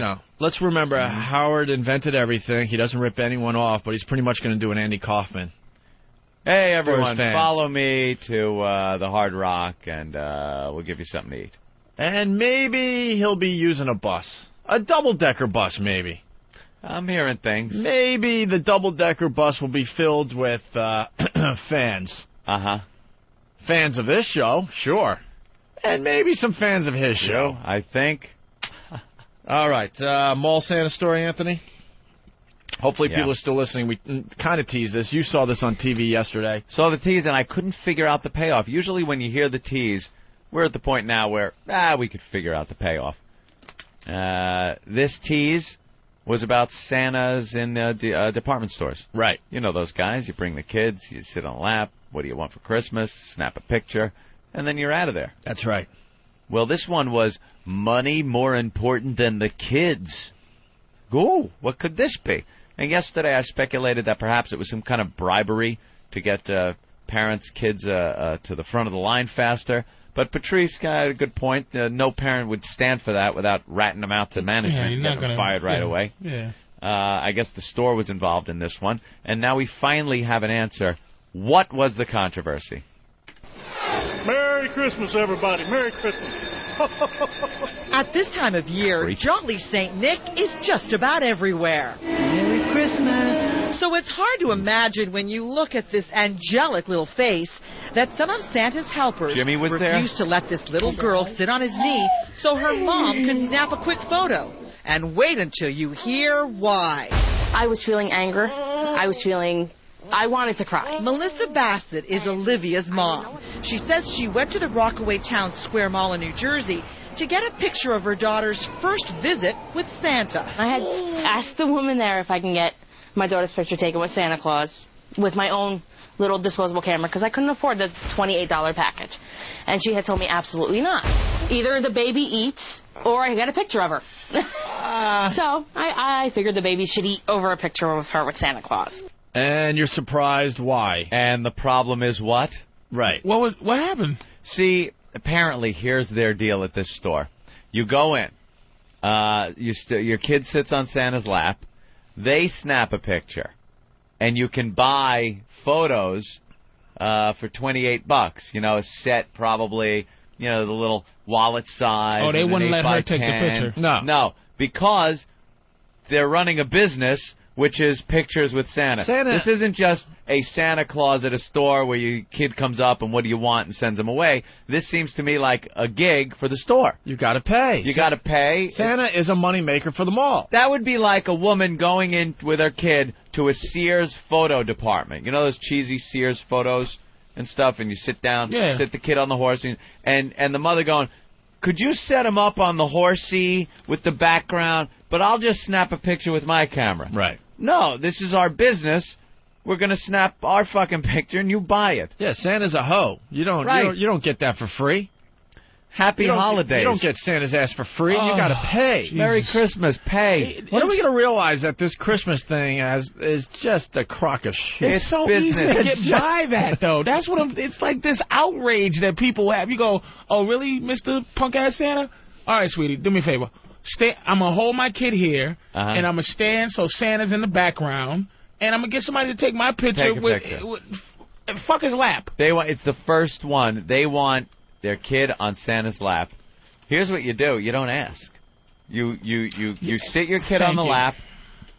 let's remember, Howard invented everything. He doesn't rip anyone off, but he's pretty much going to do an Andy Kaufman. Hey, everyone, follow me to the Hard Rock, and we'll give you something to eat. And maybe he'll be using a bus. A double-decker bus, maybe. I'm hearing things. Maybe the double-decker bus will be filled with fans. Uh-huh. Fans of this show, sure. And maybe some fans of his show. I think. All right. Mall Santa story, Anthony? Hopefully people are still listening. We kind of teased this. You saw this on TV yesterday. Saw the tease, and I couldn't figure out the payoff. Usually when you hear the tease, we're at the point now where, we could figure out the payoff. This tease was about Santas in the department stores. Right. You know those guys. You bring the kids, you sit on a lap. What do you want for Christmas? Snap a picture, and then you're out of there. That's right. Well, this one was money more important than the kids. Ooh, what could this be? And yesterday I speculated that perhaps it was some kind of bribery to get parents' kids to the front of the line faster. But Patrice got a good point. No parent would stand for that without ratting them out to management and getting them fired right away. Yeah. I guess the store was involved in this one. And now we finally have an answer. What was the controversy? Merry Christmas, everybody. Merry Christmas. At this time of year, Jolly St. Nick is just about everywhere. Merry Christmas. So it's hard to imagine when you look at this angelic little face that some of Santa's helpers Jimmy was refused to let this little girl sit on his knee so her mom could snap a quick photo. And wait until you hear why. I was feeling anger. I wanted to cry. Melissa Bassett is Olivia's mom. She says she went to the Rockaway Town Square Mall in New Jersey to get a picture of her daughter's first visit with Santa. I had asked the woman there if I can get my daughter's picture taken with Santa Claus with my own little disposable camera because I couldn't afford the $28 package. And she had told me absolutely not. Either the baby eats or I get a picture of her. So I figured the baby should eat over a picture of her with Santa Claus. And you're surprised why? And the problem is what? Right. What happened? See, apparently, here's their deal at this store. You go in. Your kid sits on Santa's lap. They snap a picture. And you can buy photos for $28. You know, a set probably, you know, the little wallet size. Oh, they wouldn't let her take 10. the picture. No, because they're running a business which is pictures with Santa. This isn't just a Santa Claus at a store where your kid comes up and what do you want and sends them away. This seems to me like a gig for the store. You got to pay. You got to pay. Santa is a moneymaker for the mall. That would be like a woman going in with her kid to a Sears photo department. You know those cheesy Sears photos and stuff, and you sit down, sit the kid on the horse, and the mother going, could you set him up on the horsey with the background, but I'll just snap a picture with my camera. Right. No, this is our business. We're going to snap our fucking picture and you buy it. Yeah, Santa's a hoe. You don't get that for free. Happy holidays. You don't get Santa's ass for free. You got to pay. Jesus. Merry Christmas. Pay. When are we going to realize that this Christmas thing is just a crock of shit? It's so easy to get by that, though. That's what it's like this outrage that people have. You go, oh, really, Mr. Punk-ass Santa? All right, sweetie, do me a favor. I'm going to hold my kid here, and I'm going to stand so Santa's in the background, and I'm going to get somebody to take my picture with fuck his lap. It's the first one. They want their kid on Santa's lap. Here's what you do. You don't ask. You sit your kid on the lap.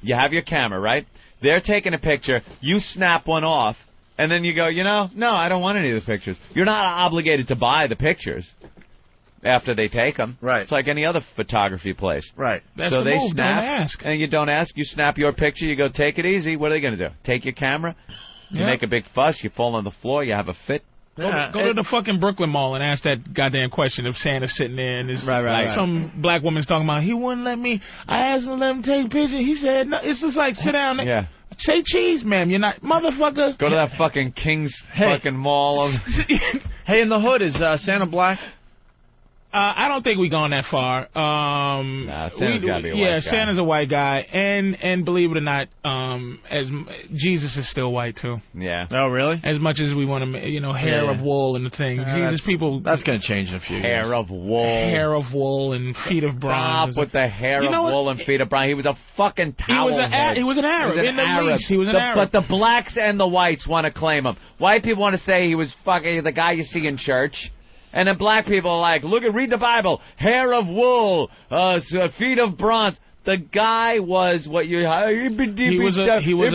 You have your camera, right? They're taking a picture. You snap one off, and then you go, no, I don't want any of the pictures. You're not obligated to buy the pictures after they take them. Right. It's like any other photography place. Right. That's so the they move. snap, Don't ask. and you don't ask. You snap your picture. You go, take it easy. What are they going to do? Take your camera? You make a big fuss. You fall on the floor. You have a fit. Go to the fucking Brooklyn Mall and ask that goddamn question if Santa's sitting there and some black woman's talking about, he wouldn't let me. I asked him to let him take a picture. He said, no. It's just like, sit down. Yeah. Say cheese, ma'am. You're not, motherfucker. Go to that fucking King's fucking mall. Hey, in the hood, is Santa black? I don't think we gone that far. Santa's gotta be a white guy. Santa's a white guy, and believe it or not, Jesus is still white too. Yeah. Oh, really? As much as we want to, hair of wool and the thing. Jesus, people. That's gonna change in a few years. Hair of wool. Hair of wool and feet of bronze. Stop with the hair of wool and feet of bronze. He was a fucking towel. He was an Arab. In the least, he was an Arab. But the blacks and the whites want to claim him. White people want to say he was fucking the guy you see in church. And then black people are like, read the Bible, hair of wool, feet of bronze. The guy was what you... He was an Arab. He looked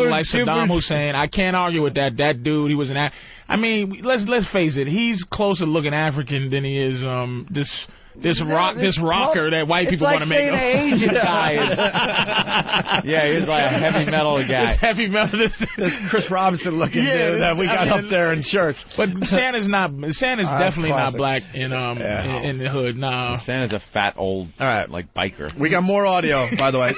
like Saddam Hussein. I can't argue with that. That dude, he was an Arab. I mean, let's face it. He's closer looking African than he is this rocker that white people want to make him. It's like saying an Asian guy. Yeah, he's like a heavy metal guy. This heavy metal, this Chris Robinson looking dude that we got up there in shirts. But Santa's definitely not black in the hood. No, Santa's a fat old like biker. We got more audio, by the way.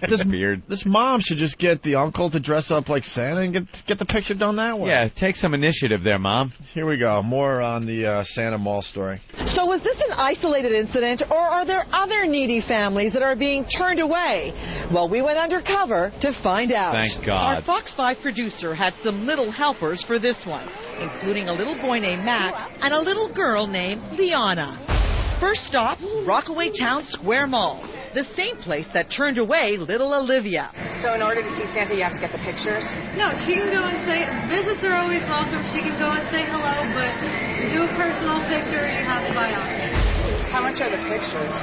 This weird. This mom should just get the uncle to dress up like Santa and get the picture done that way. Yeah, take some initiative there, Mom. Here we go. More on the Santa Mall story. So was this an isolated incident, or are there other needy families that are being turned away? Well, we went undercover to find out. Thank God. Our Fox 5 producer had some little helpers for this one, including a little boy named Max and a little girl named Liana. First stop, Rockaway Town Square Mall. the same place that turned away little Olivia. So in order to see Santa, you have to get the pictures? No, she can go and say, visits are always welcome. She can go and say hello, but to do a personal picture, you have to buy ours. How much are the pictures?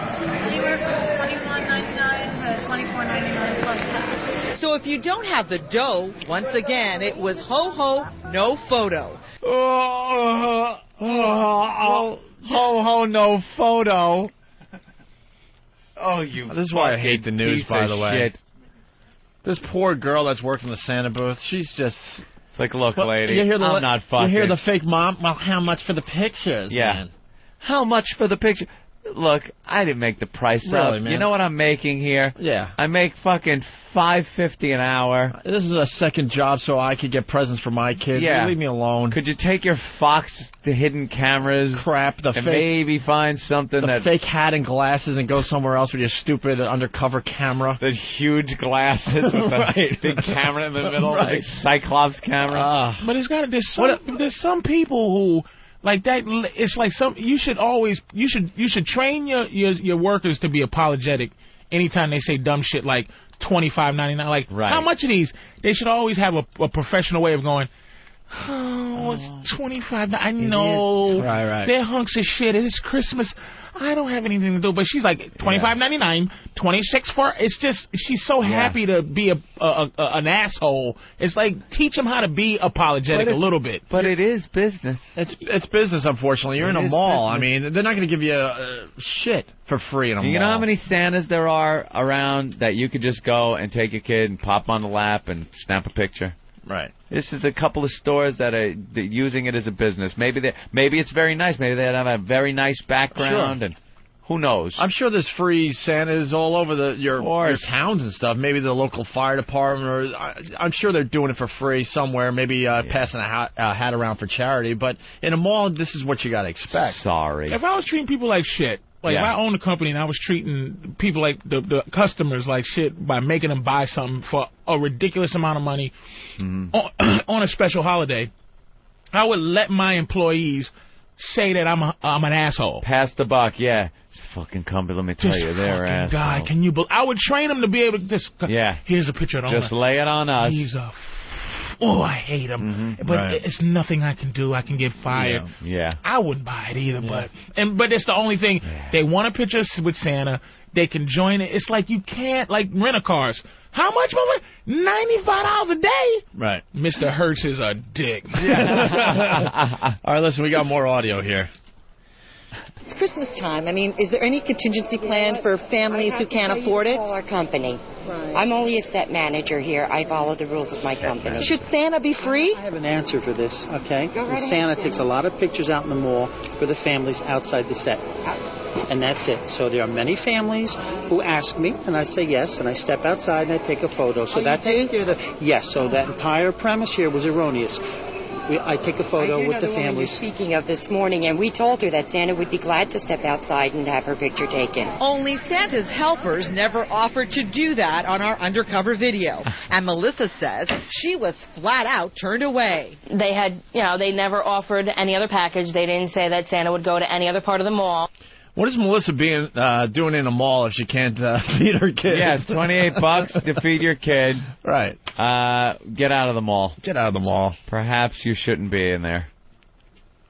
Anywhere from $21.99 to $24.99 plus tax. So if you don't have the dough, once again, it was ho-ho, no photo. Ho-ho, no photo. Oh, you. This is why I hate the news, by the way. Shit. This poor girl that's working the Santa booth, she's just... It's like, look, lady, I'm not fucking. You hear the fake mom? Well, how much for the pictures, man? How much for the picture? Look, I didn't make the price up. Man. You know what I'm making here? Yeah. I make fucking $5.50 an hour. This is a second job so I could get presents for my kids. Yeah. Leave me alone. Could you take your Fox to hidden cameras? Crap. And maybe find something the fake hat and glasses and go somewhere else with your stupid undercover camera. The huge glasses with the big camera in the middle. Right. The Cyclops camera. But there's some people who... Like that, it's like you should train your workers to be apologetic anytime they say dumb shit like $25.99. Like, how much of these? They should always have a professional way of going, oh, it's $25. I know. Right. They're hunks of shit. It's Christmas. I don't have anything to do. But she's like $25.99, $26 for. It's just she's so happy to be an asshole. It's like teach them how to be apologetic a little bit. But it is business. It's business. Unfortunately, you're in a mall. Business. I mean, they're not going to give you shit for free in a mall. You know how many Santas there are around that you could just go and take your kid and pop on the lap and snap a picture? Right. This is a couple of stores that are using it as a business. Maybe it's very nice. Maybe they have a very nice background, and who knows? I'm sure there's free Santas all over your towns and stuff. Maybe the local fire department, or I'm sure they're doing it for free somewhere. Maybe passing a hat around for charity. But in a mall, this is what you got to expect. Sorry. If I was treating people like shit. Like, if I owned a company and I was treating people like the customers like shit by making them buy something for a ridiculous amount of money on a special holiday, I would let my employees say that I'm an asshole. Pass the buck, yeah. This fucking company, let me tell you, they're assholes. God, can you I would train them to be able to just... Here's a picture of the owner. Just lay it on us. He's a... Oh, I hate him. But it's nothing I can do. I can get fired. Yeah. I wouldn't buy it either, but it's the only thing. They want a picture with Santa. They can join it. It's like you can't, like, rent-a-cars. How much more? $95 a day? Right. Mr. Hertz is a dick. All right, listen, we got more audio here. It's Christmas time. I mean, is there any contingency plan for families who can't afford it? Call our company. Right. I'm only a set manager here. I follow the rules of my company. Should Santa be free? I have an answer for this, okay? Santa takes a lot of pictures out in the mall for the families outside the set. And that's it. So there are many families who ask me, and I say yes, and I step outside and I take a photo. So that takes care of the... Yes, so that entire premise here was erroneous. I take a photo with the family. You're speaking of this morning, and we told her that Santa would be glad to step outside and have her picture taken. Only Santa's helpers never offered to do that on our undercover video. And Melissa says she was flat out turned away. They had, they never offered any other package. They didn't say that Santa would go to any other part of the mall. What is Melissa doing in a mall if she can't feed her kid? Yeah, it's $28 to feed your kid. Right. Get out of the mall. Get out of the mall. Perhaps you shouldn't be in there.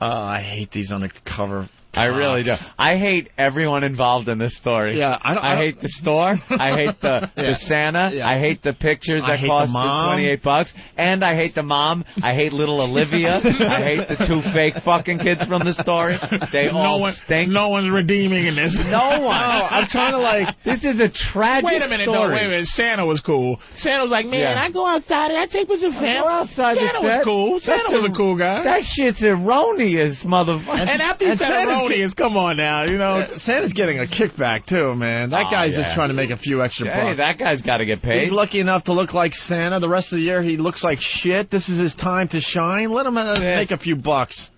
I hate these undercover... I really do. I hate everyone involved in this story. Yeah, I hate the store. I hate the Santa. Yeah. I hate the pictures that cost $28. And I hate the mom. I hate little Olivia. I hate the two fake fucking kids from the story. They all stink. No one's redeeming in this. No one. No, I'm trying to this is a tragic Wait a minute, story. wait a minute. Santa was cool. Santa was like, man, I go outside and I take pictures of family. Go outside Santa was cool. Santa was a cool guy. That shit's erroneous, motherfucker. And after you said erroneous, come on now, Santa's getting a kickback, too, man. That guy's just trying to make a few extra bucks. Hey, that guy's got to get paid. He's lucky enough to look like Santa. The rest of the year, he looks like shit. This is his time to shine. Let him make a few bucks.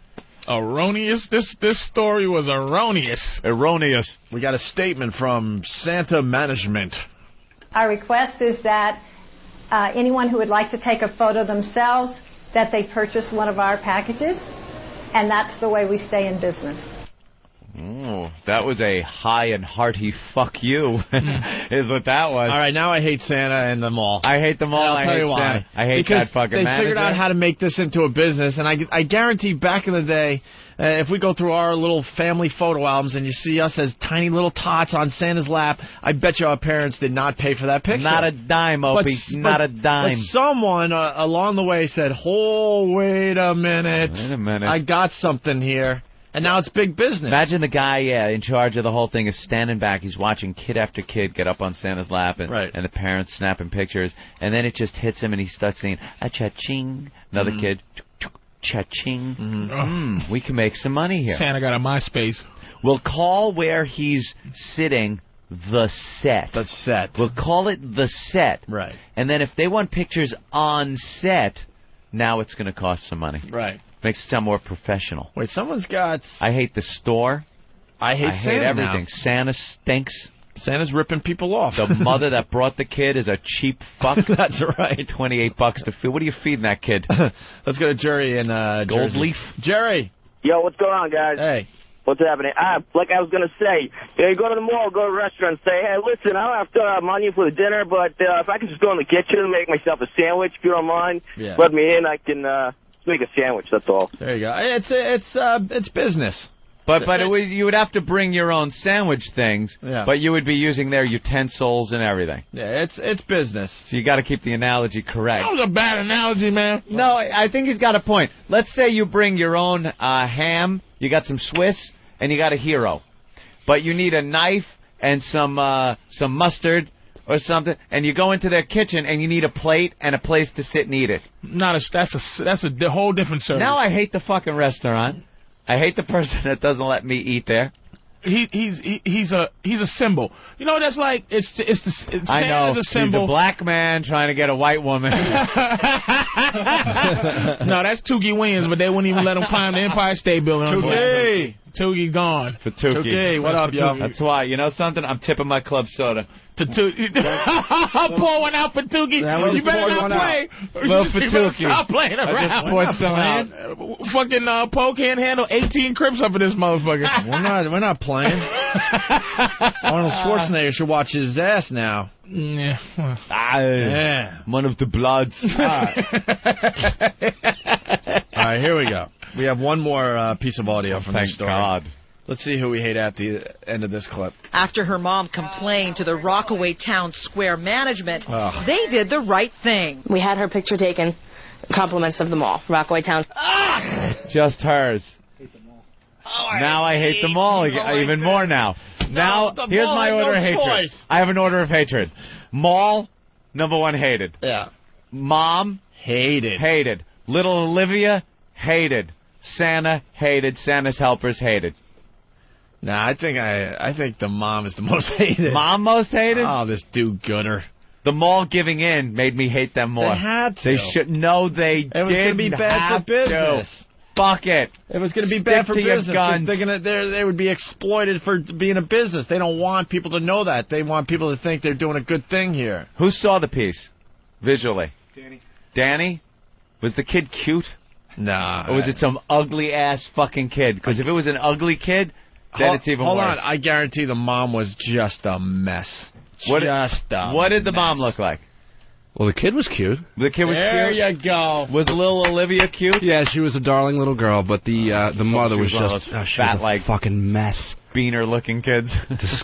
Erroneous? This story was erroneous. Erroneous. We got a statement from Santa Management. Our request is that anyone who would like to take a photo themselves, that they purchase one of our packages, and that's the way we stay in business. Ooh, that was a high and hearty fuck you, is what that was. All right, now I hate Santa and them all. I hate them all. I'll tell you why. Santa. I hate because that fucking they manager. figured out how to make this into a business, and I guarantee back in the day, if we go through our little family photo albums and you see us as tiny little tots on Santa's lap, I bet you our parents did not pay for that picture. Not a dime, Opie. Not a dime. But someone along the way said, "Oh, wait a minute. Wait a minute. I got something here." And now it's big business. Imagine the guy in charge of the whole thing is standing back. He's watching kid after kid get up on Santa's lap, and the parents snapping pictures. And then it just hits him, and he starts saying, a cha-ching. Another kid, cha-ching. We can make some money here. Santa got a MySpace. We'll call where he's sitting the set. The set. We'll call it the set. Right. And then if they want pictures on set, now it's going to cost some money. Right. Makes it sound more professional. Wait, someone's got... I hate the store. I hate Santa everything. now. Santa stinks. Santa's ripping people off. The mother that brought the kid is a cheap fuck. That's right. $28 to feed. What are you feeding that kid? Let's go to Jerry in Gold Jersey. Leaf. Jerry. Yo, what's going on, guys? Hey. What's happening? Like I was going to say, you go to the mall, go to a restaurant, say, hey, listen, I don't have money for the dinner, but if I can just go in the kitchen and make myself a sandwich, if you don't mind, let me in, I can make a sandwich, that's all. There you go. It's business. But you would have to bring your own sandwich things, but you would be using their utensils and everything. Yeah, it's business. So you got to keep the analogy correct. That was a bad analogy, man. No, I think he's got a point. Let's say you bring your own ham, you got some Swiss, and you got a hero. But you need a knife and some mustard or something, and you go into their kitchen and you need a plate and a place to sit and eat it. That's a whole different service. Now I hate the fucking restaurant. I hate the person that doesn't let me eat there. He's a symbol. You know, that's like I know. A symbol. He's a black man trying to get a white woman. No, that's Tookie Williams, but they wouldn't even let him climb the Empire State Building. Tookie gone. For Tookie. Tookie, what up, yo? That's why. You know something? I'm tipping my club soda. I'll pour one out for Tookie. You better not play. Well, for Tookie. Stop playing around. I just poured some out. Fucking Poe can't handle 18 Crips up in this motherfucker. We're not playing. Arnold Schwarzenegger should watch his ass now. Yeah. Yeah. One of the Bloods. All right, here we go. We have one more piece of audio from this story. Thank God. Let's see who we hate at the end of this clip. After her mom complained to the Rockaway Town Square management, they did the right thing. We had her picture taken. Compliments of the mall. Rockaway Town. Just hers. Now I hate them all even more now. Now, here's my order of hatred. I have an order of hatred. Mall, number one, hated. Yeah. Mom, hated. Hated. Little Olivia, hated. Santa, hated. Santa's helpers, hated. Nah, I think the mom is the most hated. Mom most hated? Oh, this do-gooder. The mall giving in made me hate them more. They had to. They should. No, they didn't. It was going to be bad for business. Fuck it. It was going to be bad for business. Guns. They would be exploited for being a business. They don't want people to know that. They want people to think they're doing a good thing here. Who saw the piece visually? Danny? Was the kid cute? Nah. Or was it some ugly-ass fucking kid? Because if it was an ugly kid, then it's even worse. Hold on. I guarantee the mom was just a mess. What did the mom look like? Well, the kid was cute. The kid was cute? There you go. Was little Olivia cute? Yeah, she was a darling little girl, but the mother was just fat, like fucking mess. Beaner-looking kids.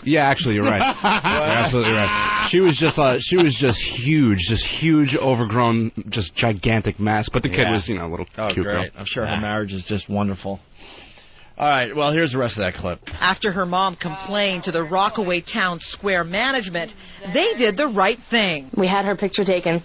Yeah, actually, you're right. You're absolutely right. She was just huge, overgrown, just gigantic mess. But the kid was, a little cute girl. I'm sure her marriage is just wonderful. All right, well, here's the rest of that clip. After her mom complained to the Rockaway Town Square management, they did the right thing. We had her picture taken.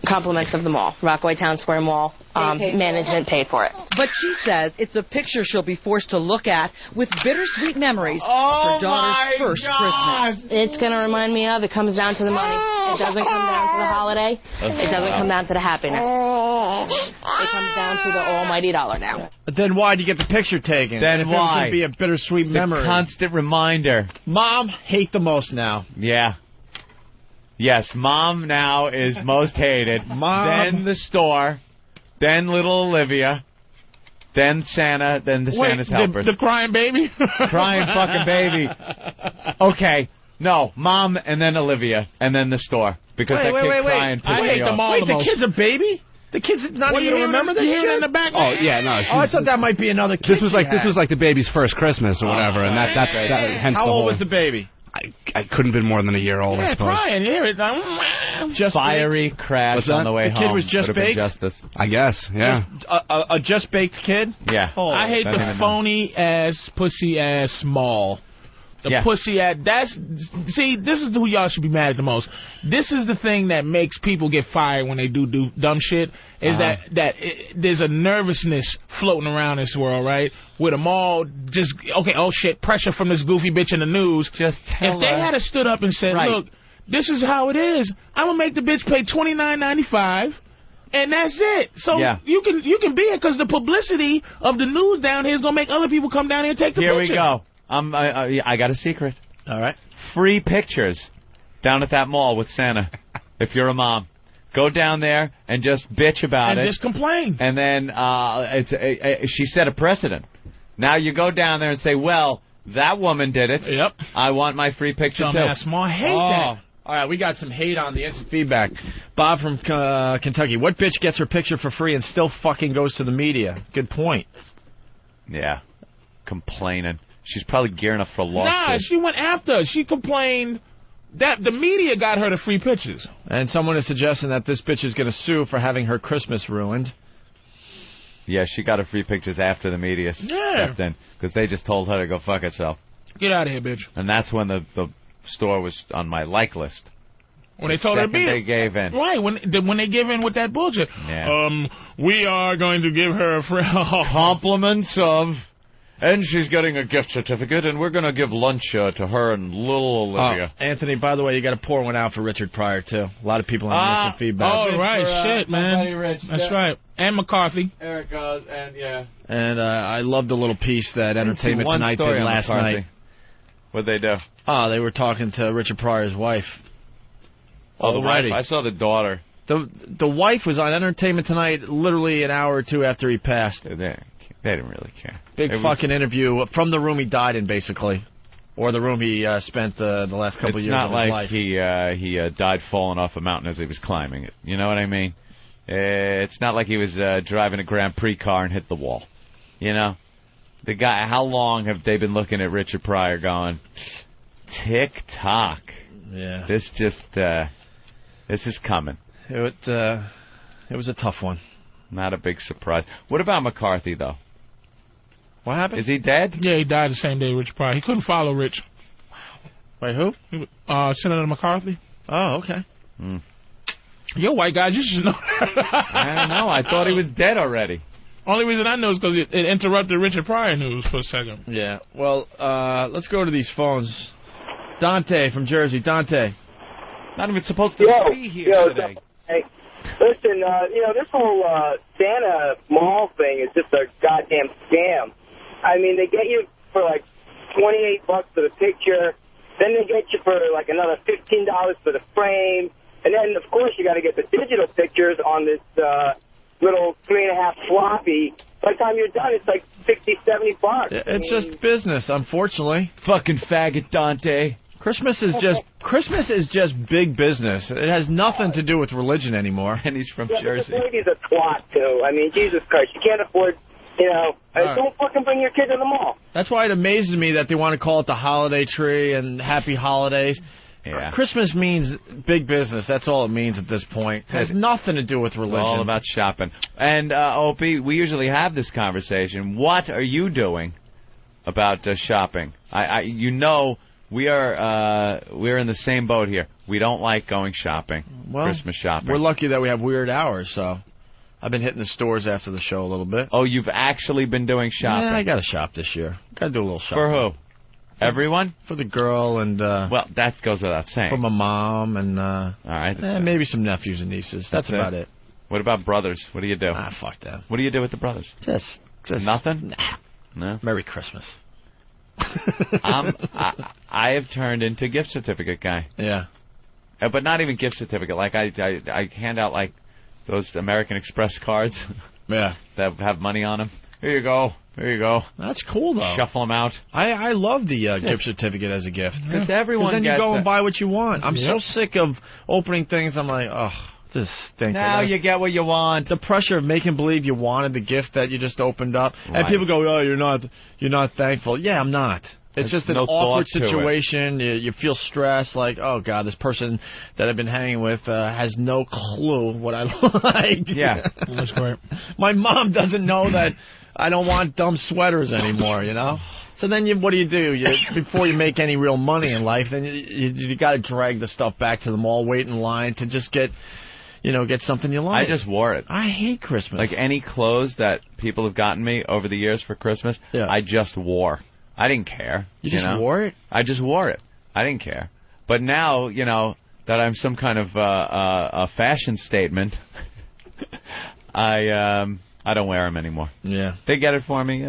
Compliments of the mall. Rockaway Town Square Mall. Management paid for it. But she says it's a picture she'll be forced to look at with bittersweet memories of her daughter's first Christmas. It's going to remind me of, it comes down to the money. It doesn't come down to the holiday. It doesn't come down to the happiness. It comes down to the almighty dollar now. But then why'd you get the picture taken? Then if why? It was going to be a bittersweet memory. A constant reminder. Mom, hate the most now. Yeah. Yes, Mom now is most hated. Mom. Then the store. Then little Olivia. then Santa, then the Santa's helpers. The crying baby? Crying fucking baby. Okay, no, Mom, and then Olivia, and then the store. Because that kid crying pissed me off. Wait, the kid's a baby? The kid's not even going to remember this shit? In the back? Oh, yeah, no. I thought that might be another kid. This was like the baby's first Christmas or whatever, and that's hence How the whole... old was the baby? I couldn't have been more than a year old, I suppose. Crying. Hear it. Just fiery crash on the way home. The kid was just baked? Justice. I guess, yeah. A just baked kid? Yeah. Oh, I hate the phony ass, pussy ass mall. The pussy ass. See, this is who y'all should be mad at the most. This is the thing that makes people get fired when they do dumb shit. Is that there's a nervousness floating around this world, right? With them all just oh shit, pressure from this goofy bitch in the news. Just tell if they had stood up and said, look, this is how it is. I'm gonna make the bitch pay $29.95. And that's it. So you can be it because the publicity of the news down here is gonna make other people come down here and take the picture. Here we go. I got a secret. All right. Free pictures down at that mall with Santa. If you're a mom, go down there and just bitch about it. And just complain. And then she set a precedent. Now you go down there and say, well, that woman did it. Yep. I want my free picture too. Dumbass mom. I hate that. All right, we got some hate on the instant feedback. Bob from Kentucky. What bitch gets her picture for free and still fucking goes to the media? Good point. Yeah. Complaining. She's probably gearing up for a lawsuit. Nah, she went after her. She complained that the media got her the free pictures. And someone is suggesting that this bitch is going to sue for having her Christmas ruined. Yeah, she got her free pictures after the media stepped in because they just told her to go fuck herself. Get out of here, bitch. And that's when the store was on my like list. When they told her to be they gave in. Right, when they give in with that bullshit. Yeah. We are going to give her compliments of... And she's getting a gift certificate, and we're going to give lunch to her and little Olivia. Anthony, by the way, you got to pour one out for Richard Pryor, too. A lot of people on the instant feedback. Oh, right, shit, man. Rich. That's right. And McCarthy. Eric goes, and And I love the little piece that Entertainment Tonight did last night. What'd they do? Oh, they were talking to Richard Pryor's wife. Oh, the wife. I saw the daughter. The wife was on Entertainment Tonight literally an hour or two after he passed. They didn't really care. Big fucking interview from the room he died in, basically. Or the room he spent the last couple of years of his life. It's not like he died falling off a mountain as he was climbing it. You know what I mean? It's not like he was driving a Grand Prix car and hit the wall. You know? The guy, how long have they been looking at Richard Pryor going, tick-tock? Yeah. This is coming. It was a tough one. Not a big surprise. What about McCarthy, though? What happened? Is he dead? Yeah, he died the same day Richard Pryor. He couldn't follow Rich. Wait, who? Senator McCarthy. Oh, okay. You're white guys, you should know that. I don't know. I thought he was dead already. Only reason I know is because it interrupted Richard Pryor news for a second. Yeah. Well, let's go to these phones. Dante from Jersey. Dante. Not even supposed to be here today. Hey, listen, this whole Santa mall thing is just a goddamn scam. I mean, they get you for like $28 for the picture, then they get you for like another $15 for the frame, and then of course you got to get the digital pictures on this little 3.5 floppy. By the time you're done, it's like $60-$70. It's just business, unfortunately. Fucking faggot, Dante. Christmas is just big business. It has nothing to do with religion anymore. And he's from Jersey. This lady's a twat, too. I mean, Jesus Christ, you can't afford, don't fucking bring your kid to the mall. That's why it amazes me that they want to call it the holiday tree and happy holidays. Yeah. Christmas means big business. That's all it means at this point. It has nothing to do with religion. It's all about shopping. And, Opie, we usually have this conversation. What are you doing about shopping? We're in the same boat here. We don't like going shopping, Christmas shopping. We're lucky that we have weird hours, so I've been hitting the stores after the show a little bit. Oh, you've actually been doing shopping? Yeah, I got to shop this year. Got to do a little shopping. For who? Everyone? For the girl and... well, that goes without saying. For my mom and... all right. maybe some nephews and nieces. That's about it. What about brothers? What do you do? Fuck them. What do you do with the brothers? Just nothing? Nah. No? Merry Christmas. I have turned into gift certificate guy. Yeah. But not even gift certificate. Like, I hand out, like, those American Express cards. Yeah. That have money on them. Here you go. There you go. That's cool, though. Shuffle them out. I love the gift certificate as a gift. Because everyone then you gets go it. and buy what you want. I'm so sick of opening things. I'm like, oh, this stinks. Now you get what you want. The pressure of making believe you wanted the gift that you just opened up. Right. And people go, oh, you're not thankful. Yeah, I'm not. It's just an awkward situation. You feel stressed, like, oh, God, this person that I've been hanging with has no clue what I like. Yeah. That's great. My mom doesn't know that I don't want dumb sweaters anymore, you know? So then what do? Before you make any real money in life, then you got to drag the stuff back to the mall, wait in line to just get something you like. I just wore it. I hate Christmas. Like any clothes that people have gotten me over the years for Christmas, I just wore. I didn't care. You just wore it? I just wore it. I didn't care. But now, that I'm some kind of a fashion statement, I don't wear them anymore. Yeah. They get it for me.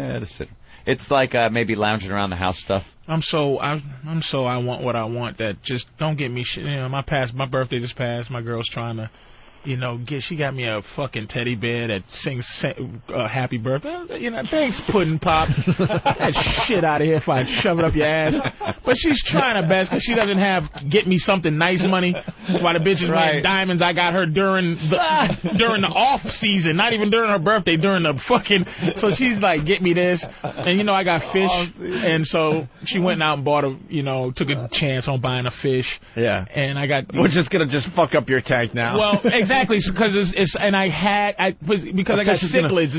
It's like maybe lounging around the house stuff. I want what I want. That just don't get me shit. My birthday just passed. My girl's trying to, she got me a fucking teddy bear that sings happy birthday. Thanks, Pudding Pop. That shit out of here if I shove it up your ass. But she's trying her best because she doesn't have get me something nice money. While the bitch is wearing diamonds, I got her during the off season, not even during her birthday, during the fucking. So she's like, get me this, and I got fish, and so she went out and bought took a chance on buying a fish. Yeah. And I got. We're just gonna fuck up your tank now. Well, exactly, because I got cichlids.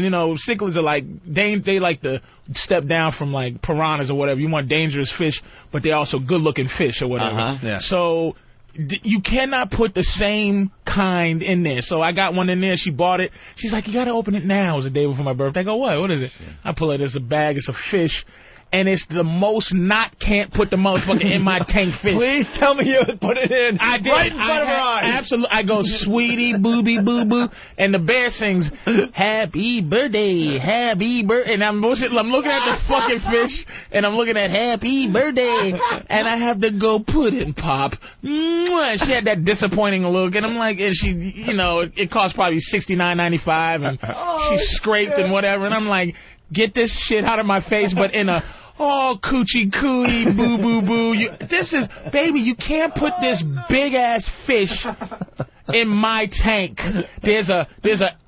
Cichlids are like they like to step down from like piranhas or whatever. You want dangerous fish, but they're also good-looking fish or whatever. Yeah. So you cannot put the same kind in there. So I got one in there. She bought it. She's like, you got to open it now. It was the day before my birthday. I go, what? What is it? Yeah. I pull it. It's a bag. It's a fish. And it's the most can't put the motherfucker in my tank fish. Please tell me you put it in. I did. Right in front of her eyes. Absolutely. I go, sweetie, booby, boo, boo. And the bear sings, happy birthday, happy birthday. And I'm looking at the fucking fish, and I'm looking at happy birthday. And I have to go Pudding Pop. Mwah. She had that disappointing look. And I'm like, and she, it cost probably $69.95. And she scraped and whatever. And I'm like, get this shit out of my face, but in a coochie cooey boo boo boo. Baby, you can't put this big ass fish in my tank. There's a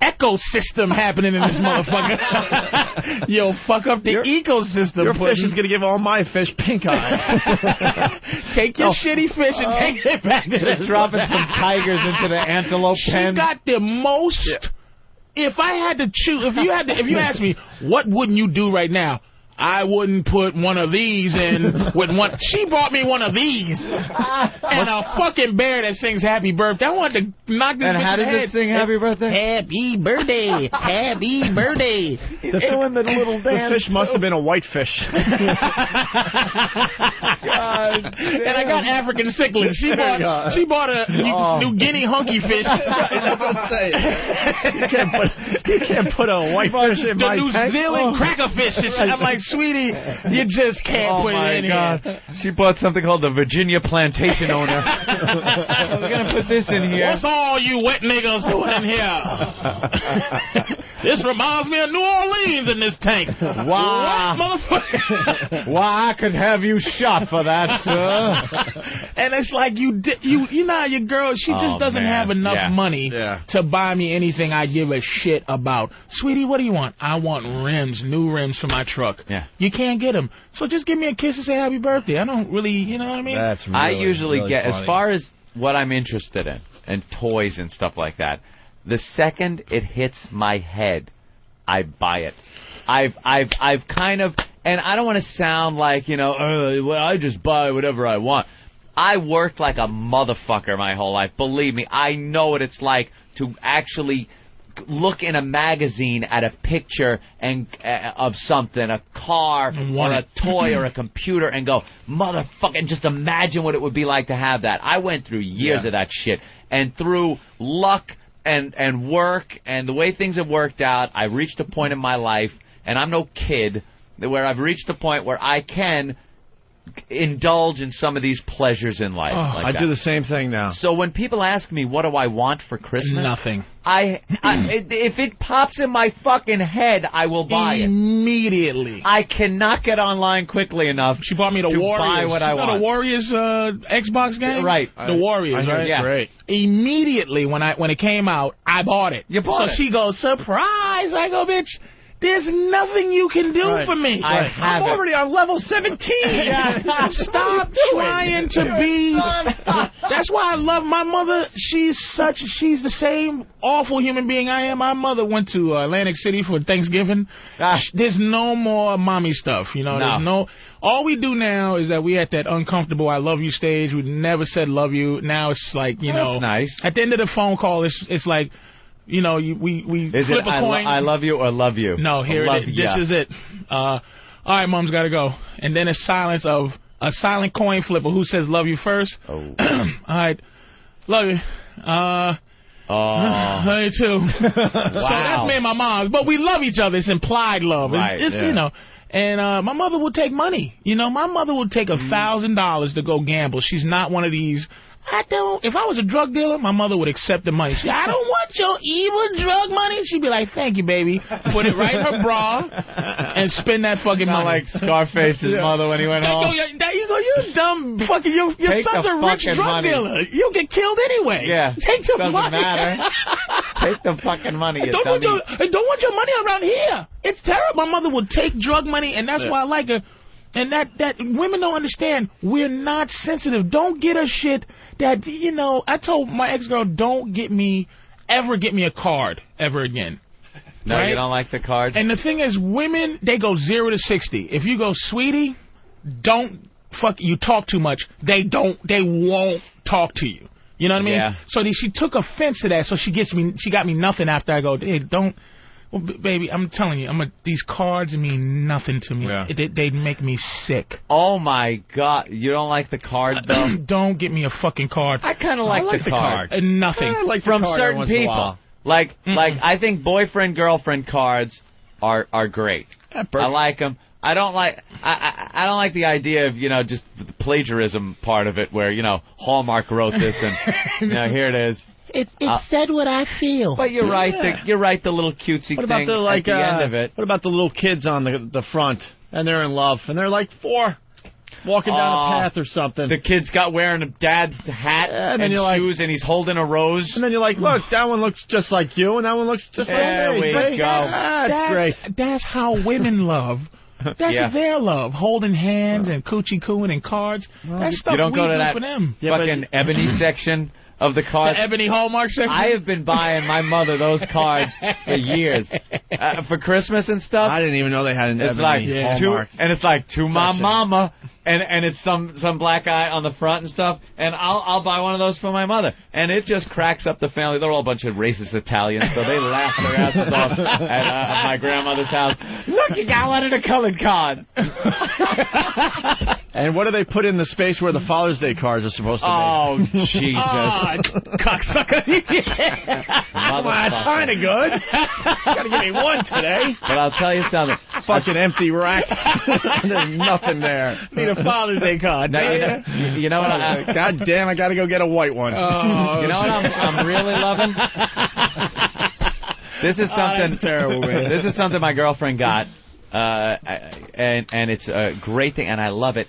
ecosystem happening in this motherfucker. You'll fuck up the ecosystem. Your fish is gonna give all my fish pink eye. Take your shitty fish and take it back to this. Dropping some tigers into the antelope pen. She got the most. Yeah. If I had to choose, if you asked me, what wouldn't you do right now? I wouldn't put one of these in with one. She bought me one of these and a fucking bear that sings happy birthday. I wanted to knock this bitch's head. And how does it sing happy birthday? Happy birthday, happy birthday. Doing the little dance. The fish must have been a white fish. God, and I got African cichlids. She bought a New Guinea hunky fish. You can't put a white fish in my tank. The New Zealand crackerfish. I'm like, sweetie, you just can't put it in here. She bought something called the Virginia Plantation Owner. I'm going to put this in here. What's all you wet niggas doing in here? This reminds me of New Orleans in this tank. Wow. What, motherfucker? Why, I could have you shot for that, sir. And it's like your girl, she just doesn't have enough money to buy me anything I give a shit about. Sweetie, what do you want? I want rims, new rims for my truck. Yeah. You can't get them. So just give me a kiss and say happy birthday. I don't really, you know what I mean? That's really, I usually really get, funny. as far as what I'm interested in, and toys and stuff like that, the second it hits my head, I buy it. I've kind of, and I don't want to sound like, well, I just buy whatever I want. I worked like a motherfucker my whole life. Believe me, I know what it's like to actually look in a magazine at a picture and of something, a car or a toy or a computer, and go, motherfucker, and just imagine what it would be like to have that. I went through years of that shit, and through luck and work and the way things have worked out, I've reached a point in my life, and I'm no kid, where I've reached a point where I can indulge in some of these pleasures in life. I do the same thing now. So when people ask me, what do I want for Christmas? Nothing. If it pops in my fucking head, I will buy it. Immediately. I cannot get online quickly enough. She bought me the to Warriors. buy what I want. The Warriors Xbox game? Right. The Warriors, right? Yeah. Great. Immediately when it came out, I bought it. You bought it. So she goes, surprise! I go, bitch, there's nothing you can do for me. I'm already on level 17. Stop trying to be. That's why I love my mother. She's the same awful human being I am. My mother went to Atlantic City for Thanksgiving. There's no more mommy stuff, you know. No. There's no. All we do now is that we at that uncomfortable I love you stage. We never said love you. Now it's like, you know. That's nice. At the end of the phone call, it's like, you know, we Is flip it a coin. I love you or love you? No, here it is. This is it. All right, Mom's got to go. And then a silence of a silent coin flipper. Who says love you first? Oh. All right. Love you. Love you too. Wow. So that's me and my mom. But we love each other. It's implied love. Right, It's you know. And my mother will take money. You know, my mother will take $1,000 to go gamble. She's not one of these. If I was a drug dealer, my mother would accept the money. She'd, I don't want your evil drug money. She'd be like, thank you, baby. Put it right in her bra and spend that fucking money. Like Scarface's mother when he went home. You dumb fucking, your son's a rich drug dealer. You'll get killed anyway. Yeah. Take the Doesn't money. matter. Take the fucking money, you don't want your money around here. It's terrible. My mother would take drug money, and that's why I like her. And that women don't understand. We're not sensitive. Don't get her shit that, you know, I told my ex-girl, don't ever get me a card ever again. No, right? You don't like the card? And the thing is, women, they go 0 to 60. If you go, sweetie, don't you talk too much, they won't talk to you. You know what I mean? Yeah. So she took offense to that, so she got me nothing after I go, hey, don't. Well, baby, I'm telling you, these cards mean nothing to me. Yeah. They make me sick. Oh, my God. You don't like the card, though? Don't get me a fucking card. I kind of like the card. Nothing. I like from the card certain people. Like I think boyfriend-girlfriend cards are great. Yeah, I like them. I don't like the idea of, you know, just the plagiarism part of it where, you know, Hallmark wrote this and, you know, here it is. It said what I feel. But you're right. Yeah. You're right. The little cutesy what about thing the, at the end of it. What about the little kids on the front and they're in love and they're like 4, walking down a path or something. The kid's got wearing a dad's hat and shoes, and he's holding a rose. And then you're like, look, that one looks just like you, and that one looks just like me. There we go. That's great. That's how women love. That's their love, holding hands and coochie cooing and cards. That's stuff you don't we go to do that for them. fucking ebony section of the cards. The ebony Hallmark section? I have been buying my mother those cards for years. For Christmas and stuff. I didn't even know they had an ebony Hallmark. And it's like, to my mama. And it's some black guy on the front and stuff. And I'll buy one of those for my mother. And it just cracks up the family. They're all a bunch of racist Italians, so they laugh their asses off at my grandmother's house. Look, you got one of the colored cards. And what do they put in the space where the Father's Day cards are supposed to be? Oh, Jesus. Cocksucker. Come on, it's kind of good. Gotta give me one today. But I'll tell you something. Fucking empty rack. There's nothing there. Need a Father's Day card. Now, you know what? God damn, I gotta go get a white one. Oh, you know what I'm really loving? This is something that's terrible, man. This is something my girlfriend got, and it's a great thing, and I love it.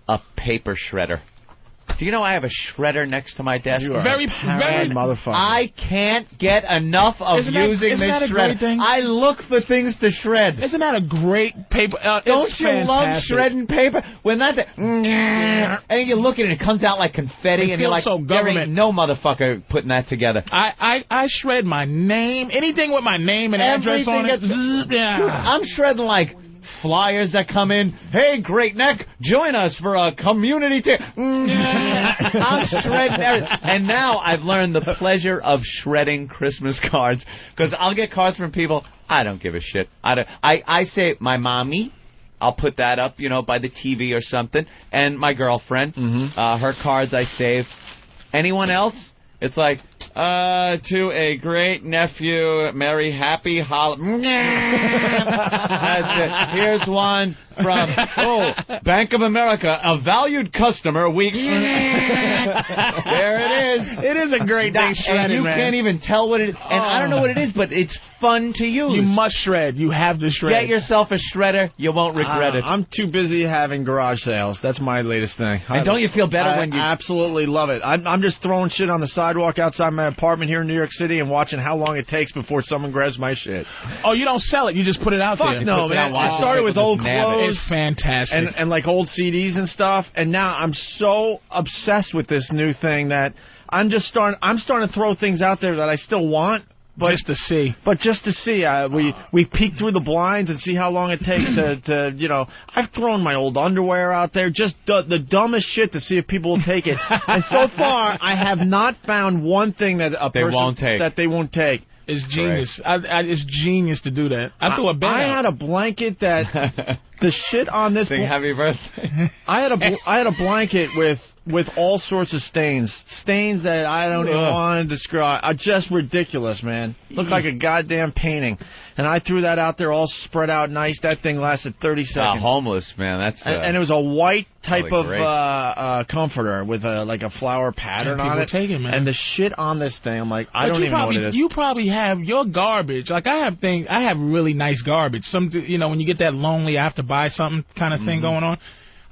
A paper shredder. Do you know I have a shredder next to my desk? You are very motherfucker. I can't get enough of using this shredder. I look for things to shred. Isn't that a great paper? Don't you love shredding paper? When that's and you look at it, it comes out like confetti, and you're like, so there ain't no motherfucker putting that together. I shred my name, anything with my name and address on it. Dude, I'm shredding like flyers that come in. Hey, Great Neck, join us for a community I'm shredding everything. And now I've learned the pleasure of shredding Christmas cards, because I'll get cards from people. I don't give a shit. I say my mommy. I'll put that up, you know, by the TV or something. And my girlfriend, her cards I save. Anyone else? It's like, to a great nephew, Merry Happy Holiday. Here's one from Bank of America, a valued customer. There it is. It is a great thing shredded, and you man. can't even tell what it is. And I don't know what it is, but it's fun to use. You must shred. You have to shred. Get yourself a shredder. You won't regret it. I'm too busy having garage sales. That's my latest thing. And don't you feel better when you... I absolutely love it. I'm just throwing shit on the sidewalk outside my apartment here in New York City and watching how long it takes before someone grabs my shit. Oh, you don't sell it. You just put it out there. Fuck no, man. I started with old clothes. It's fantastic. And like old CDs and stuff. And now I'm so obsessed with this new thing that I'm starting to throw things out there that I still want. But just to see. But just to see. We peek through the blinds and see how long it takes to you know, I've thrown my old underwear out there, just the dumbest shit to see if people will take it. And so far, I have not found one thing that they won't take. It's genius. It's genius to do that. I threw a bed out. had a blanket that the shit on this. Sing happy birthday. I had a blanket with all sorts of stains that I don't even want to describe. Are just ridiculous, man. Looked like a goddamn painting. And I threw that out there all spread out nice. That thing lasted 30 seconds. Homeless, man. That's and it was a white type of comforter with a flower pattern on it. Take it, man. And the shit on this thing, I'm like, I don't even know what it is. You probably have your garbage. Like I have really nice garbage. Some, you know, when you get that lonely, I have to buy something kind of thing going on.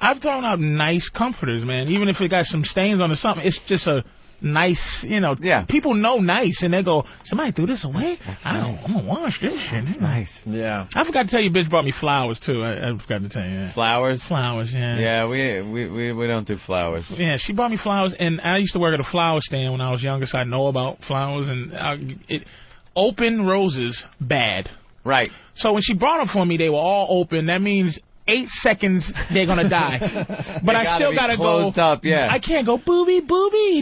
I've thrown out nice comforters, man. Even if it got some stains on it or something, it's just a nice, you know. Yeah. People know nice, and they go, somebody threw this away? I'm going to wash this shit. Nice. Yeah. I forgot to tell you, bitch brought me flowers, too. I forgot to tell you that. Flowers? Flowers, yeah. Yeah, we don't do flowers. Yeah, she brought me flowers, and I used to work at a flower stand when I was younger, so I know about flowers. And open roses, bad. Right. So when she brought them for me, they were all open. That means 8 seconds they're gonna die. But I still gotta go. Up, yeah. I can't go booby,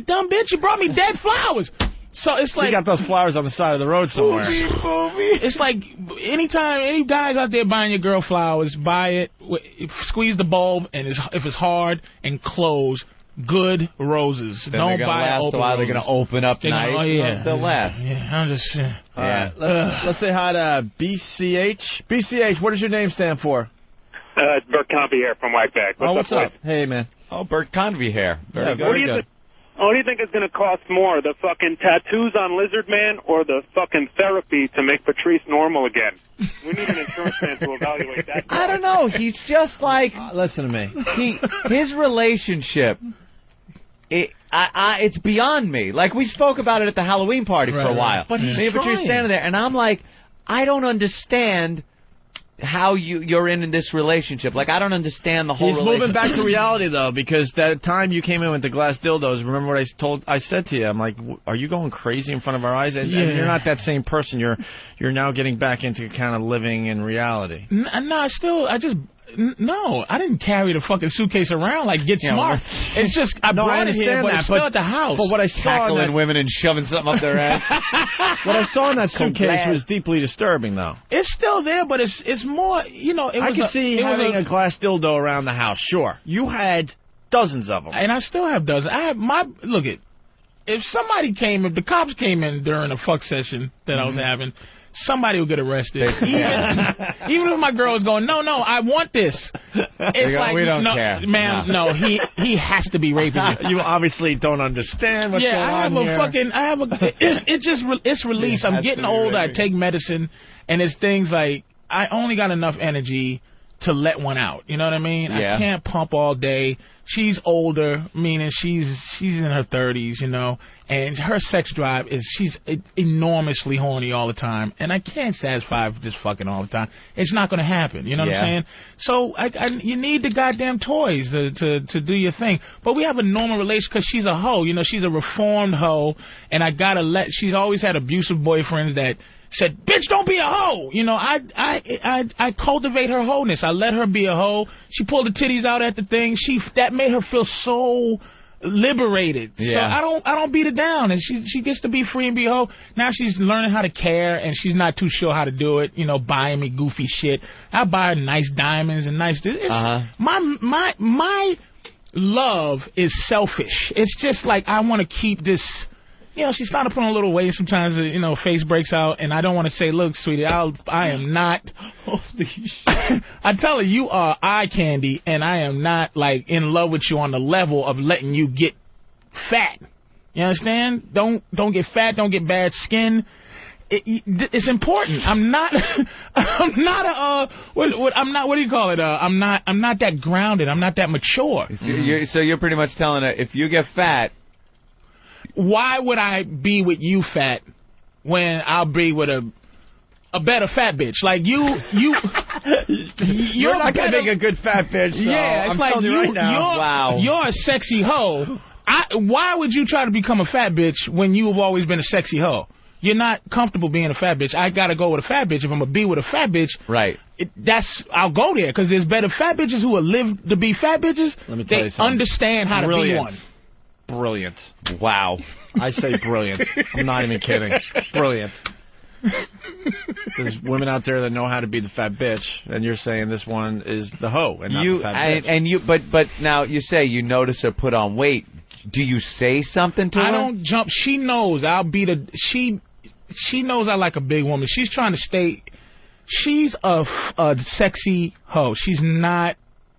dumb bitch. You brought me dead flowers. So it's like you got those flowers on the side of the road somewhere. Booby. It's like anytime any guys out there buying your girl flowers, buy it, squeeze the bulb, and if it's hard and close. Good roses. Then Don't buy last open a while. roses. They're gonna open up nice. Oh yeah, they'll last. Yeah, I'm just. All right, let's say hi to BCH. BCH, what does your name stand for? Bert Convy here from Whackback. What's up? Hey, man. Oh, Bert Convy here. Very good. What do you think is going to cost more, the fucking tattoos on Lizard Man or the fucking therapy to make Patrice normal again? We need an insurance man to evaluate that. I don't know. He's just like... listen to me. His relationship... It's beyond me. Like, we spoke about it at the Halloween party for a while. But he's Patrice standing there, and I'm like, I don't understand how you're in this relationship. Like, I don't understand the whole relationship. He's moving back to reality, though, because that time you came in with the glass dildos, remember what I said to you? I'm like, are you going crazy in front of our eyes? And you're not that same person. You're now getting back into kind of living in reality. No, I didn't carry the fucking suitcase around like Get Smart. It's just I brought it here, but it's still at the house. But what I saw tackling women and shoving something up their ass. What I saw in that suitcase was deeply disturbing, though. It's still there, but it's more, you know. I could see having a glass dildo around the house. Sure, you had dozens of them, and I still have dozens. I have if the cops came in during a fuck session that I was having. Somebody will get arrested. Even if my girl is going, no, I want this. It's like, we don't no, care. Ma'am, no, he has to be raping you. You obviously don't understand what's going on here. It's release. I'm getting older. I take medicine, and it's things like, I only got enough energy to let one out. You know what I mean? Yeah. I can't pump all day. She's older, meaning she's in her 30s, you know, and her sex drive she's enormously horny all the time, and I can't satisfy just fucking all the time. It's not going to happen, you know what I'm saying? So you need the goddamn toys to do your thing. But we have a normal relationship because she's a hoe, you know, she's a reformed hoe, and she's always had abusive boyfriends that said, bitch, don't be a hoe. You know, I cultivate her wholeness. I let her be a hoe. She pulled the titties out at the thing. That made her feel so liberated. Yeah. So I don't beat her down, and she gets to be free and be a hoe. Now she's learning how to care, and she's not too sure how to do it. You know, buying me goofy shit. I buy her nice diamonds and nice. My love is selfish. It's just like I want to keep this. you know, she started putting on a little weight. Sometimes, you know, face breaks out, and I don't want to say, look, sweetie, I am not. Holy shit. I tell her, you are eye candy, and I am not, like, in love with you on the level of letting you get fat. You understand? Don't get fat. Don't get bad skin. It's important. I'm not what do you call it? I'm not that grounded. I'm not that mature. So you're pretty much telling her, if you get fat, why would I be with you fat when I'll be with a better fat bitch? Like you're not gonna make a good fat bitch. So yeah, it's I'm like you right now. You're a sexy hoe. Why would you try to become a fat bitch when you have always been a sexy hoe? You're not comfortable being a fat bitch. I gotta go with a fat bitch. If I'm gonna be with a fat bitch, right? I'll go there because there's better fat bitches who will live to be fat bitches. Let me tell you they something. understand how to be one. Brilliant. Wow. I say brilliant. I'm not even kidding. Brilliant. There's women out there that know how to be the fat bitch, and you're saying this one is the hoe and not the fat bitch. But now you say you notice her put on weight. Do you say something to her? I don't jump. She knows I'll be the. She knows I like a big woman. She's trying to stay. She's a sexy hoe. She's not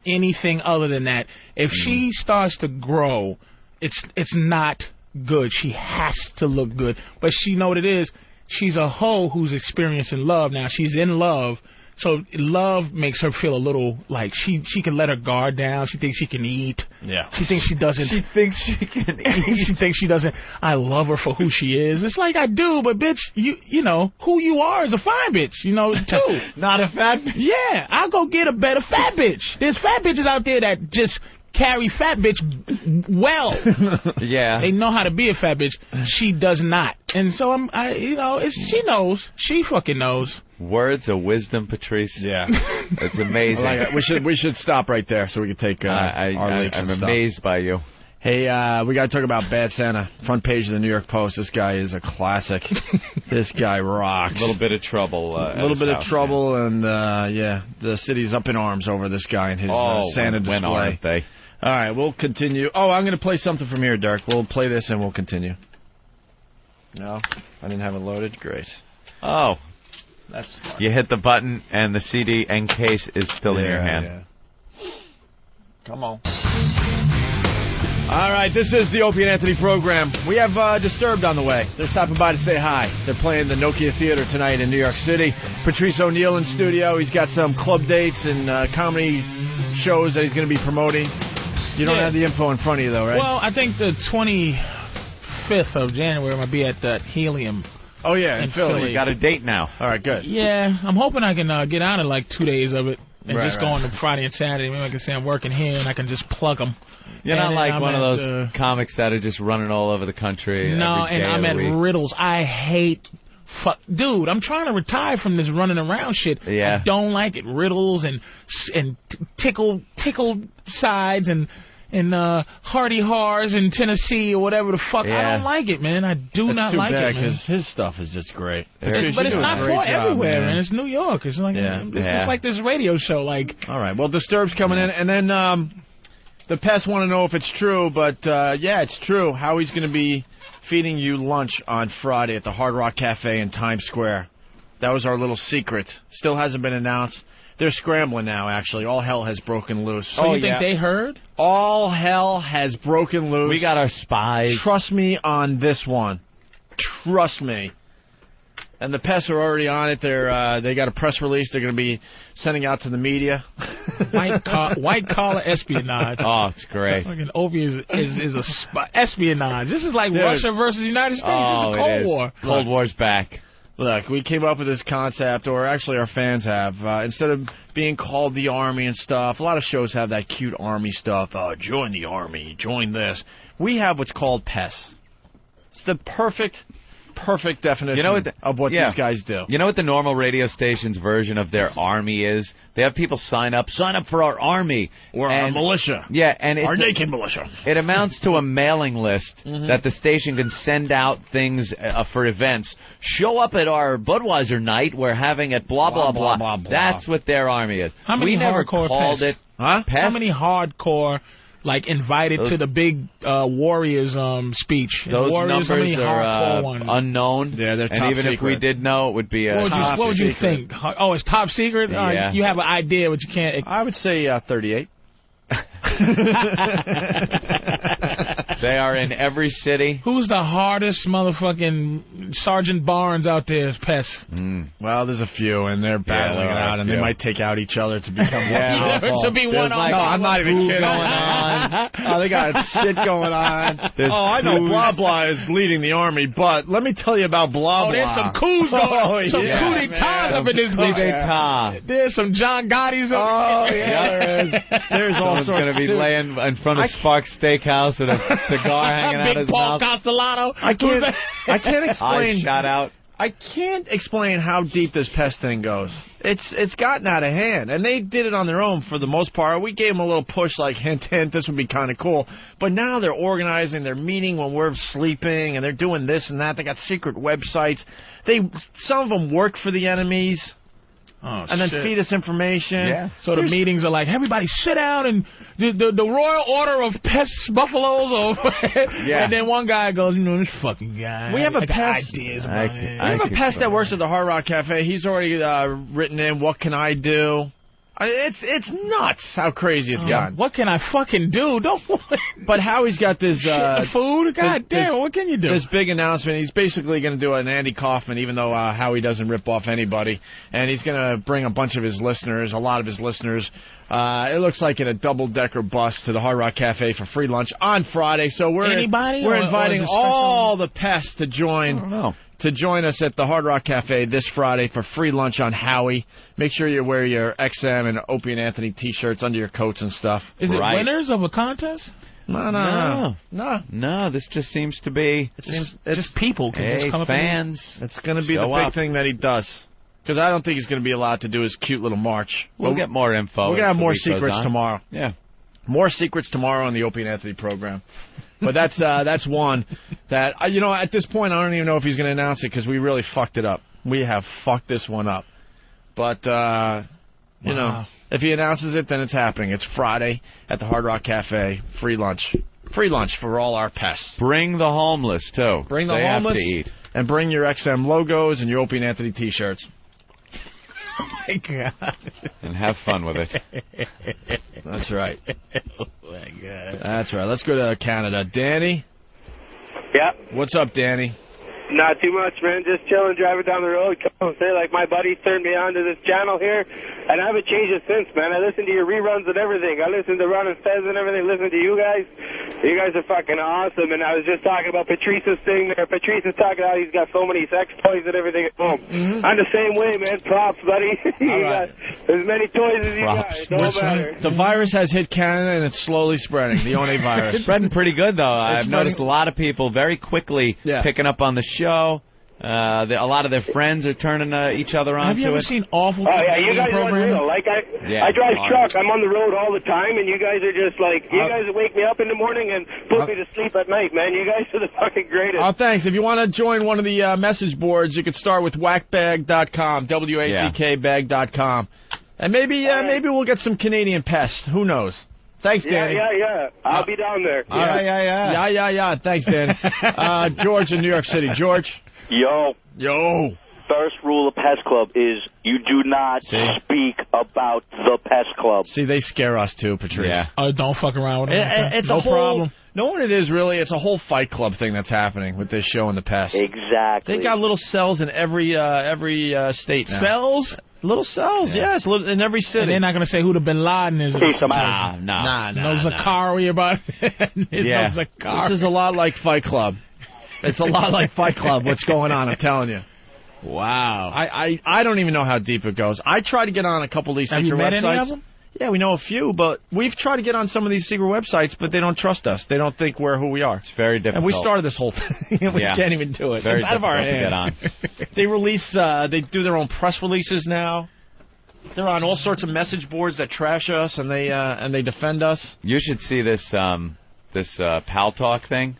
anything other than that. If she starts to grow, it's not good. She has to look good. But she know what it is. She's a hoe who's experiencing love now. She's in love. So love makes her feel a little like she can let her guard down. She thinks she can eat. Yeah. She thinks she doesn't. She thinks she can eat. She thinks she doesn't. I love her for who she is. It's like I do, but bitch, you know who you are is a fine bitch. You know too. Not a fat bitch. Yeah, I'll go get a better fat bitch. There's fat bitches out there that just carry fat bitch well. Yeah. They know how to be a fat bitch. She does not. And so she knows. She fucking knows. Words of wisdom, Patrice. Yeah. It's amazing. I like it. We should stop right there so we can take our leaks and I'm stuff. amazed by you. Hey, we got to talk about Bad Santa. Front page of the New York Post. This guy is a classic. This guy rocks. A little bit of trouble. A little bit of trouble, and the city's up in arms over this guy and his Santa display. When aren't they? All right, we'll continue. Oh, I'm going to play something from here, Dirk. We'll play this and we'll continue. No, I didn't have it loaded. Great. Oh. That's smart. You hit the button and the CD and case is still in your hand. Yeah. Come on. All right, this is the Opie and Anthony program. We have Disturbed on the way. They're stopping by to say hi. They're playing the Nokia Theater tonight in New York City. Patrice O'Neal in studio. He's got some club dates and comedy shows that he's going to be promoting. You don't have the info in front of you, though, right? Well, I think the 25th of January might be at that Helium. Oh, yeah, in Philly. You got a date now. All right, good. Yeah, I'm hoping I can get out in like 2 days of it and just go on to Friday and Saturday. Maybe I can say I'm working here and I can just plug them. You're not like one of those comics that are just running all over the country. No, every day and I'm at week. Riddles. I hate... Dude, I'm trying to retire from this running around shit. Yeah. I don't like it. Riddles and tickle sides and Hardy Hars in Tennessee or whatever the fuck. Yeah. I don't like it, man. I do not like it, man. Because his stuff is just great. But it's not for everywhere, man. It's New York. It's like it's just like this radio show. Like, all right. Well, Disturbed's coming in, and then the pests want to know if it's true, but it's true. Howie's going to be feeding you lunch on Friday at the Hard Rock Cafe in Times Square. That was our little secret. Still hasn't been announced. They're scrambling now, actually. All hell has broken loose. So you think they heard? All hell has broken loose. We got our spies. Trust me on this one. Trust me. And the pests are already on it. They got a press release they're going to be sending out to the media. White collar espionage. Oh, it's great. Fucking Opie is a espionage. This is like Russia versus the United States. Oh, this is the Cold War. Cold War's back. Look, we came up with this concept, or actually our fans have. Instead of being called the Army and stuff, a lot of shows have that cute Army stuff. Join the Army, join this. We have what's called pests. It's the perfect definition of what these guys do. You know what the normal radio station's version of their army is? They have people sign up for our army. Or our militia. Yeah, and it's our naked militia. It amounts to a mailing list that the station can send out things for events. Show up at our Budweiser night we're having at blah, blah, blah. That's what their army is. How many we never hardcore called pests? it. Huh? How many hardcore like invited to the big Warriors speech. Those Warriors, how many numbers are hardcore ones? unknown. Yeah, they're top and even secret. if we did know, it would be a What would you think? Oh, it's top secret? Yeah. You have an idea, but you can't. I would say 38. They are in every city. Who's the hardest motherfucking Sergeant Barnes out there as pests? Well, there's a few, and they're battling it out, and they might take out each other to become more powerful. To be one on. No, I'm not even kidding. Going on. Oh, they got shit going on. There's I know coups. Blah Blah is leading the army, but let me tell you about Blah Blah. Oh, there's some coups going on. Some coup d'etats up in this bitch. There's some John Gotti's up. Oh, yeah, there is. There's all Someone's sorts. going to be laying in front of Sparks Steakhouse with a cigar hanging out Big his Paul mouth. Castellano. I can't explain. Eyes shot out. I can't explain how deep this pest thing goes. It's gotten out of hand, and they did it on their own for the most part. We gave them a little push, like hint, hint, this would be kind of cool. But now they're organizing, they're meeting when we're sleeping, and they're doing this and that. They got secret websites. Some of them work for the enemies. Oh, and then feed us information. Yeah. So the meetings are like, everybody sit down and the Royal Order of Pests Buffaloes. And then one guy goes, this fucking guy. We have a got pest. Ideas about it. We have a pest that works at the Hard Rock Cafe. He's already written in, what can I do? It's nuts how crazy it's gotten. What can I fucking do? But Howie's got this food. God damn, what can you do? This big announcement. He's basically going to do an Andy Kaufman, even though Howie doesn't rip off anybody, and he's going to bring a bunch of his listeners, a lot of his listeners. It looks like in a double-decker bus to the Hard Rock Cafe for free lunch on Friday. So we're inviting all the pests to join. To join us at the Hard Rock Cafe this Friday for free lunch on Howie. Make sure you wear your XM and Opie and Anthony T-shirts under your coats and stuff. Is it winners of a contest? No. This just seems to be... It's just people. Hey, fans. It's going to be the big thing that he does. Because I don't think he's going to be allowed to do his cute little march. We'll get more info. We're going to have more secrets tomorrow. Yeah. More secrets tomorrow on the Opie and Anthony program. But that's one that, at this point, I don't even know if he's going to announce it because we really fucked it up. We have fucked this one up. But, if he announces it, then it's happening. It's Friday at the Hard Rock Cafe. Free lunch. Free lunch for all our pests. Bring the homeless, too. Bring the They homeless. have to eat. And bring your XM logos and your Opie and Anthony T-shirts. Oh, my God. And have fun with it. That's right. Oh, my God. That's right. Let's go to Canada. Danny? Yeah? What's up, Danny? Not too much, man. Just chilling, driving down the road. Like, my buddy turned me on to this channel here, and I haven't changed it since, man. I listen to your reruns and everything. I listen to Ron and Fez and everything. Listen to you guys. You guys are fucking awesome. And I was just talking about Patrice's thing there. Patrice is talking about he's got so many sex toys and everything at home. I'm the same way, man. Props, buddy. You got as many toys as you got. It don't matter. The virus has hit Canada, and it's slowly spreading. The One virus. It's spreading pretty good, though. I've noticed a lot of people very quickly picking up on the show. A lot of their friends are turning each other on. Have you ever seen awful? Oh yeah, you guys are unreal. Like I drive truck. I'm on the road all the time, and you guys are just like you guys wake me up in the morning and put me to sleep at night, man. You guys are the fucking greatest. Oh, thanks. If you want to join one of the message boards, you could start with whackbag.com, WACKbag.com, and maybe we'll get some Canadian pests. Who knows? Thanks, Danny. Yeah. I'll be down there. Yeah. Thanks, Danny. George in New York City. George. Yo. First rule of Pest Club is you do not speak about the Pest Club. See, they scare us too, Patrice. Yeah. Don't fuck around with them. It's no a whole problem. Know what it is, really? It's a whole Fight Club thing that's happening with this show and the pest. Exactly. They got little cells in every state now. Cells? Little cells, yes, in every city. And they're not going to say who the Bin Laden is. Nah. No Zakari about it. No Zakari. This is a lot like Fight Club. It's a lot like Fight Club, what's going on, I'm telling you. Wow. I don't even know how deep it goes. I try to get on a couple of these secret websites. Have you met any of them? Yeah, we know a few, but we've tried to get on some of these secret websites, but they don't trust us. They don't think we're who we are. It's very difficult. And we started this whole thing, and we can't even do it. Very it's out of our hands. To get on. They release, they do their own press releases now. They're on all sorts of message boards that trash us, and they defend us. You should see this Pal Talk thing.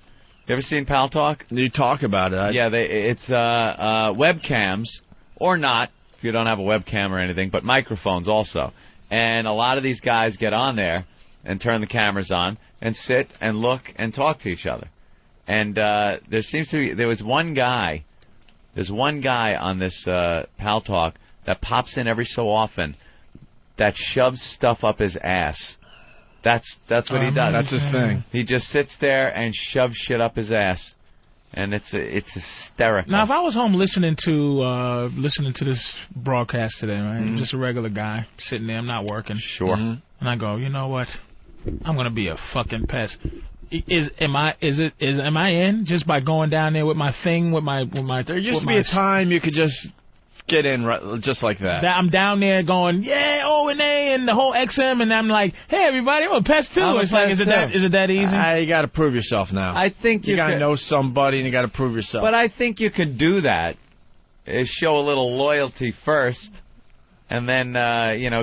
You ever seen Pal Talk? You talk about it. Yeah, it's webcams, or not, if you don't have a webcam or anything, but microphones also. And a lot of these guys get on there, and turn the cameras on and sit and look and talk to each other. And there was one guy on this Pal Talk that pops in every so often that shoves stuff up his ass. That's what he does. That's his thing. He just sits there and shoves shit up his ass. And it's hysterical. Now, if I was home listening to this broadcast today, right, just a regular guy sitting there, I'm not working. Sure. And I go, you know what? I'm gonna be a fucking pest. Am I in just by going down there with my thing with my? There used to be a time you could just get in just like that. I'm down there going, yeah, O&A and the whole XM, and I'm like, hey, everybody, I'm a pest too. It's like, is it that easy? You got to prove yourself now. I think you got to know somebody, and you got to prove yourself. But I think you could do that. Is show a little loyalty first, and then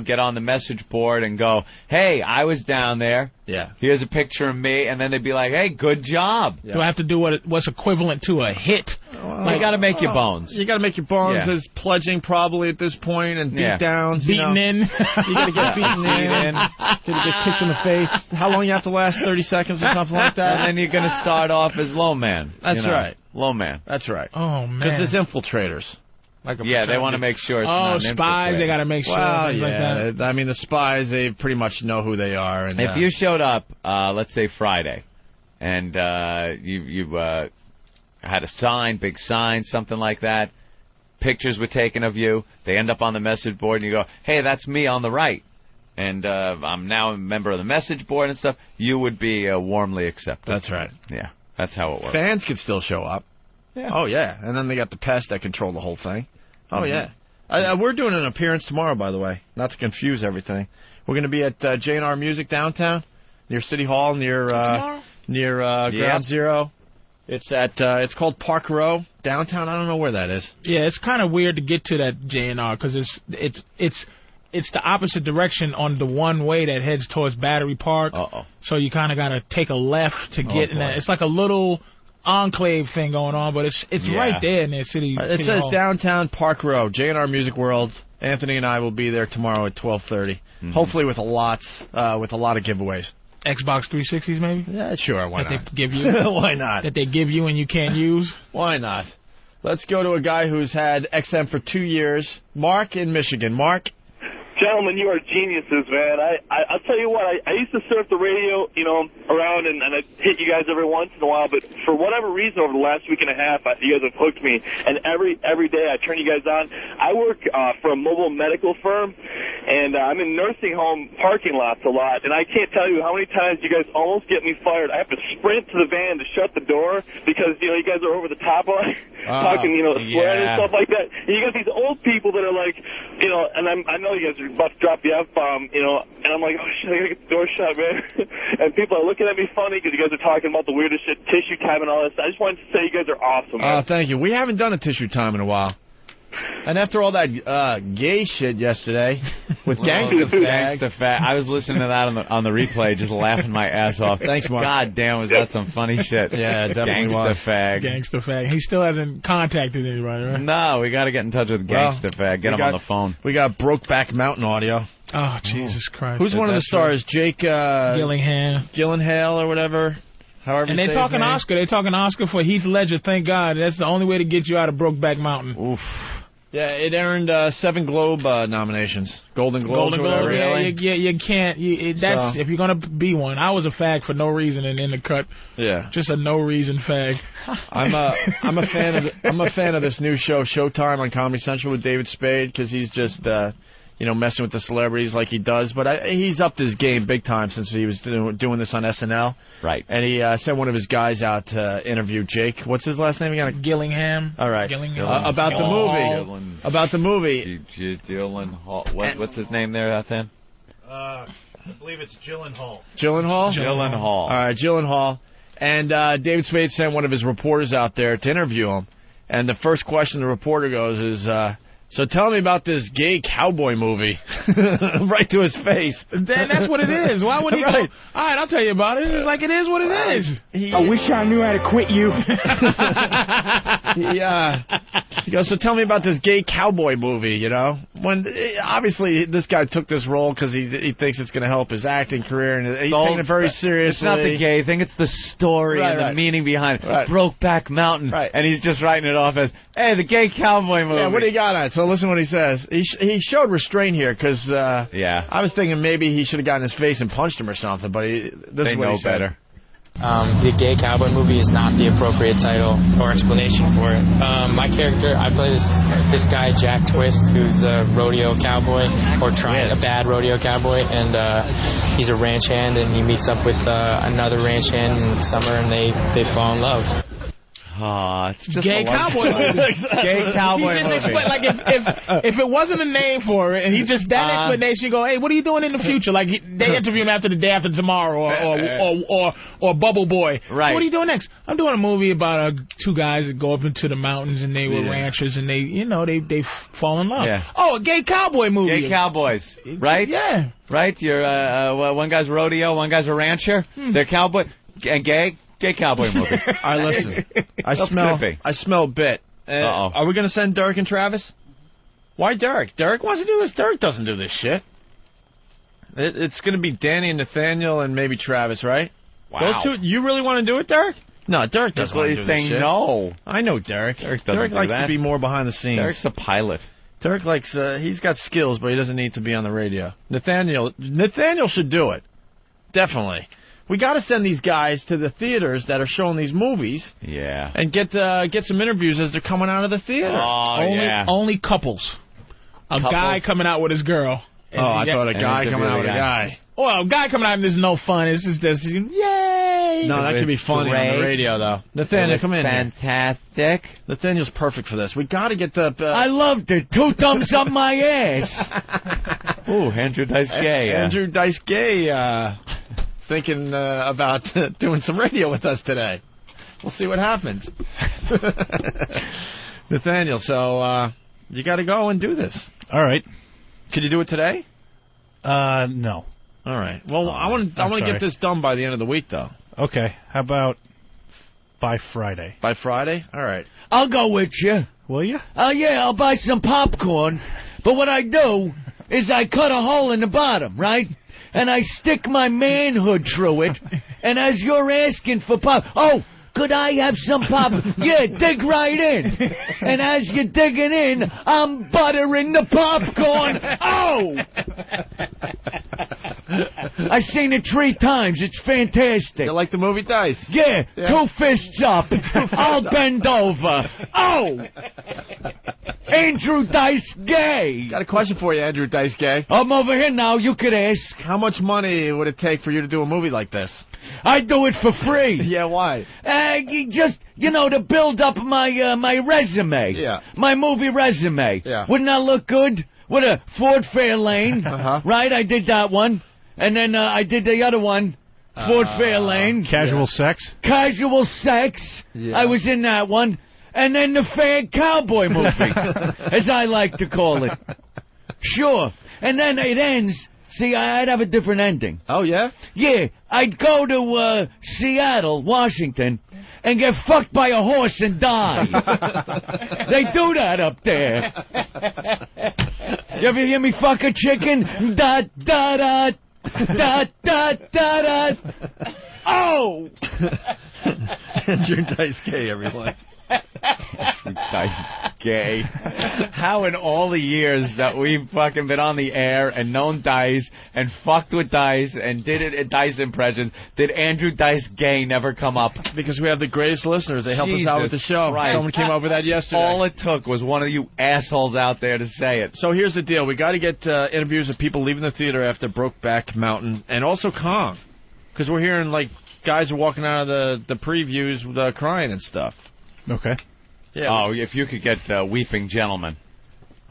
get on the message board and go, hey, I was down there. Yeah. Here's a picture of me, and then they'd be like, hey, good job. Yeah. Do I have to do what's equivalent to a hit? You got to make your bones. You got to make your bones as pledging probably at this point, and beat downs. Beaten in. You got to get beaten in. Got to get kicked in the face. How long you have to last? 30 seconds or something like that? And then you're going to start off as low man. That's right. Low man. That's right. Oh, man. Because there's infiltrators. They want to make sure it's not an spies, they got to make sure. Well, like that. I mean, the spies, they pretty much know who they are. And, if you showed up, let's say Friday, and you had a sign, big sign, something like that, pictures were taken of you, they end up on the message board, and you go, hey, that's me on the right, and I'm now a member of the message board and stuff, you would be warmly accepted. That's right. Yeah, that's how it works. Fans could still show up. Yeah. Oh, yeah. And then they got the pests that control the whole thing. Oh, yeah. We're doing an appearance tomorrow, by the way, not to confuse everything. We're going to be at J&R Music downtown, near City Hall, near Ground Zero. It's called Park Row, downtown. I don't know where that is. Yeah, it's kind of weird to get to that J&R because it's the opposite direction on the one way that heads towards Battery Park. So you kind of got to take a left to get in that. It's like a little enclave thing going on, but it's right there in the city. It says Hall. Downtown Park Row, J&R Music World. Anthony and I will be there tomorrow at 12:30. Hopefully with a lot of giveaways. Xbox 360s maybe? Yeah, sure. Why not? They give you? Why not? That they give you and you can't use? Why not? Let's go to a guy who's had XM for 2 years. Mark in Michigan. Mark. Gentlemen, you are geniuses, man. I'll tell you what, I used to surf the radio, around, and I'd hit you guys every once in a while, but for whatever reason over the last week and a half, you guys have hooked me, and every day I turn you guys on. I work for a mobile medical firm, and I'm in nursing home parking lots a lot, and I can't tell you how many times you guys almost get me fired. I have to sprint to the van to shut the door because, you guys are over the top of it, talking, swearing and stuff like that. And you got these old people that are like, and I know you guys are about to drop the F-bomb, and I'm like, oh, shit, I gotta get the door shut, man. And people are looking at me funny because you guys are talking about the weirdest shit, tissue time and all this. I just wanted to say you guys are awesome, man. Thank you. We haven't done a tissue time in a while. And after all that gay shit yesterday with Gangsta Fag. I was listening to that on the replay, just laughing my ass off. Thanks, Mark. God damn, was that some funny shit. Yeah, it definitely was. Gangsta Fag. He still hasn't contacted anybody, right? No, we got to get in touch with Gangsta Fag. Get him on the phone. We got Brokeback Mountain audio. Oh, Jesus Christ. Who's one of the stars? Jake Gyllenhaal or whatever. However, and they're talking Oscar. They're talking Oscar for Heath Ledger. Thank God. That's the only way to get you out of Brokeback Mountain. Oof. Yeah, it earned 7 Globe nominations. Golden Globe. Yeah, you can't. If you're gonna be one, I was a fag for no reason and in the cut. Yeah, just a no reason fag. I'm a fan of this new show, Showtime on Comedy Central with David Spade, because he's just messing with the celebrities like he does. But he's upped his game big time since he was doing this on SNL. Right. And he sent one of his guys out to interview Jake. What's his last name again? Gillingham. All right. About the movie. About the movie. Gyllenhaal. What's his name there, then? I believe it's Gyllenhaal. Gyllenhaal? All right, Gyllenhaal. And David Spade sent one of his reporters out there to interview him. And the first question the reporter goes is, so tell me about this gay cowboy movie. Right to his face. That's what it is. Why would he go, all right, I'll tell you about it. It's like it is what it is. I wish I knew how to quit you. He goes, so tell me about this gay cowboy movie, obviously this guy took this role because he thinks it's going to help his acting career, and he's taking it very seriously. It's not the gay thing; it's the story and the meaning behind it. Brokeback Mountain, and he's just writing it off as, "Hey, the gay cowboy movie." Yeah, what do you got on it? So listen what he says. He showed restraint here because I was thinking maybe he should have gotten his face and punched him or something, but this is what he said. Better. The gay cowboy movie is not the appropriate title or explanation for it. My character, I play this guy Jack Twist, who's a rodeo cowboy, or a bad rodeo cowboy, and he's a ranch hand, and he meets up with another ranch hand in summer, and they fall in love. It's just gay cowboy movie. Gay cowboy he just movie. Like if it wasn't a name for it, and he just that explanation, you go, hey, what are you doing in the future? Like they interview him after the day after tomorrow, or Bubble Boy. Right. So what are you doing next? I'm doing a movie about two guys that go up into the mountains, and they were ranchers, and they fall in love. Yeah. Oh, a gay cowboy movie. Gay cowboys, right? Yeah. Right. You're one guy's rodeo, one guy's a rancher. They're cowboy and gay. Gay cowboy movie. All right, listen. I smell bit. Are we going to send Derek and Travis? Why Derek? Derek wants to do this. Derek doesn't do this shit. It's going to be Danny and Nathaniel and maybe Travis, right? Wow. Those two, you really want to do it, Derek? No, Derek doesn't want to do this shit. He's saying no. I know Derek. Derek likes to be more behind the scenes. Derek's the pilot. Derek likes, he's got skills, but he doesn't need to be on the radio. Nathaniel should do it. Definitely. We got to send these guys to the theaters that are showing these movies. Yeah. And get some interviews as they're coming out of the theater. Only couples. A guy coming out with his girl. I thought a guy coming out with a guy. Well, a guy coming out and there's no fun. It's just this. Yay! No, that could be funny on the radio, though. Nathaniel, come in. Fantastic. Nathaniel's perfect for this. We got to get the. I loved it. 2 thumbs up my ass. Ooh, Andrew Dice Gay. Andrew Dice Gay. Thinking about doing some radio with us today. We'll see what happens. Nathaniel, so you got to go and do this. All right. Could you do it today? No. All right. Well, I want to get this done by the end of the week, though. Okay. How about by Friday? By Friday? All right. I'll go with you. Will you? Yeah, I'll buy some popcorn. But what I do is I cut a hole in the bottom, right? And I stick my manhood through it, and as you're asking for could I have some pop? Yeah, dig right in. And as you're digging in, I'm buttering the popcorn. Oh! I've seen it 3 times. It's fantastic. You like the movie Dice? Yeah. 2 fists up. I'll bend over. Oh! Andrew Dice Gay. Got a question for you, Andrew Dice Gay. I'm over here now. You could ask. How much money would it take for you to do a movie like this? I'd do it for free. Yeah, why? Just, to build up my resume. Yeah. My movie resume. Yeah. Wouldn't that look good? With a Ford Fairlane. Right? I did that one. And then I did the other one. Ford Fairlane. Casual Sex? Casual Sex. Yeah. I was in that one. And then the Fag Cowboy movie, as I like to call it. Sure. And then it ends. See, I'd have a different ending. Oh, yeah? Yeah. I'd go to Seattle, Washington, and get fucked by a horse and die. They do that up there. You ever hear me fuck a chicken? Da, da, da. Da, da, da, da. Oh! Andrew Dice Gay, everyone. Dice Gay. How in all the years that we've fucking been on the air and known Dice and fucked with Dice and did it at Dice impressions, did Andrew Dice Gay never come up? Because we have the greatest listeners. They help us out with the show. Christ. Someone came up with that yesterday. All it took was one of you assholes out there to say it. So here's the deal. We got to get interviews of people leaving the theater after Brokeback Mountain and also Kong. Because we're hearing, guys are walking out of the previews crying and stup. Okay. Yeah. Oh, if you could get Weeping Gentleman,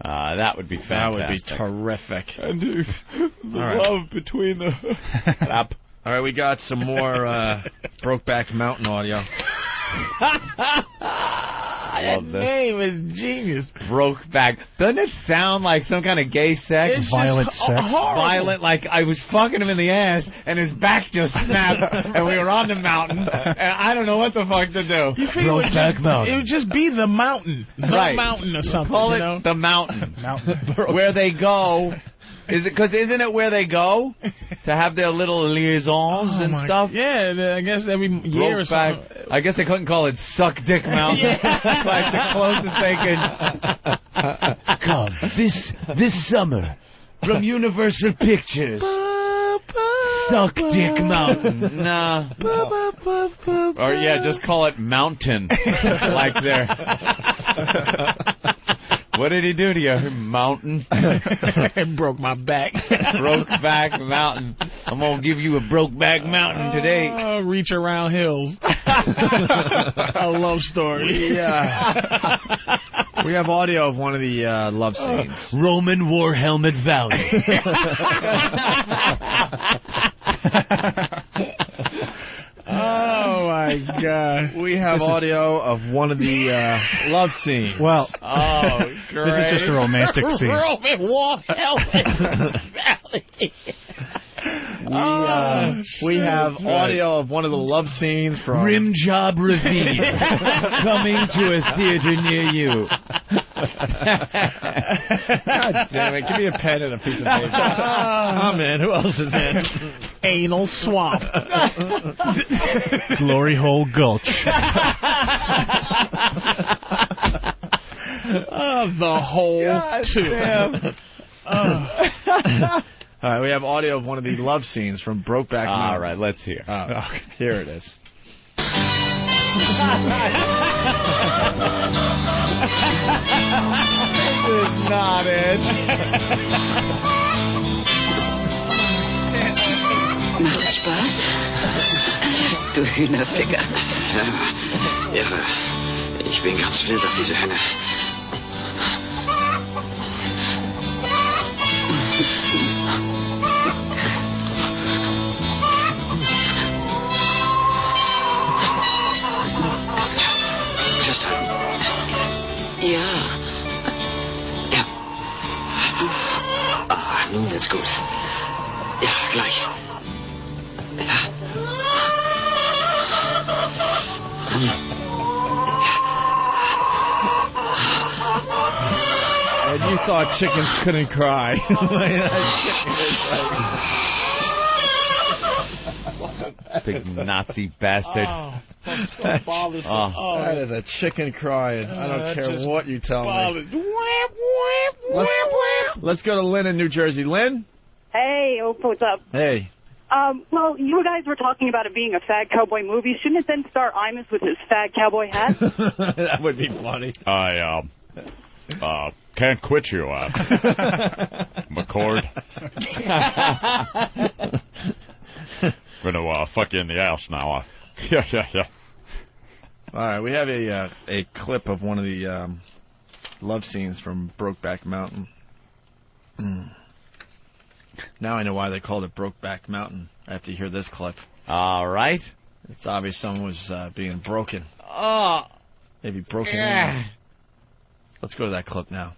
that would be fantastic. That would be terrific. And the love between the... All right, we got some more Brokeback Mountain audio. I love this. Name is genius. Brokeback. Doesn't it sound like some kind of gay sex? It's violent sex. Violent, like I was fucking him in the ass and his back just snapped and we were on the mountain and I don't know what the fuck to do. Brokeback Mountain. It would just be the mountain. The mountain or something. Call it the mountain. Where they go. Is it because isn't it where they go to have their little liaisons and stuff? Yeah, I guess every year or something. I guess they couldn't call it Suck Dick Mountain. It's like the closest they could. Come this summer from Universal Pictures. Suck Dick Mountain. Nah. Or yeah, just call it Mountain. Like there. What did he do to you, Mountain? It broke my back. Brokeback Mountain. I'm going to give you a Brokeback Mountain today. Reach around hills. A love story. Yeah. We have audio of one of the love scenes. Roman War Helmet Valley. Oh, my God. We have audio of one of the love scenes. Well, great. This is just a romantic scene. Roman War Helmet Valley. We have audio of one of the love scenes from Rim Job Ravine. Coming to a theater near you. God damn it. Give me a pen and a piece of paper. I'm in. Who else is in? Anal Swamp. Glory Hole Gulch. The whole two. All right, we have audio of one of the love scenes from Brokeback Mountain. All right, let's hear. Here it is. This is not it. Macht Spaß? Du Hühnerficker. Ja, irre. Ich bin ganz wild auf diese Henne. Ja. Ja. Ah, nun ist gut. Ja, gleich. Ja. And you thought chickens couldn't cry. Big Nazi bastard. That's so bothersome. That is a chicken crying. I don't care what you tell me. Let's go to Lynn in New Jersey. Lynn? Hey, what's up? Hey. Well, you guys were talking about it being a fad cowboy movie. Shouldn't it then star Imus with his fad cowboy hat? That would be funny. I can't quit you, McCord. Gonna fuck you in the ass now. Yeah. All right, we have a clip of one of the love scenes from Brokeback Mountain. Now I know why they called it Brokeback Mountain. After you hear this clip. All right. It's obvious someone was being broken. Oh. Maybe broken in. Let's go to that clip now.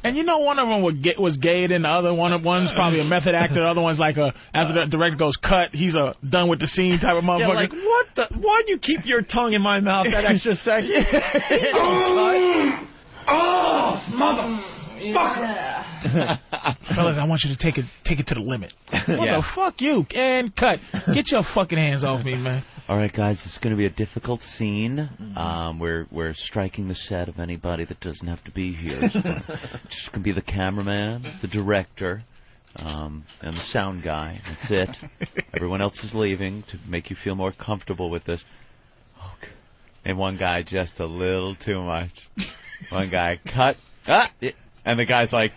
And you know, one of them was gay, and the other one's probably a method actor. The other one's like after the director goes cut, he's a done with the scene type of motherfucker. Yeah, like what the? Why'd you keep your tongue in my mouth that extra second? Oh, motherfucker! Fellas, I want you to take it to the limit. What the fuck you? And cut. Get your fucking hands off me, man. All right, guys, it's going to be a difficult scene. We're striking the set of anybody that doesn't have to be here. It's just going to be the cameraman, the director, and the sound guy. That's it. Everyone else is leaving to make you feel more comfortable with this. Okay. And one guy just a little too much. One guy cut. And the guy's like,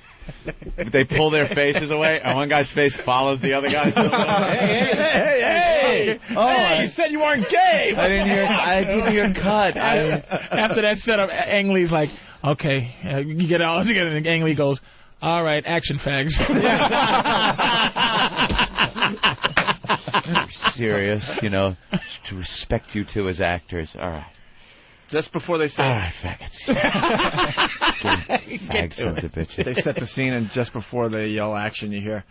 they pull their faces away, and one guy's face follows the other guy's. Hey! Oh, you said you weren't gay. I didn't hear cut. After that setup, Ang Lee's like, okay, you get all together, and Ang Lee goes, all right, action fags. Serious, to respect you two as actors. All right. Just before they say, all right, faggots. Fag sons of bitches. They set the scene, and just before they yell action, you hear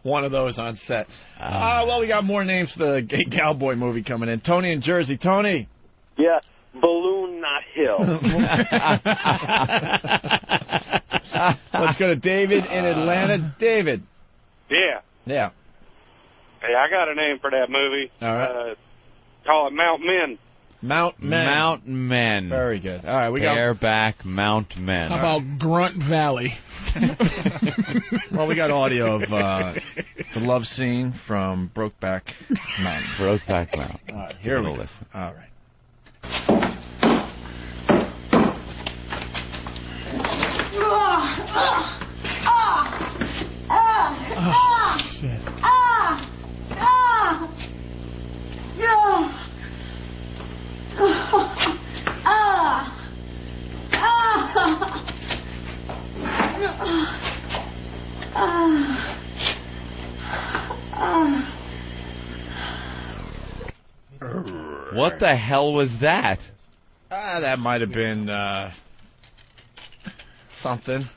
one of those on set. Well, we got more names for the Gay Cowboy movie coming in. Tony in Jersey. Tony. Yeah, balloon, not hill. Let's go to David in Atlanta. David. Yeah. Hey, I got a name for that movie. All right. Call it Mount Men. Mount Men. Very good. All right, we got Bareback Mount Men. How about Grunt Valley? Well, we got audio of the love scene from Brokeback Mountain. Brokeback Mountain. All right, here we go. Listen. All right. Shit. What the hell was that? That might have been something.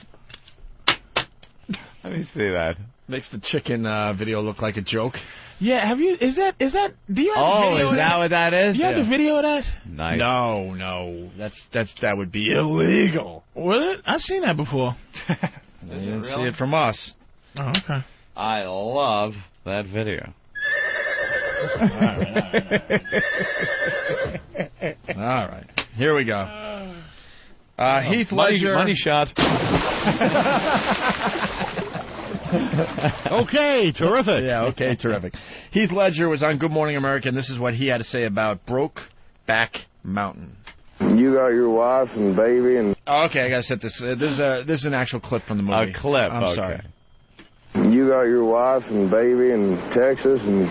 Let me see that. Makes the chicken video look like a joke. Yeah, have you? Is that? Do you have the video? Is that what that is? You have the video of that? Nice. No. That would be illegal. Was it? I've seen that before. You didn't see it from us. Oh, okay. I love that video. All right. Here we go. Heath Ledger. Money shot. Okay, terrific. Yeah, okay, terrific. Heath Ledger was on Good Morning America, and this is what he had to say about Brokeback Mountain. You got your wife and baby and... Oh, okay, I got to set this. This is an actual clip from the movie. A clip, I'm sorry. You got your wife and baby in Texas, and,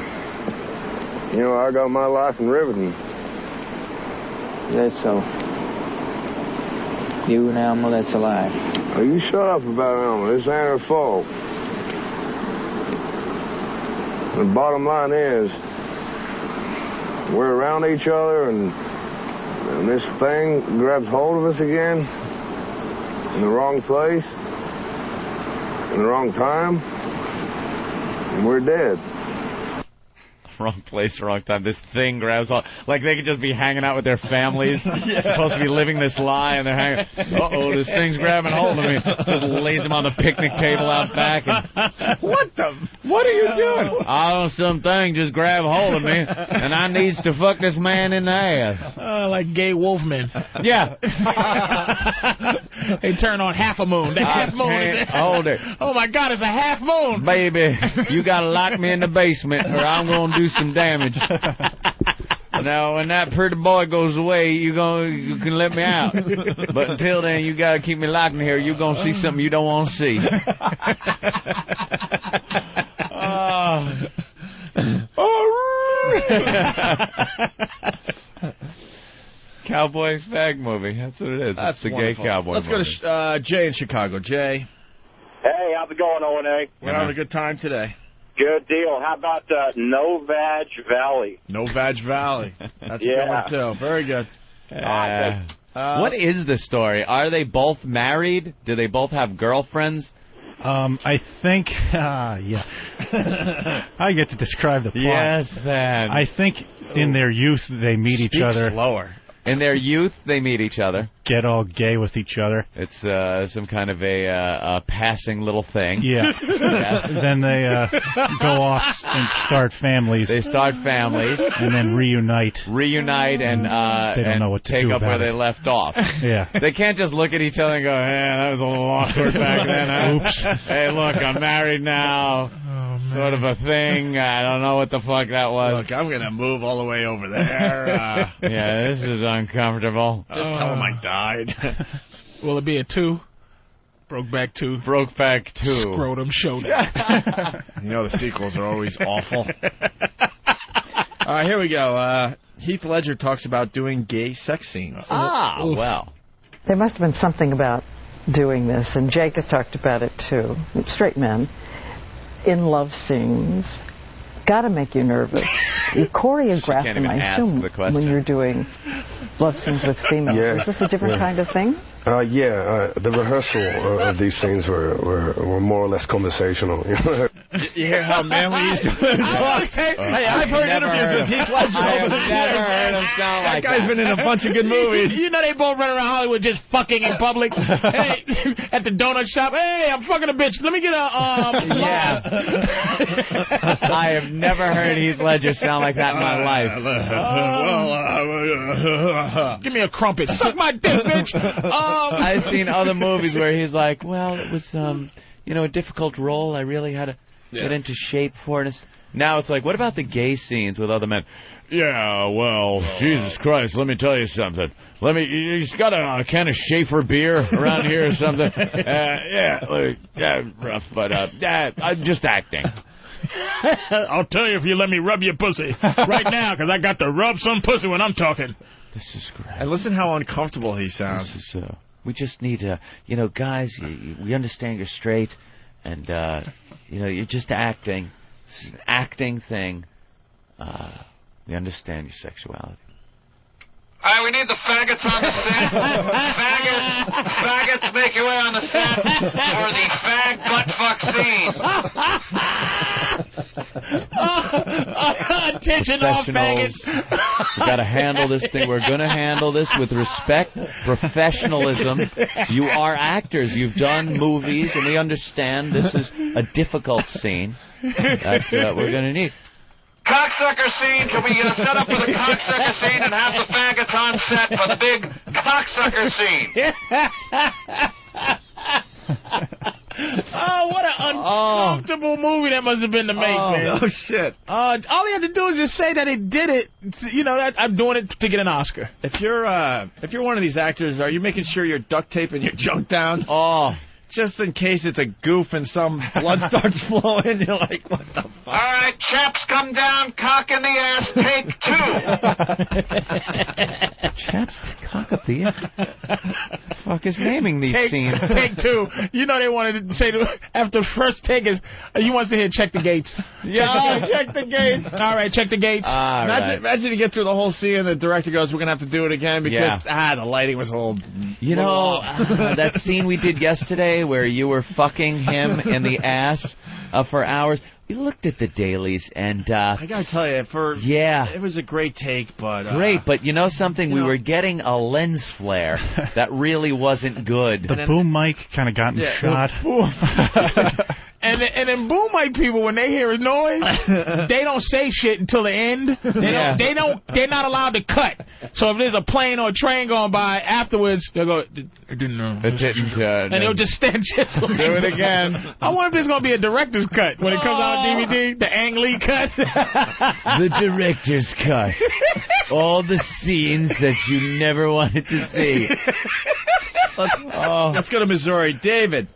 I got my life in Riverton. That's so. You and Alma, that's a lie. Oh, you shut up about Alma. This ain't her fault. The bottom line is, we're around each other, and this thing grabs hold of us again in the wrong place, in the wrong time, and we're dead. Wrong place, wrong time. This thing grabs all... Like they could just be hanging out with their families. Supposed to be living this lie, and they're hanging... Uh-oh, this thing's grabbing hold of me. Just lays them on the picnic table out back. And, what are you doing? Oh, something just grabbed hold of me, and I needs to fuck this man in the ass. Like gay wolfmen. Yeah. They turn on half a moon. The half moon. Hold it. Oh, my God, it's a half moon. Baby, you got to lock me in the basement, or I'm going to do some damage. Now, when that pretty boy goes away, you can let me out. But until then, you got to keep me locked in here. You're going to see something you don't want to see. Cowboy fag movie. That's what it is. That's the wonderful. Gay Cowboy Let's movie. go to Jay in Chicago. Jay. Hey, how's it going, O&A? We're having a good time today. Good deal. How about No Vag Valley? No Vag Valley. That's a good one, too. Very good. What is the story? Are they both married? Do they both have girlfriends? I think, yeah. I get to describe the plot. Yes, then. I think in their youth they meet each other. Slower. In their youth, they meet each other. Get all gay with each other. It's some kind of a passing little thing. Yeah. Yes. Then they go off and start families. They start families. And then reunite. And they don't know what to take do up where about they it. left off. Yeah. They can't just look at each other and go, man, that was a little awkward back then. Huh? Oops. Hey, look, I'm married now. Sort of a thing. I don't know what the fuck that was. Look, I'm going to move all the way over there. Yeah, this is uncomfortable. Just tell him I died. Will it be a 2? Brokeback 2. Brokeback 2. Scrotum Showdown. You know the sequels are always awful. All right, here we go. Heath Ledger talks about doing gay sex scenes. Well. There must have been something about doing this, and Jake has talked about it too. Straight men in love scenes gotta make you nervous. You choreograph them, I assume, when you're doing love scenes with females. Yeah. Is this a different kind of thing? The rehearsal of these scenes were more or less conversational. You hear how manly he used to talk? Hey, I've heard interviews with Heath Ledger. I've never heard him sound like that. That guy's been in a bunch of good movies. You know they both run around Hollywood just fucking in public. Hey, at the donut shop. Hey, I'm fucking a bitch. Let me get a I have never heard Heath Ledger sound like that in my life. Give me a crumpet. Suck my dick, bitch. I've seen other movies where he's like, well, it was, a difficult role. I really had to get into shape for it. Now it's like, what about the gay scenes with other men? Yeah, well, Jesus Christ, let me tell you something. You got a can of Schaefer beer around here or something? Rough, but I'm just acting. I'll tell you if you let me rub your pussy right now, because I got to rub some pussy when I'm talking. This is great. And listen how uncomfortable he sounds. This is, we just need to, guys, we understand you're straight, and, you're just acting. This is an acting thing. We understand your sexuality. All right, we need the faggots on the set. Faggots, make your way on the set for the fag butt fuck scene. Attention, all faggots. We got to handle this thing. We're going to handle this with respect, professionalism. You are actors. You've done movies, and we understand this is a difficult scene that we're going to need. Cocksucker scene. Can we set up with a cocksucker scene and have the faggots on set for the big cocksucker scene? Oh, what an uncomfortable movie that must have been to make, man. Oh, shit. All he had to do is just say that he did it. That I'm doing it to get an Oscar. If you're one of these actors, are you making sure you're duct taping your junk down? Just in case it's a goof and some blood starts flowing, you're like, what the fuck? All right, chaps, come down, cock in the ass, take 2. Chaps, cock up the ass? The fuck is naming these scenes? Take 2. They wanted to say after the first take is, he wants to hear check the gates. Yeah, check the gates. All right, check the gates. Imagine you get through the whole scene and the director goes, we're going to have to do it again because the lighting was a little... that scene we did yesterday where you were fucking him in the ass for hours. We looked at the dailies, and I gotta tell you, it was a great take, but but you know something, we were getting a lens flare that really wasn't good. The boom mic kind of got in shot. And then boom mic people, when they hear a noise, they don't say shit until the end. They're not allowed to cut. So if there's a plane or a train going by afterwards, they'll go, it didn't know. And they'll just stand just like do it again. I wonder if there's going to be a director's cut when it comes out on DVD, the Ang Lee cut. The director's cut. All the scenes that you never wanted to see. Let's go to Missouri. David.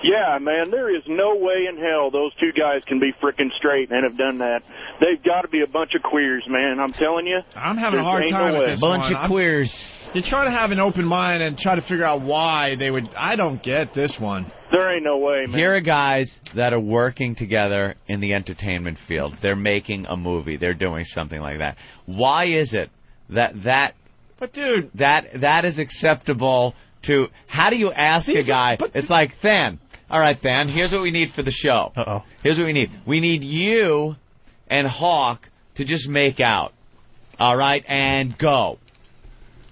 Yeah, man, there is no way in hell those two guys can be frickin' straight and have done that. They've got to be a bunch of queers, man. I'm telling you. I'm having a hard time with this bunch of queers. You try to have an open mind and try to figure out why they would... I don't get this one. There ain't no way, man. Here are guys that are working together in the entertainment field. They're making a movie. They're doing something like that. Why is it that... But, dude... That is acceptable to... How do you ask a guy... It's like, Than... All right, Than, here's what we need for the show. Here's what we need. We need you and Hawk to just make out. All right, and go.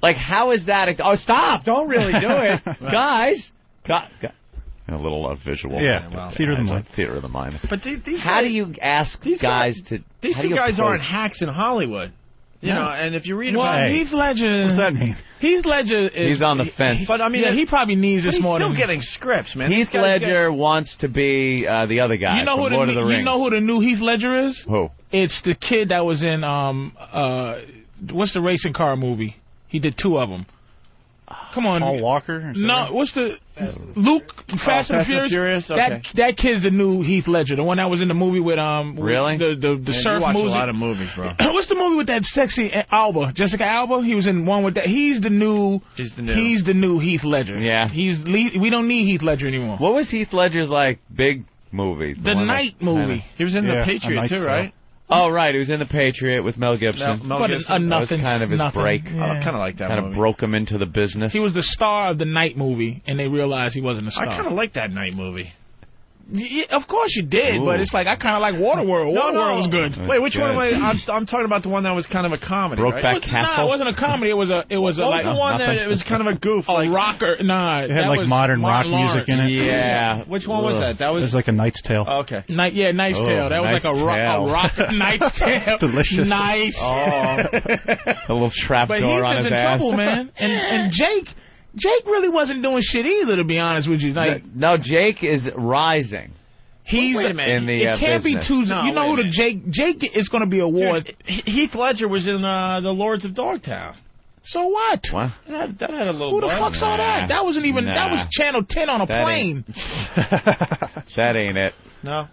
Like, how is that? Oh, stop! Don't really do it, guys. A little visual. Yeah, well, theater of the mind. Theater of the mind. But these how do you ask these guys to? These two guys aren't hacks in Hollywood. You know, and if you read about Heath Ledger, what's that mean? Heath Ledger is... He's on the fence. But I mean, he probably needs this more than... He's still getting scripts, man. Heath Ledger wants to be the other guy from Lord of the Rings. You know who the new Heath Ledger is? Who? It's the kid that was in what's the racing car movie? He did 2 of them. Come on, Paul Walker. No, what's the Luke Fast and Furious? Okay. That kid's the new Heath Ledger, the one that was in the movie with really the surf you watch movie. A lot of movies, bro. What's the movie with that sexy Jessica Alba? He was in one with that. He's the new Heath Ledger. Yeah, we don't need Heath Ledger anymore. What was Heath Ledger's big movie? The Night movie. He was in The Patriot too, right? Oh, right. He was in The Patriot with Mel Gibson. Mel Gibson. That was kind of his break. Yeah. I kind of like that movie. Kind of broke him into the business. He was the star of the Night movie, and they realized he wasn't a star. I kind of like that Night movie. Yeah, of course you did, but it's like I kind of like Waterworld. Waterworld was good. Wait, which one am I? I'm talking about the one that was kind of a comedy. Brokeback Castle. No, it wasn't a comedy. It was a like the one that it was kind of a goof, like rocker. Nah, it had like modern rock music in it. Yeah. Which one was that? That was. It was like A Knight's Tale. Oh, okay. Knight's Tale. That was like a rock Knight's Tale. Delicious. Nice. Oh. A little trap door on his ass. But Heath is in trouble, man. And Jake really wasn't doing shit either, to be honest with you. Like, no, Jake is rising. He's wait a minute. In the it can't business. be too. No, you know who the Jake is going to be a war. Heath Ledger was in the Lords of Dogtown. So what? What? That had a little. Who the fuck saw that? That wasn't even. That was Channel 10 on a plane. That ain't it. No.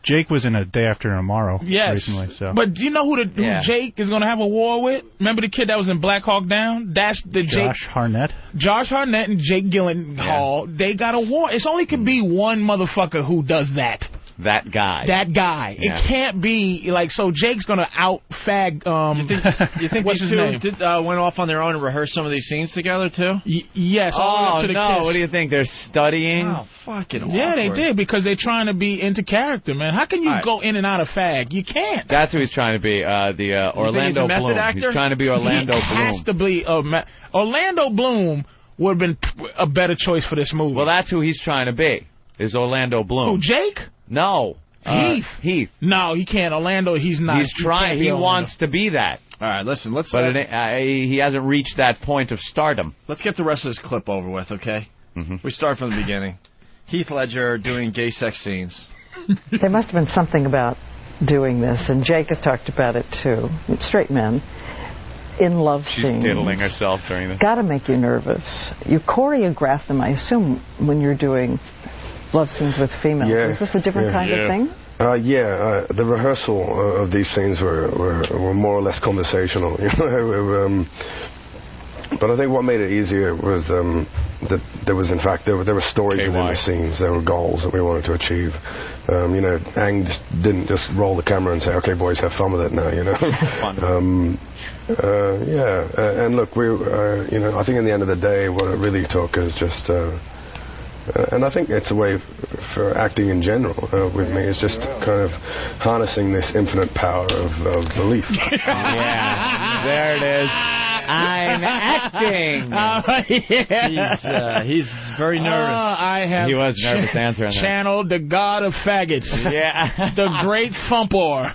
Jake was in A Day After Tomorrow recently. So. But you know who Jake is going to have a war with? Remember the kid that was in Black Hawk Down? That's the Josh Hartnett. Josh Hartnett and Jake Gyllenhaal. They got a war. It's only could be one motherfucker who does that. That guy. Yeah. It can't be like so. Jake's gonna out-fag. You think what's these his two name? Went off on their own and rehearsed some of these scenes together too? Yes. Oh to the no! kiss. What do you think? They're studying. Oh, fucking. Yeah, awkward. they did because they're trying to be into character, man. How can you go in and out of fag? You can't. That's who he's trying to be. The Orlando Bloom. Actor? He's trying to be Orlando Bloom. Has to be. Orlando Bloom would have been a better choice for this movie. Well, that's who he's trying to be. Is Orlando Bloom? Who, Jake? No. Heath. No, he can't. Orlando, he's not. He's trying. He wants to be that. All right, listen. Let's. But he hasn't reached that point of stardom. Let's get the rest of this clip over with, okay? We start from the beginning. Heath Ledger doing gay sex scenes. There must have been something about doing this, and Jake has talked about it too. Straight men in love scenes. She's diddling herself during this. Got to make you nervous. You choreograph them, I assume, when you're doing love scenes with females. Yeah. Is this a different kind of thing? The rehearsal of these scenes were more or less conversational. You know, but I think what made it easier was that there was, in fact, there were stories within the scenes. There were goals that we wanted to achieve. You know, Ang didn't just roll the camera and say, "Okay, boys, have fun with it now." You know. And look, you know, I think in the end of the day, what it really took is just. And I think it's a way for acting in general with me. It's just kind of harnessing this infinite power of belief. Yeah, there it is. I'm acting. He's very nervous. He was nervous answering that. Channeled the god of faggots. Yeah. The great Fumpor.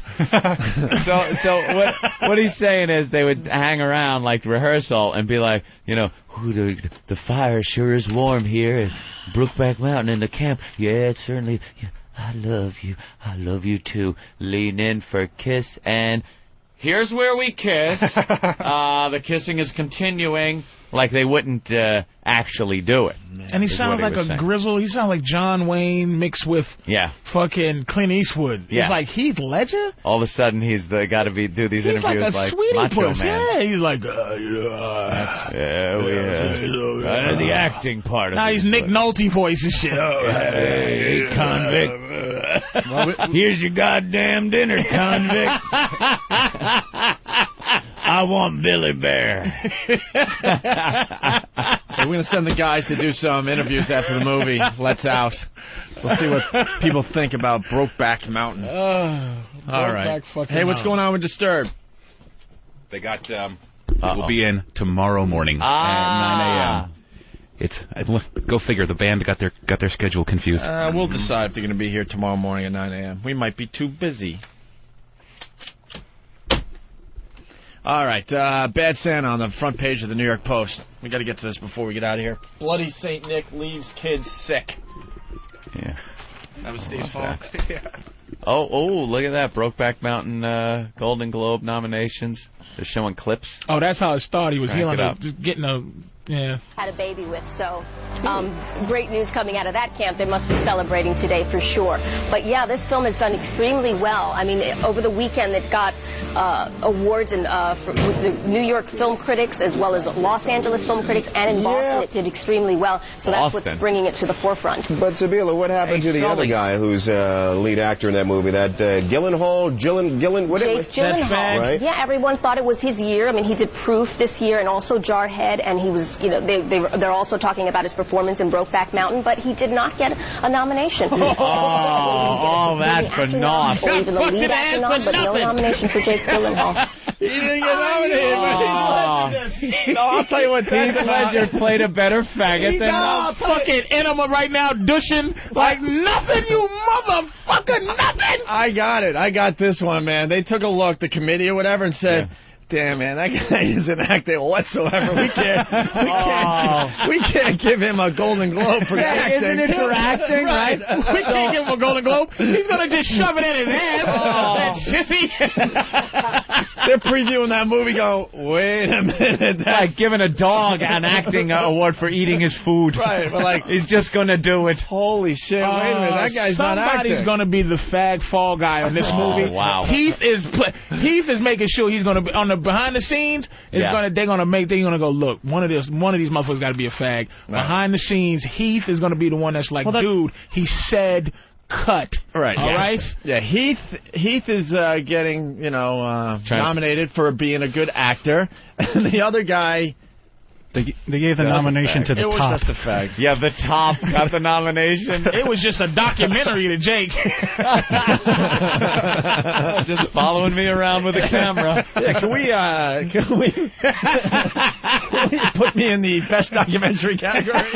So what he's saying is they would hang around like rehearsal and be like, you know, the fire sure is warm here at Brookback Mountain in the camp. Yeah, it certainly. Yeah, I love you too. Lean in for a kiss, and here's where we kiss. The kissing is continuing. Like they wouldn't actually do it. And he sounds like a grizzle. He sounds like John Wayne mixed with fucking Clint Eastwood. Yeah. He's like Heath Ledger? All of a sudden he's got to do these interviews like a sweetie Macho puss. Man. Yeah, he's like, the acting part of it. Now he's Nick Nolte voice and shit. Hey, convict. Here's your goddamn dinner, convict. I want Billy Bear. We're going to send the guys to do some interviews after the movie lets out. We'll see what people think about Brokeback Mountain. All right. Hey, what's going on with Disturbed? They got It will be in tomorrow morning at 9 a.m. Go figure. The band got their schedule confused. We'll decide if they're going to be here tomorrow morning at 9 a.m. We might be too busy. All right, Bad Santa on the front page of the New York Post. We got to get to this before we get out of here. Bloody St. Nick leaves kids sick. Yeah. That was Steve's fault. Yeah. Oh, look at that. Brokeback Mountain Golden Globe nominations. They're showing clips. Oh, that's how it started. He was getting had a baby with, so great news coming out of that camp. They must be celebrating today for sure. But yeah, this film has done extremely well. I mean, over the weekend it got awards with the New York film critics as well as Los Angeles film critics, and in Boston it did extremely well. So that's what's bringing it to the forefront. But Sabila, what happened to the other guy who's lead actor in that movie? That Gyllenhaal, Jake Gyllenhaal. Right? Yeah, everyone thought it was his year. I mean, he did Proof this year and also Jarhead, and he was, they're also talking about his performance in Brokeback Mountain, but he did not get a nomination. All that for naught. Or even the lead actor nod, but no nomination for Jake Gyllenhaal. He didn't get nominated. No, I'll tell you what. Heath Ledger played a better faggot than that. Fucking enema right now, douching like nothing, you motherfucker, nothing. I got it. I got this one, man. They took a look, the committee or whatever, and said, damn, man, that guy isn't acting whatsoever. We can't give him a Golden Globe for acting. Isn't it for acting, right? We can't give him a Golden Globe. He's going to just shove it in his ass. That sissy. They're previewing that movie go, wait a minute. That's like giving a dog an acting award for eating his food. Right, but like, he's just going to do it. Holy shit, wait a minute, that guy's not acting. Somebody's going to be the fag fall guy on this movie. Wow. Heath is making sure he's going to be on the behind the scenes. They're going to go, look, one of these motherfuckers got to be a fag. Right. Behind the scenes, Heath is going to be the one that's like, dude, he said cut. Right. All right? Yeah, Heath is getting, nominated for being a good actor. And the other guy, They gave the nomination to the top. It was just a fag. Yeah, the top got the nomination. It was just a documentary to Jake. Just following me around with a camera. Yeah, can we put me in the best documentary category?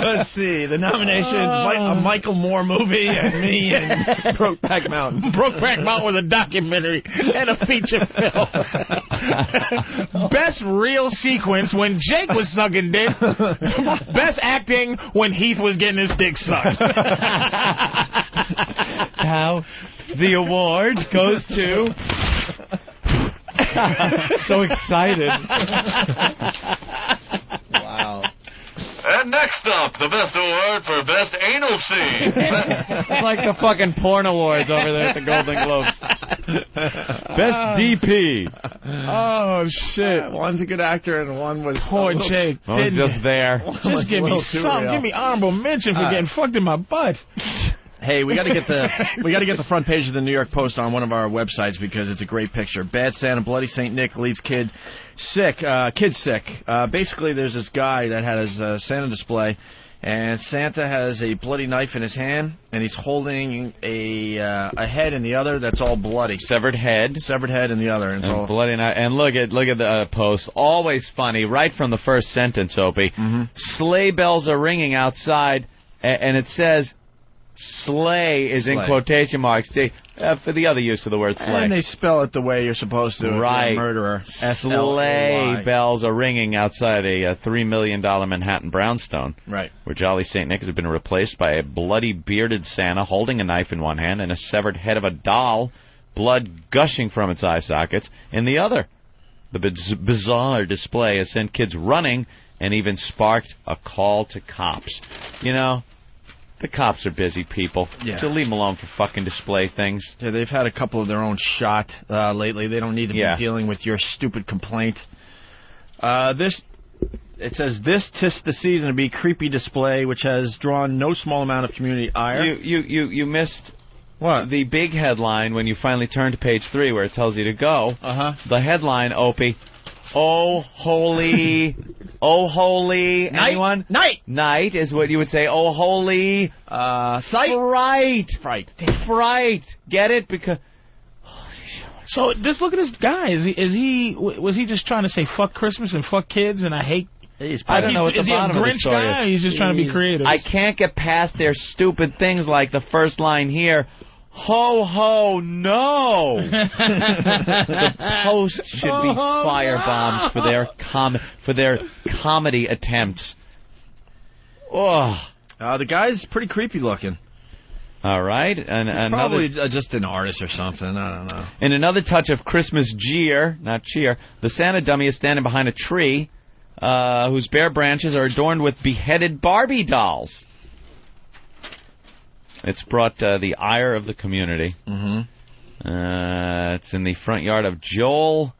Let's see. The nominations: a Michael Moore movie and me and Brokeback Mountain. Brokeback Mountain was a documentary and a feature film. Best real sequence when Jake was sucking dick. Best acting when Heath was getting his dick sucked. Now, the award goes to... So excited. Wow. And next up, the best award for best anal scene. It's like the fucking porn awards over there at the Golden Globes. Best DP. Oh, shit. One's a good actor and one was... Poor Jake. One's just there. Just give me something. Give me honorable mention for getting fucked in my butt. Hey, we got to get the front page of the New York Post on one of our websites because it's a great picture. Bad Santa, Bloody St. Nick leaves kid sick. Basically, there's this guy that had his Santa display, and Santa has a bloody knife in his hand, and he's holding a head in the other that's all bloody. Severed head in the other, and it's all bloody. And look at the post. Always funny, right from the first sentence, Opie. Mm-hmm. Sleigh bells are ringing outside, and it says. Sleigh is in quotation marks for the other use of the word sleigh. And they spell it the way you're supposed to. Right. Murderer. Sleigh bells are ringing outside a $3 million Manhattan brownstone. Right. Where Jolly St. Nick has been replaced by a bloody bearded Santa holding a knife in one hand and a severed head of a doll, blood gushing from its eye sockets, in the other. The bizarre display has sent kids running and even sparked a call to cops. You know, the cops are busy people. Yeah. So leave them alone for fucking display things. Yeah, they've had a couple of their own shot lately. They don't need to be dealing with your stupid complaint. It says, this 'tis the season to be creepy display, which has drawn no small amount of community ire. You missed... What? The big headline when you finally turn to page 3 where it tells you to go. Uh-huh. The headline, Opie... Oh, holy... Oh, holy... Night? Anyone? Night is what you would say. Oh, holy... Sight? Fright. Get it? Because... Holy shit, So just look at this guy. Was he just trying to say fuck Christmas and fuck kids and I hate? I don't know what the bottom of the story is. Guy? He's just trying to be creative. I can't get past their stupid things like the first line here. Ho, ho, no! The Post should be firebombed for their comedy attempts. Oh. The guy's pretty creepy looking. All right. And he's probably just an artist or something. I don't know. In another touch of Christmas not cheer, the Santa dummy is standing behind a tree whose bare branches are adorned with beheaded Barbie dolls. It's brought the ire of the community. Mm-hmm. It's in the front yard of Joel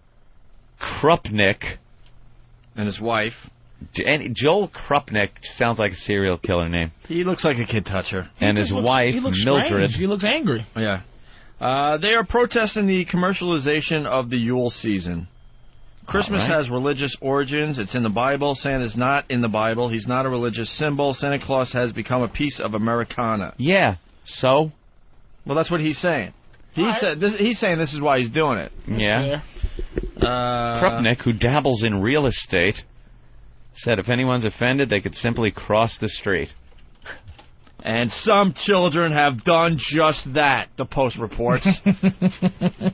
Krupnick. And his wife. Joel Krupnick sounds like a serial killer name. He looks like a kid toucher. And his wife, Mildred. Strange. He looks angry. Yeah. They are protesting the commercialization of the Yule season. Christmas has religious origins. It's in the Bible. Santa's not in the Bible. He's not a religious symbol. Santa Claus has become a piece of Americana. Yeah. So? Well, that's what he's saying. He's saying this is why he's doing it. Yeah. Krupnick, who dabbles in real estate, said if anyone's offended, they could simply cross the street. And some children have done just that, the Post reports.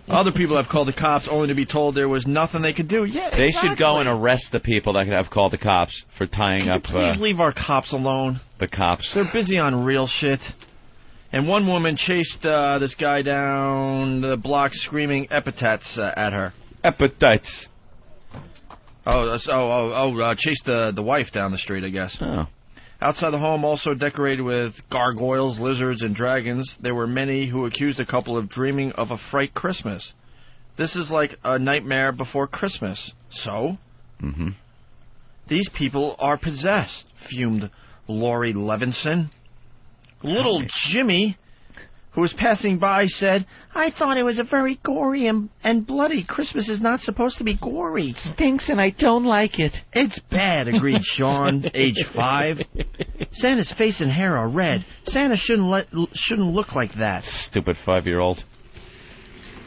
Other people have called the cops only to be told there was nothing they could do. Yeah, They should go and arrest the people that could have called the cops for tying up... Please leave our cops alone. The cops. They're busy on real shit. And one woman chased this guy down the block screaming epithets at her. Epithets. Chased the wife down the street, I guess. Oh. Outside the home, also decorated with gargoyles, lizards, and dragons, there were many who accused the couple of dreaming of a fright Christmas. This is like a nightmare before Christmas. So? Mm-hmm. These people are possessed, fumed Lori Levinson. Little Jimmy, who was passing by, said, I thought it was a very gory and bloody. Christmas is not supposed to be gory. Stinks and I don't like it. It's bad, agreed Sean, age 5. Santa's face and hair are red. Santa shouldn't look like that. Stupid 5-year-old.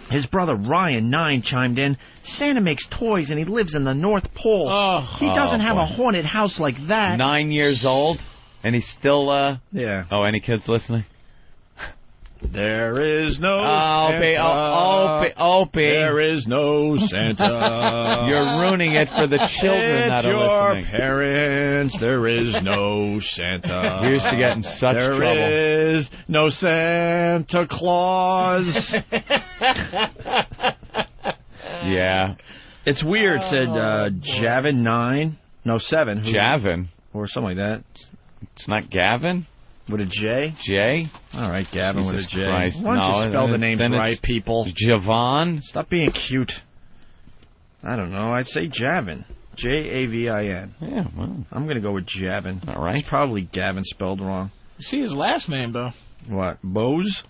His brother Ryan, 9, chimed in. Santa makes toys and he lives in the North Pole. He doesn't have a haunted house like that. 9 years old? And he's still, Yeah. Oh, any kids listening? There is no Santa. Opie. There is no Santa. You're ruining it for the children that are listening. It's your parents. There is no Santa. We used to get in such trouble. There is no Santa Claus. Yeah. It's weird, said Javin 9. No, 7. Javin? Or something like that. It's not Gavin? With a J? J? All right, Gavin Jesus with a J. Christ. Why don't you spell the names right, people? Javon? Stop being cute. I don't know. I'd say Javin. Javin. Yeah, well. I'm going to go with Javin. All right. It's probably Gavin spelled wrong. You see his last name, though. What, Bose?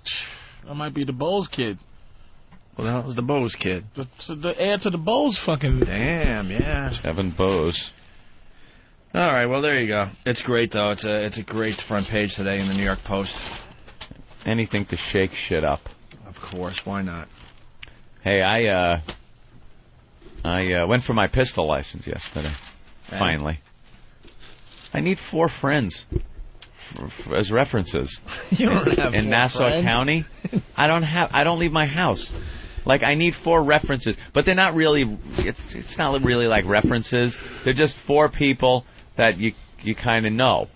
That might be the Bose kid. What the hell is the Bose kid? The heir to the Bose fucking... Damn, yeah. Evan Bose. All right, well, there you go. It's great, though. It's a great front page today in the New York Post. Anything to shake shit up. Of course, why not? Hey, I went for my pistol license yesterday. And? Finally. I need 4 friends as references. You don't have in Nassau friends? County. I don't leave my house. Like, I need 4 references, but they're not really. It's not really like references. They're just 4 people that you kind of know.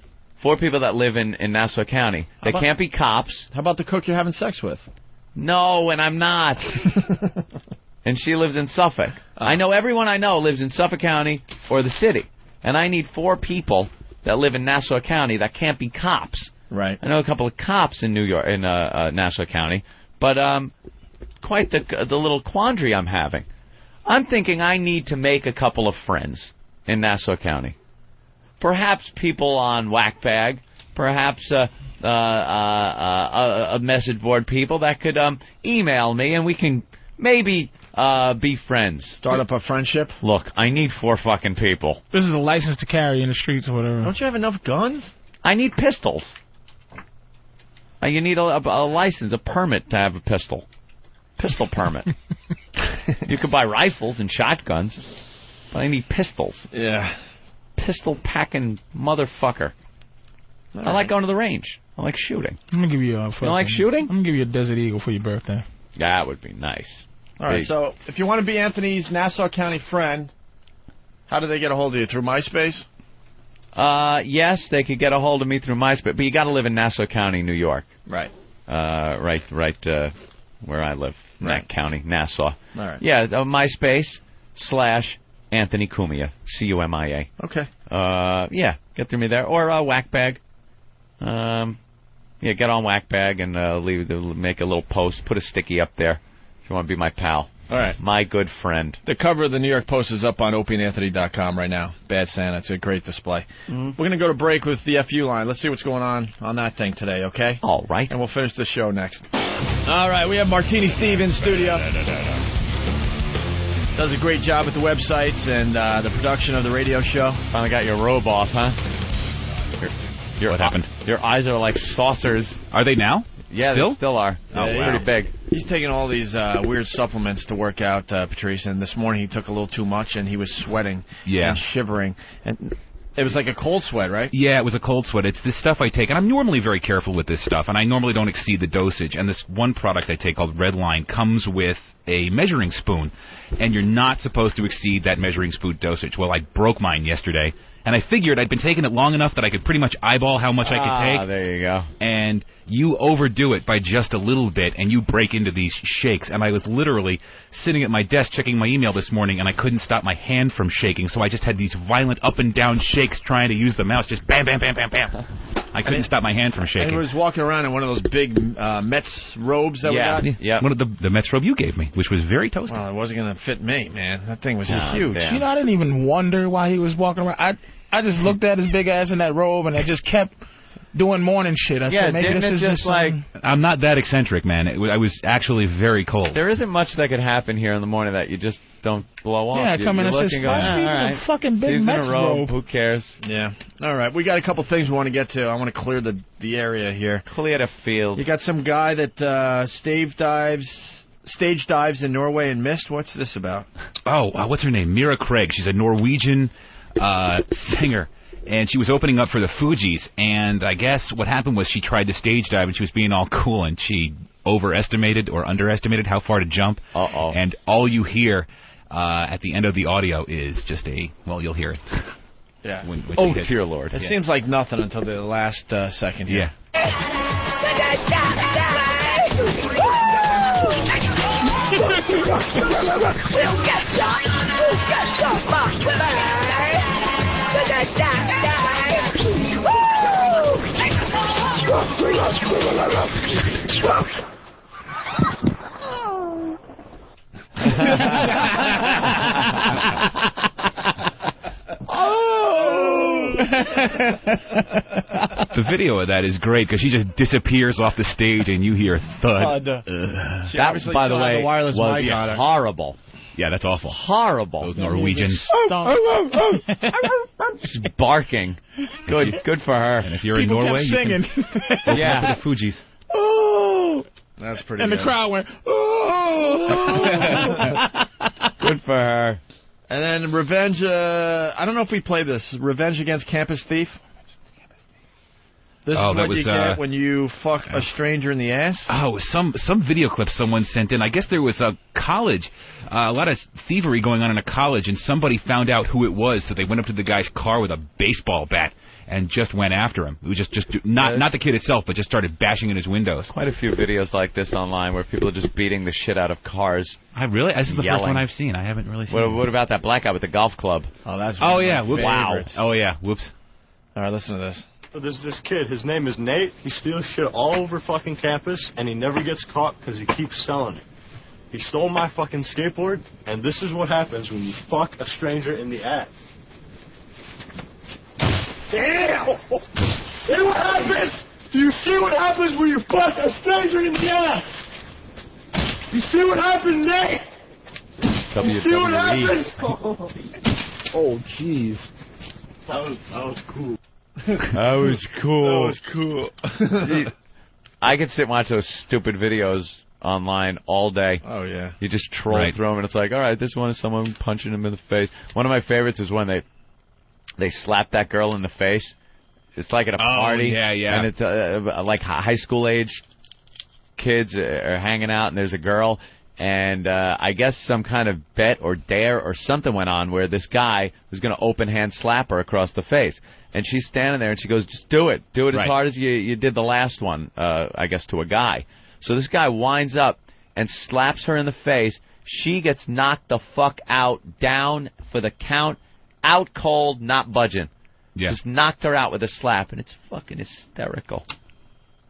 4 people that live in Nassau County. They can't be cops. How about the cook you're having sex with? No, and I'm not. And she lives in Suffolk. I know everyone I know lives in Suffolk County or the city, and I need 4 people that live in Nassau County that can't be cops. Right. I know a couple of cops in Nassau County, but quite the little quandary I'm having. I'm thinking I need to make a couple of friends in Nassau County. Perhaps people on Whackbag, perhaps a message board people that could email me and we can maybe be friends. Start up a friendship? Look, I need 4 fucking people. This is a license to carry in the streets or whatever. Don't you have enough guns? I need pistols. You need a license, a permit to have a pistol. Pistol permit. You could buy rifles and shotguns, but I need pistols. Yeah. Pistol-packing motherfucker. I like going to the range. I like shooting. I'm going to give you a... You like shooting? I'm going to give you a Desert Eagle for your birthday. That would be nice. All right, so if you want to be Anthony's Nassau County friend, how do they get a hold of you? Through MySpace? Yes, they could get a hold of me through MySpace, but you got to live in Nassau County, New York. Right. Right, where I live, that county, Nassau. All right. Yeah, MySpace/Anthony Cumia, Cumia. Okay. Yeah, get through me there, or Whackbag. Yeah, get on Whackbag and make a little post, put a sticky up there if you want to be my pal. All right. My good friend. The cover of the New York Post is up on opieandanthony.com right now. Bad Santa. It's a great display. We're going to go to break with the FU line. Let's see what's going on that thing today, okay? All right. And we'll finish the show next. All right, we have Martini Steve in studio. Does a great job with the websites and the production of the radio show. Finally got your robe off, huh? What happened? Your eyes are like saucers. Are they now? Yeah, Still? they still are. Oh, They're wow. pretty big. He's taking all these weird supplements to work out, Patrice, and this morning he took a little too much and he was sweating and shivering. And it was like a cold sweat, right? Yeah, it was a cold sweat. It's this stuff I take, and I'm normally very careful with this stuff, and I normally don't exceed the dosage. And this one product I take called Redline comes with a measuring spoon, and you're not supposed to exceed that measuring spoon dosage. Well, I broke mine yesterday, and I figured I'd been taking it long enough that I could pretty much eyeball how much I could take. There you go. And you overdo it by just a little bit, and you break into these shakes. And I was literally sitting at my desk checking my email this morning, and I couldn't stop my hand from shaking, so I just had these violent up and down shakes trying to use the mouse, just bam, bam, bam, bam, bam. I couldn't stop my hand from shaking. And he was walking around in one of those big Mets robes that we got. Yeah, one of the Mets robe you gave me, which was very toasty. Well, it wasn't going to fit me, man. That thing was huge. You know, I didn't even wonder why he was walking around. I just looked at his big ass in that robe, and I just kept doing morning shit. I said, maybe this is just like... I'm not that eccentric, man. I was actually very cold. There isn't much that could happen here in the morning that you just don't blow off. Yeah, come in and just say, all right, fucking big Mets robe. Who cares? Yeah. All right, we got a couple things we want to get to. I want to clear the area here. Clear the field. You got some guy that stage dives in Norway and missed. What's this about? Oh, what's her name? Mira Craig. She's a Norwegian singer. And she was opening up for the Fugees, and I guess what happened was she tried to stage dive, and she was being all cool, and she overestimated or underestimated how far to jump. Uh-oh. And all you hear at the end of the audio is just you'll hear it. Yeah. When oh, dear Lord. It seems like nothing until the last second here. The video of that is great because she just disappears off the stage and you hear thud. That, by the way, wireless was mic on her. horrible. Yeah, that's awful. Horrible. Those Norwegians. Just barking. Good for her. And if you're People in Norway, kept singing. you can Yeah. the Fugees. Oh! That's pretty and good. the crowd went, oh! Good for her. And then Revenge, I don't know if we play this. Revenge Against Campus Thief. This is what you get when you fuck a stranger in the ass? Oh, some video clip someone sent in. I guess there was a college, a lot of thievery going on in a college, and somebody found out who it was, so they went up to the guy's car with a baseball bat and just went after him. It was just not the kid itself, but just started bashing in his windows. Quite a few videos like this online where people are just beating the shit out of cars. This is the yelling. first one I've seen. I haven't really seen What about that black guy with the golf club? Oh, that's yeah. Whoops. Wow. Oh, yeah. Whoops. All right, listen to this. There's this kid, his name is Nate. He steals shit all over fucking campus, and he never gets caught because he keeps selling it. He stole my fucking skateboard, and this is what happens when you fuck a stranger in the ass. Damn! See what happens? Do you see what happens when you fuck a stranger in the ass? You see what happens, Nate? You see what happens? Oh, jeez. That was cool. That was cool. That was cool. I could sit and watch those stupid videos online all day. Oh, yeah. You just troll through them, and it's like, all right, this one is someone punching him in the face. One of my favorites is when they slap that girl in the face. It's like at a party. Yeah, yeah. And it's like high school age kids are hanging out, and there's a girl. And I guess some kind of bet or dare or something went on where this guy was going to open hand slap her across the face. And she's standing there, and she goes, just do it. Do it as hard as you did the last one, I guess, to a guy. So this guy winds up and slaps her in the face. She gets knocked the fuck out, down for the count, out cold, not budging. Yeah. Just knocked her out with a slap, and it's fucking hysterical.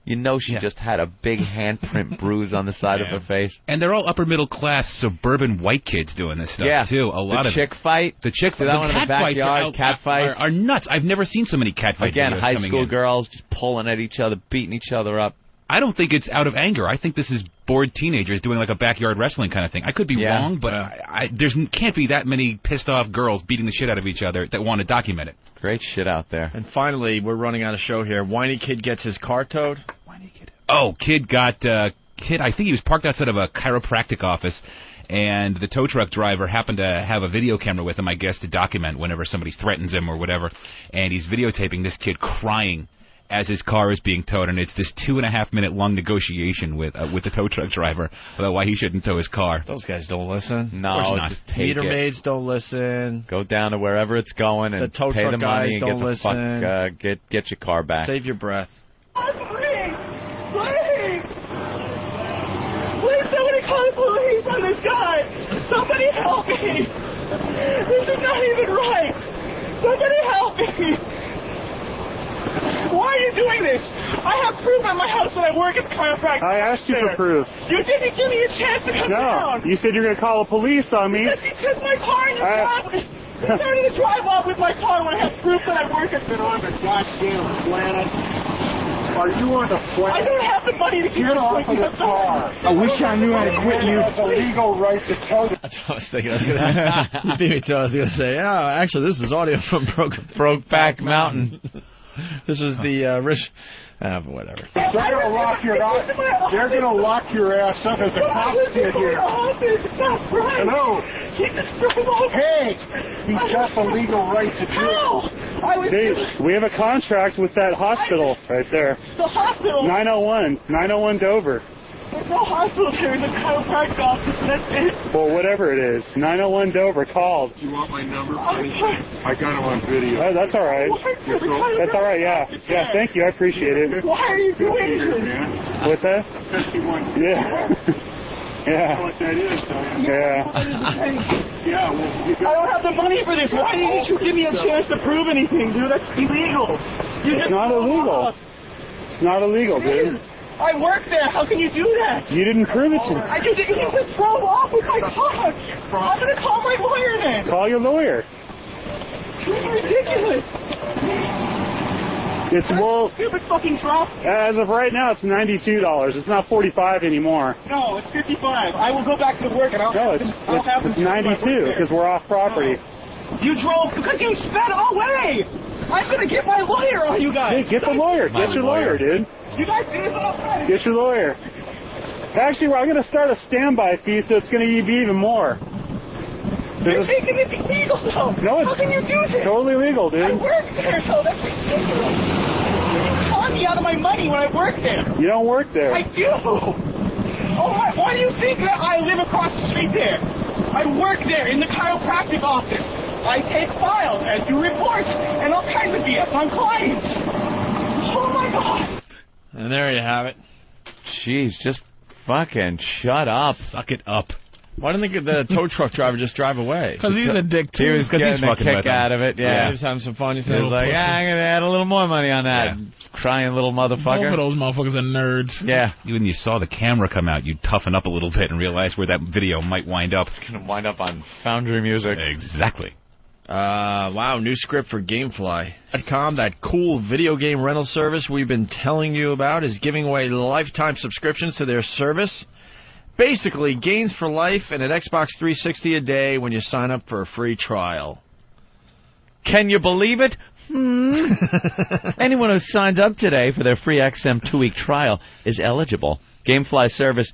You know she just had a big handprint bruise on the side of her face. And they're all upper middle class suburban white kids doing this stuff too. A lot the of chick fight. The chick fight. That one in the backyard. Cat fights are nuts. I've never seen so many cat fights. Again, high school girls just pulling at each other, beating each other up. I don't think it's out of anger. I think this is bored teenagers doing like a backyard wrestling kind of thing. I could be wrong, but there can't be that many pissed off girls beating the shit out of each other that want to document it. Great shit out there. And finally, we're running out of show here. Whiny kid gets his car towed. Oh, kid, I think he was parked outside of a chiropractic office, and the tow truck driver happened to have a video camera with him, I guess, to document whenever somebody threatens him or whatever, and he's videotaping this kid crying as his car is being towed, and it's this 2.5-minute long negotiation with the tow truck driver about why he shouldn't tow his car. Those guys don't listen. No, just take meter maids don't listen. Go down to wherever it's going and the tow pay truck the money guys and don't listen. Get your car back. Save your breath. Please, somebody call the police on this guy! Somebody help me! This is not even right! Somebody help me! Why are you doing this? I have proof at my house that I work at the chiropractic. I asked you for proof. You didn't give me a chance to come down. You said you were going to call the police on me. Because you took my car in your driveway. You started to drive off with my car when I have proof that I work at the goddamn planet. Are you on the planet? I don't have the money to get off of the car. I wish I knew how to quit you. Have the legal right to tell you. That's what I was thinking. You beat me to it. I was going to say, actually, this is audio from Brokeback Mountain. This is the rich... whatever. They're going to lock your ass. They're going to lock your ass up as the cops get here. Hello. Hey, he's got the legal right to do it. Hey, we have a contract with that hospital right there. The hospital? 901 Dover. There's no hospital here. There's a chiropractic office, and that's it. Well, whatever it is. 901 Dover called. You want my number? I got it on video. Oh, that's all right. That's all right, yeah. Yeah, thank you. I appreciate it. Why are you doing this? What's that? 51. Yeah. Yeah. What that is, yeah. Yeah, I don't have the money for this. Why didn't you give me a chance to prove anything, dude? That's illegal. It's not illegal. It's not illegal, dude. I work there. How can you do that? You didn't prove it to me. I just drove off with my car. I'm going to call my lawyer then. Call your lawyer. It's ridiculous. It's stupid fucking truck. As of right now, it's $92. It's not $45 anymore. No, it's $55. I will go back to work and I'll have it's $92 because we're off property. You drove because you sped away. I'm going to get my lawyer on you guys. Hey, get the lawyer. Get your lawyer, dude. You guys do this outside. Get your lawyer. Actually, I'm going to start a standby fee, so it's going to be even more. You're making it illegal, though. No, how can you do this? Totally legal, dude. I work there, though. That's ridiculous. You're calling me out of my money when I work there. You don't work there. I do. Oh, why do you think that I live across the street there? I work there in the chiropractic office. I take files and do reports and all kinds of BS on clients. Oh, my God. And there you have it. Jeez, just fucking shut up. Suck it up. Why didn't the tow truck driver just drive away? Because he's a dick, too. He was getting a kick out of it, yeah. He was having some fun. He was like, I'm going to add a little more money on that. Yeah. Crying little motherfucker. Both of those motherfuckers are nerds. Yeah. When you saw the camera come out, you'd toughen up a little bit and realize where that video might wind up. It's going to wind up on Foundry Music. Exactly. Wow, new script for Gamefly.com. That cool video game rental service we've been telling you about is giving away lifetime subscriptions to their service. Basically, games for life and an Xbox 360 a day when you sign up for a free trial. Can you believe it? Anyone who signs up today for their free XM 2-week trial is eligible. Gamefly service